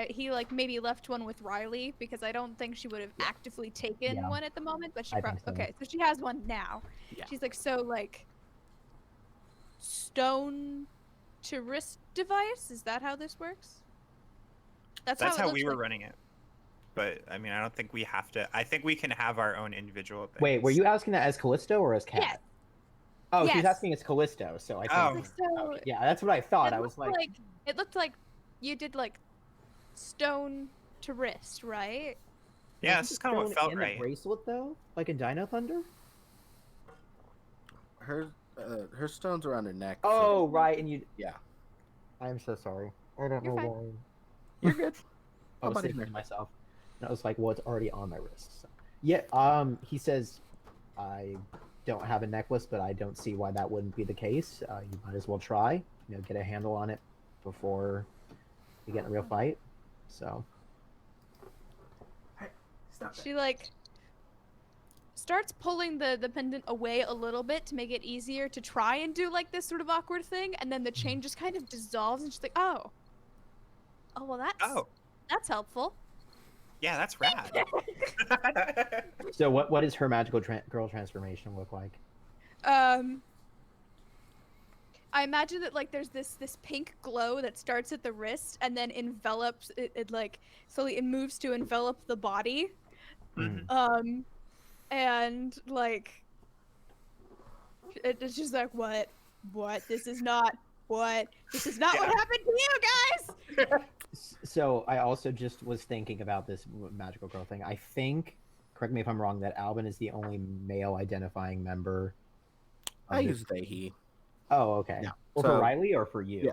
he like maybe left one with Riley because I don't think she would have actively taken Yeah. one at the moment, but she I probably think so. okay. So she has one now. Yeah. She's like so like stone to wrist device. Is that how this works? That's it how looks we were like. running it. But I mean, I don't think we have to. I think we can have our own individual things. Wait, were you asking that as Callisto or as Cat? Yes. Oh, she was Yes. asking as Callisto, so I think. Oh. Like, so Yeah, that's what I thought. it I was looked like, it looked like you did like stone to wrist, right? Yeah, wasn't this the is kind of what stone felt in right. The bracelet though, like in Dino Thunder. Her stones around her neck. Oh, right, and you. Yeah. I'm so sorry. I don't You're know fine. why. You're good. I was Nobody thinking to knows. myself, and I was like, "Well, it's already on my wrist." So. Yeah. He says, "I don't have a necklace, but I don't see why that wouldn't be the case. You might as well try. Get a handle on it before you get in a real fight." So. She like starts pulling the pendant away a little bit to make it easier to try and do like this sort of awkward thing, and then the chain just kind of dissolves, and she's like, "Oh, well, that's helpful." Yeah, that's rad. So what does her magical girl transformation look like? I imagine that like there's this pink glow that starts at the wrist and then envelops it like slowly it moves to envelop the body. Mhm. And like it's just like what this is not what Yeah. happened to you guys. So I also just was thinking about this magical girl thing. I think, correct me if I'm wrong, that Albin is the only male identifying member. of I this- use they, he. Oh, okay. Yeah. Well, So- for Riley or for you? Yeah.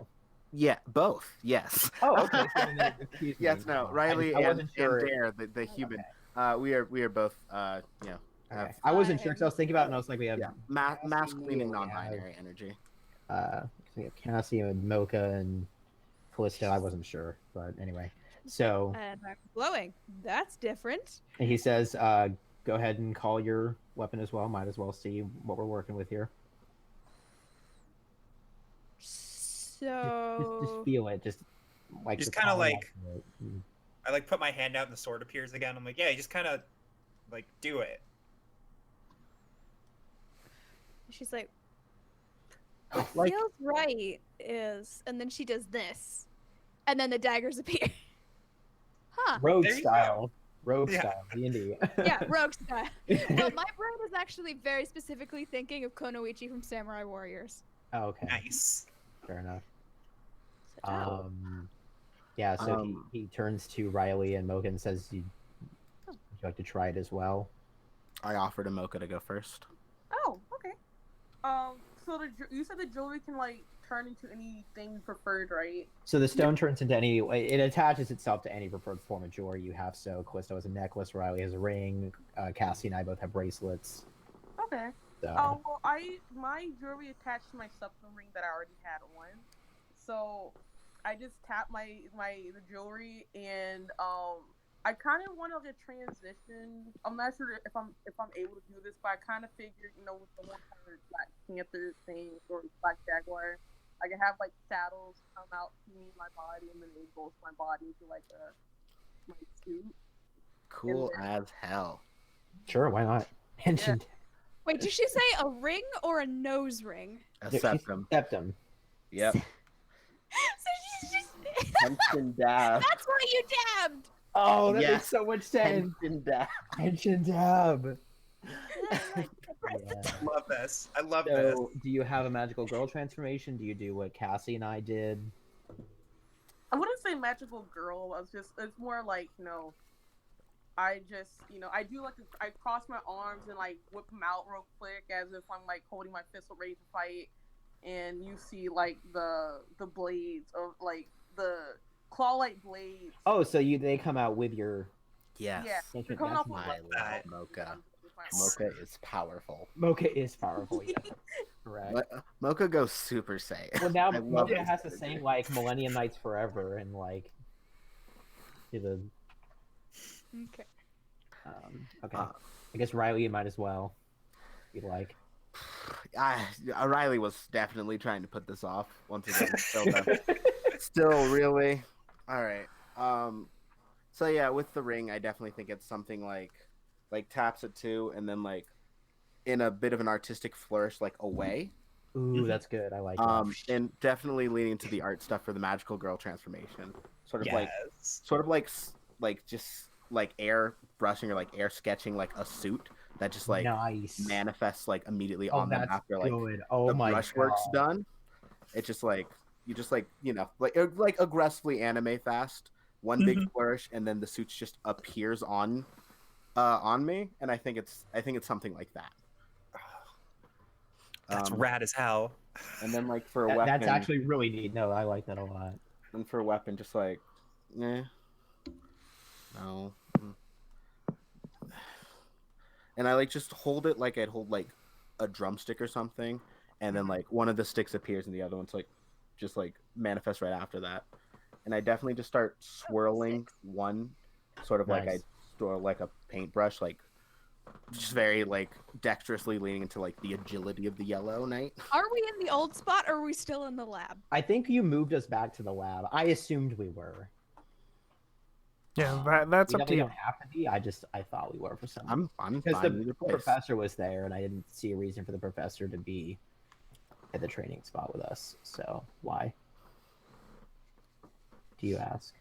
Yeah, both. Yes. Oh, okay. So then excuse me. Yes, no. I Riley I wasn't sure. and Dare, the human. We are both. Okay. have I wasn't sure because I was thinking about it and I was like, we have masculine and we have- non-binary energy. we have Cassie and Mocha and Callisto. I wasn't sure, but anyway. So And I'm glowing. That's different. and he says, go ahead and call your weapon as well. Might as well see what we're working with here. So Just feel it. Just like Just the kinda calm like- after it. I like put my hand out and the sword appears again. I'm like, yeah, you just kind of like do it. she's like, Like- what feels right is, and then she does this, and then the daggers appear. Huh. road There you style. Rogue Yeah. style, D&D. Yeah, rogue style. Well, my brain is actually very specifically thinking of Konoichi from Samurai Warriors. Oh, okay. Nice. Fair enough. So, Yeah, so Um, he turns to Riley and Mocha and says, would you like to try it as well? I offered a Mocha to go first. Oh, okay. So you said the jewelry can like turn into anything you preferred, right? So the stone turns into any, it attaches itself to any preferred form of jewelry you have. So Callisto has a necklace, Riley has a ring, Cassie and I both have bracelets. Okay. So. Well, my jewelry attached to my septum ring that I already had on, so I just tapped the jewelry, and I kind of want to like transition. I'm not sure if I'm able to do this, but I kind of figured, with the one kind of Black Panther thing or Black Jaguar, I can have like saddles come out to me my body, and then they engulf my body into like my suit. Cool then- as hell. Sure, why not? Mentioned. wait, did she say a ring or a nose ring? A She's septum. Septum. Yep. So she's just. Tension dab. That's what you dabbed! Oh, that Yes. makes so much sense. Tension dab. Tension dab. Yeah. Love this. I love this. So, do you have a magical girl transformation? Do you do what Cassie and I did? I wouldn't say magical girl. It's more like, I just, I do like, I cross my arms and like whip them out real quick as if I'm like holding my fist ready to fight. And you see like the blades of like the claw-like blades. Oh, so they come out with your. Yes. Yeah. That's They're coming off I my love Mocha. Mocha is powerful. Mocha is powerful, yeah. Correct. Mocha goes Super Saiyan. Well, now I love Mocha this has to character. sing like Millennium Knights Forever and like. Do the. Okay. Okay. Uh, I guess Riley, you might as well. If you'd like. Riley was definitely trying to put this off once again. Still really. All right. So yeah, with the ring, I definitely think it's something like taps it too, and then like in a bit of an artistic flourish, like away. Ooh, that's good. I like that. And definitely leading to the art stuff for the magical girl transformation. Sort of Yes. like just like air brushing or like air sketching like a suit that just like Nice. manifests like immediately Oh, on them that's after like good. Oh the my brushwork's God. done. It's just like you just like like aggressively anime fast. One big flourish, and then the suit just appears on me, and I think it's something like that. That's rad as hell. And then like for a weapon, That's actually really neat. No, I like that a lot. and for a weapon, just like, no. And I like just hold it like I'd hold like a drumstick or something, and then like one of the sticks appears and the other one's like just like manifests right after that. And I definitely just start swirling one, sort of like I Nice. store like a paintbrush, like just very like dexterously leaning into like the agility of the Yellow Knight. Are we in the old spot or are we still in the lab? I think you moved us back to the lab. I assumed we were. Yeah, that's We up to definitely you. don't have to be. I thought we were for some. I'm Because fine the either place. professor was there, and I didn't see a reason for the professor to be at the training spot with us. So why? Do you ask?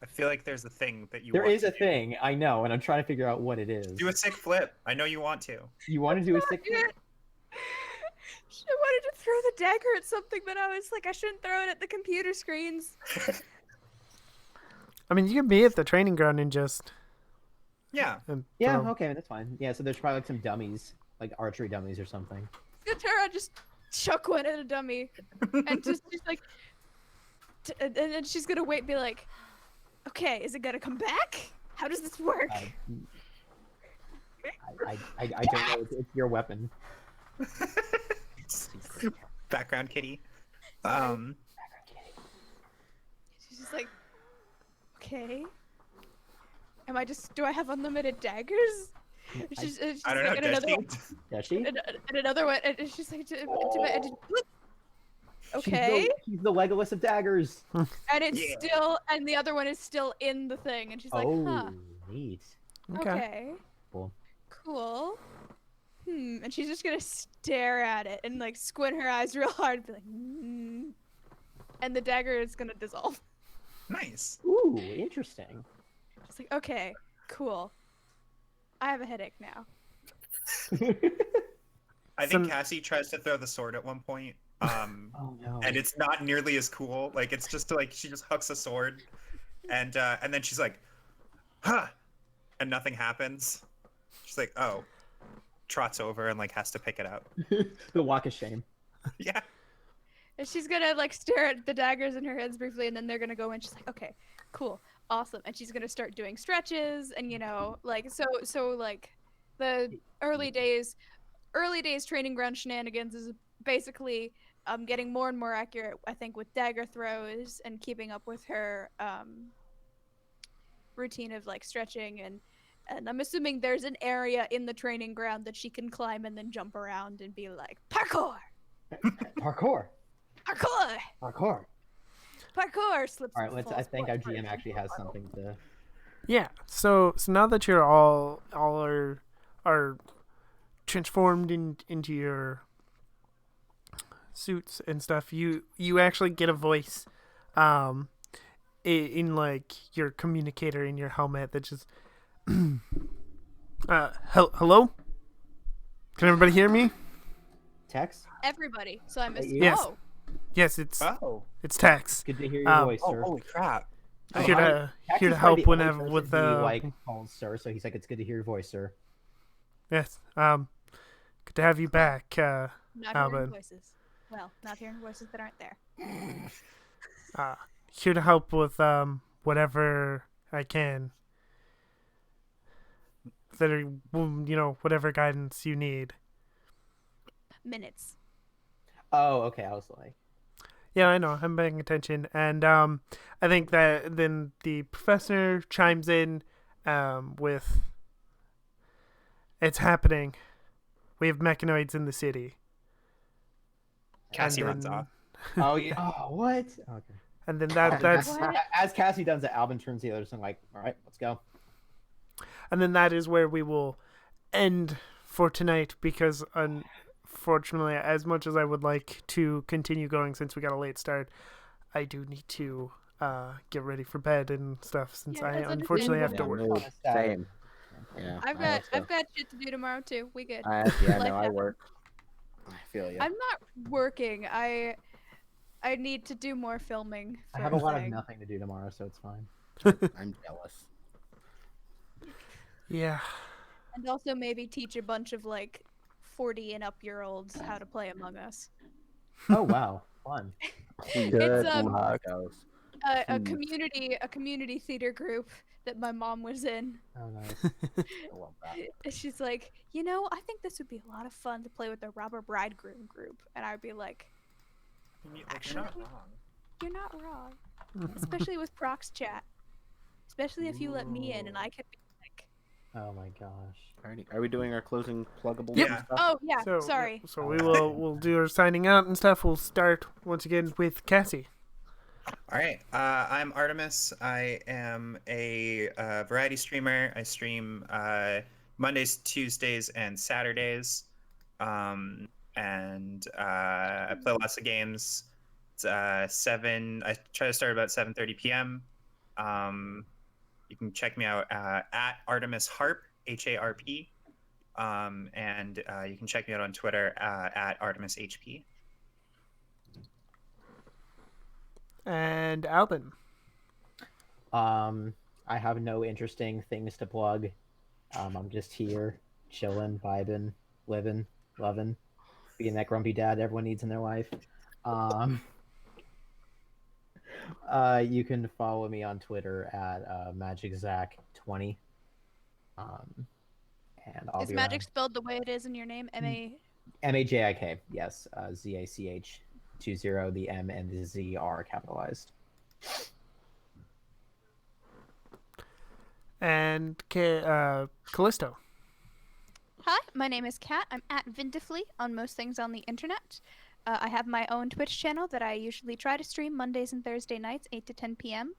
I feel like there's a thing that you There want is to a do. thing, I know, and I'm trying to figure out what it is. Do a sick flip. I know you want to. You want to do a sick I wanted to throw the dagger at something, but I was like, I shouldn't throw it at the computer screens. I mean, you can be at the training ground and just. Yeah. And Yeah, throw- okay, that's fine. Yeah, so there's probably like some dummies, like archery dummies or something. Tara just chuck one at a dummy, and just like, and then she's gonna wait, and be like, okay, is it gonna come back? How does this work? I don't know. It's your weapon. Background kitty. She's just like, okay. Do I have unlimited daggers? She's I don't know. like, Does she? Does she? and another one, and she's like, okay. She's the Legolas of daggers. And it's Yeah. still, and the other one is still in the thing, and she's like, Oh, huh, neat. okay, Cool. cool. And she's just gonna stare at it and like squint her eyes real hard and be like, and the dagger is gonna dissolve. Nice. Ooh, interesting. was like, okay, cool. I have a headache now. I think Some- Cassie tries to throw the sword at one point. Oh no. And it's not nearly as cool. Like it's just like she just hucks a sword, and then she's like, "Huh," and nothing happens. She's like, "Oh," trots over and like has to pick it up. The walk of shame. Yeah. And she's gonna like stare at the daggers in her hands briefly, and then they're gonna go in. She's like, okay, cool, awesome. And she's gonna start doing stretches, and like so like the early days training ground shenanigans is basically getting more and more accurate, I think, with dagger throws and keeping up with her routine of like stretching, and I'm assuming there's an area in the training ground that she can climb and then jump around and be like, parkour, Parkour. parkour, Parkour. parkour, slips. All right, and I falls, think our falls, GM falls, actually falls, has falls. something to. Yeah. So now that you're all are transformed into your suits and stuff, you actually get a voice, in like your communicator in your helmet that just, hello. Can everybody hear me? Tex? Everybody. So I'm assuming. Yes. Oh, Yes, it's Oh. Tex. Good to hear your Um, voice, Oh, sir. holy crap. Oh, Here hi. to Tex here to is probably help the only whenever person with to be, the like called sir, so he's like, it's good to hear your voice, sir. yes. Good to have you back. not hearing Alvin. voices. Well, not hearing voices that aren't there. Here to help with whatever I can. That are, whatever guidance you need. Minutes. Oh, okay. I was like, Yeah, I know. I'm paying attention, and I think that then the professor chimes in, with, "It's happening. We have mechanoids in the city." Cassie And runs then- off. oh yeah. Oh, what? Okay. And then that's What? As Cassie does it, Alvin turns to the others and like, all right, let's go. and then that is where we will end for tonight, because unfortunately, as much as I would like to continue going since we got a late start, I do need to get ready for bed and stuff, since Yeah, I that's unfortunately have to understandable. work. mood. Same. Yeah. I've got shit to do tomorrow too. We good. I Life I happens. work. I feel you. I'm not working. I need to do more filming. I for have a lot of thing. nothing to do tomorrow, so it's fine. I'm jealous. Yeah. And also maybe teach a bunch of like 40 and up year olds how to play Among Us. Oh wow, fun. Good luck. luck. A Hmm. community theater group that my mom was in. Oh nice. I love that. She's like, I think this would be a lot of fun to play with the robber bridegroom group, and I'd be like, You're Actually- not wrong. you're not wrong, especially with Prox chat, especially if you let me in, and I could be like, Oh my gosh. Alrighty. Are we doing our closing pluggable Yep. stuff? oh yeah, So sorry. So we'll do our signing out and stuff. We'll start once again with Cassie. All right. I'm Artemis. I am a variety streamer. I stream Mondays, Tuesdays, and Saturdays. And I play lots of games. It's 7. I try to start about 7:30 p.m. You can check me out at Artemis Harp, HARP. And you can check me out on Twitter at Artemis HP. And Alvin. I have no interesting things to plug. I'm just here, chilling, vibing, living, loving, being that grumpy dad everyone needs in their life. You can follow me on Twitter at MagicZack20. And I'll Is be magic spelled the way it is in your name? MAJIK, yes. ZACH 20. The M and the Z are capitalized. And Callisto. Hi, my name is Kat. I'm at Vindifly on most things on the internet. I have my own Twitch channel that I usually try to stream Mondays and Thursday nights, 8 to 10 p.m.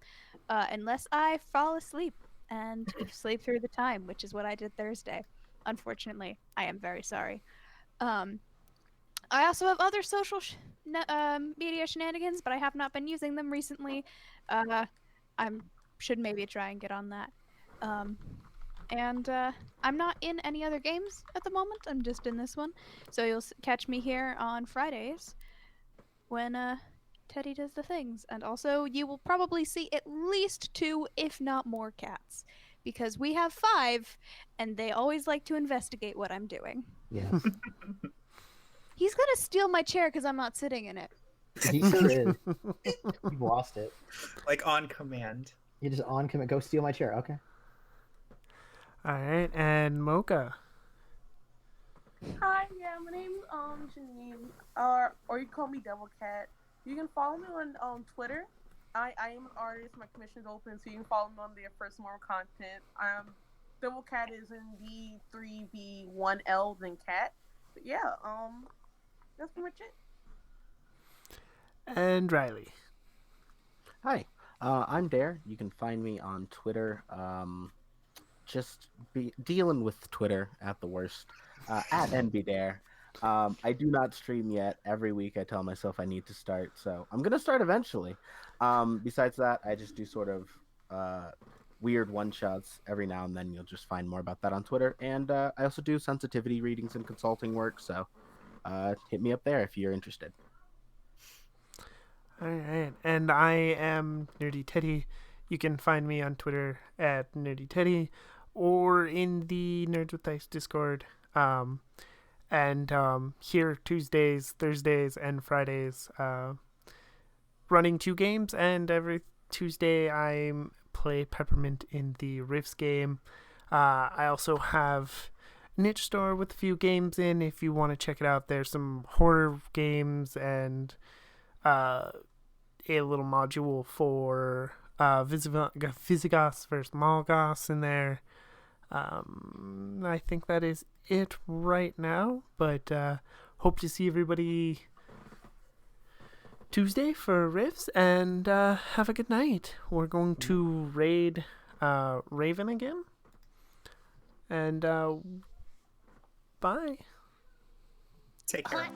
Unless I fall asleep and sleep through the time, which is what I did Thursday. Unfortunately, I am very sorry. I also have other social media shenanigans, but I have not been using them recently. I should maybe try and get on that. And I'm not in any other games at the moment. I'm just in this one. So you'll catch me here on Fridays when Teddy does the things. And also, you will probably see at least 2, if not more, cats. Because we have 5, and they always like to investigate what I'm doing. Yes. He's gonna steal my chair because I'm not sitting in it. He sure is. You've lost it. Like on command. You just on commit. Go steal my chair. Okay. All right, and Mocha. Hi, yeah, my name's Janine, or you can call me Devil Cat. You can follow me on Twitter. I am an artist. My commission's open, so you can follow me on there for some more content. Devil Cat is in D3B1L than Cat. But yeah, that's pretty much it. And Riley. Hi, I'm Dare. You can find me on Twitter. Just be dealing with Twitter at the worst. At NBDare. I do not stream yet. Every week I tell myself I need to start, so I'm gonna start eventually. Besides that, I just do sort of weird one-shots every now and then. You'll just find more about that on Twitter. And I also do sensitivity readings and consulting work, so hit me up there if you're interested. All right, and I am Nerdy Teddy. You can find me on Twitter at Nerdy Teddy or in the Nerds with Dice Discord. And here Tuesdays, Thursdays, and Fridays, running 2 games. And every Tuesday I play Peppermint in the Rifts game. I also have a niche store with a few games in if you want to check it out. There's some horror games and a little module for Visigoths versus Malgoths in there. I think that is it right now, but hope to see everybody Tuesday for Riffs, and have a good night. We're going to raid Raven again, and bye. Take care.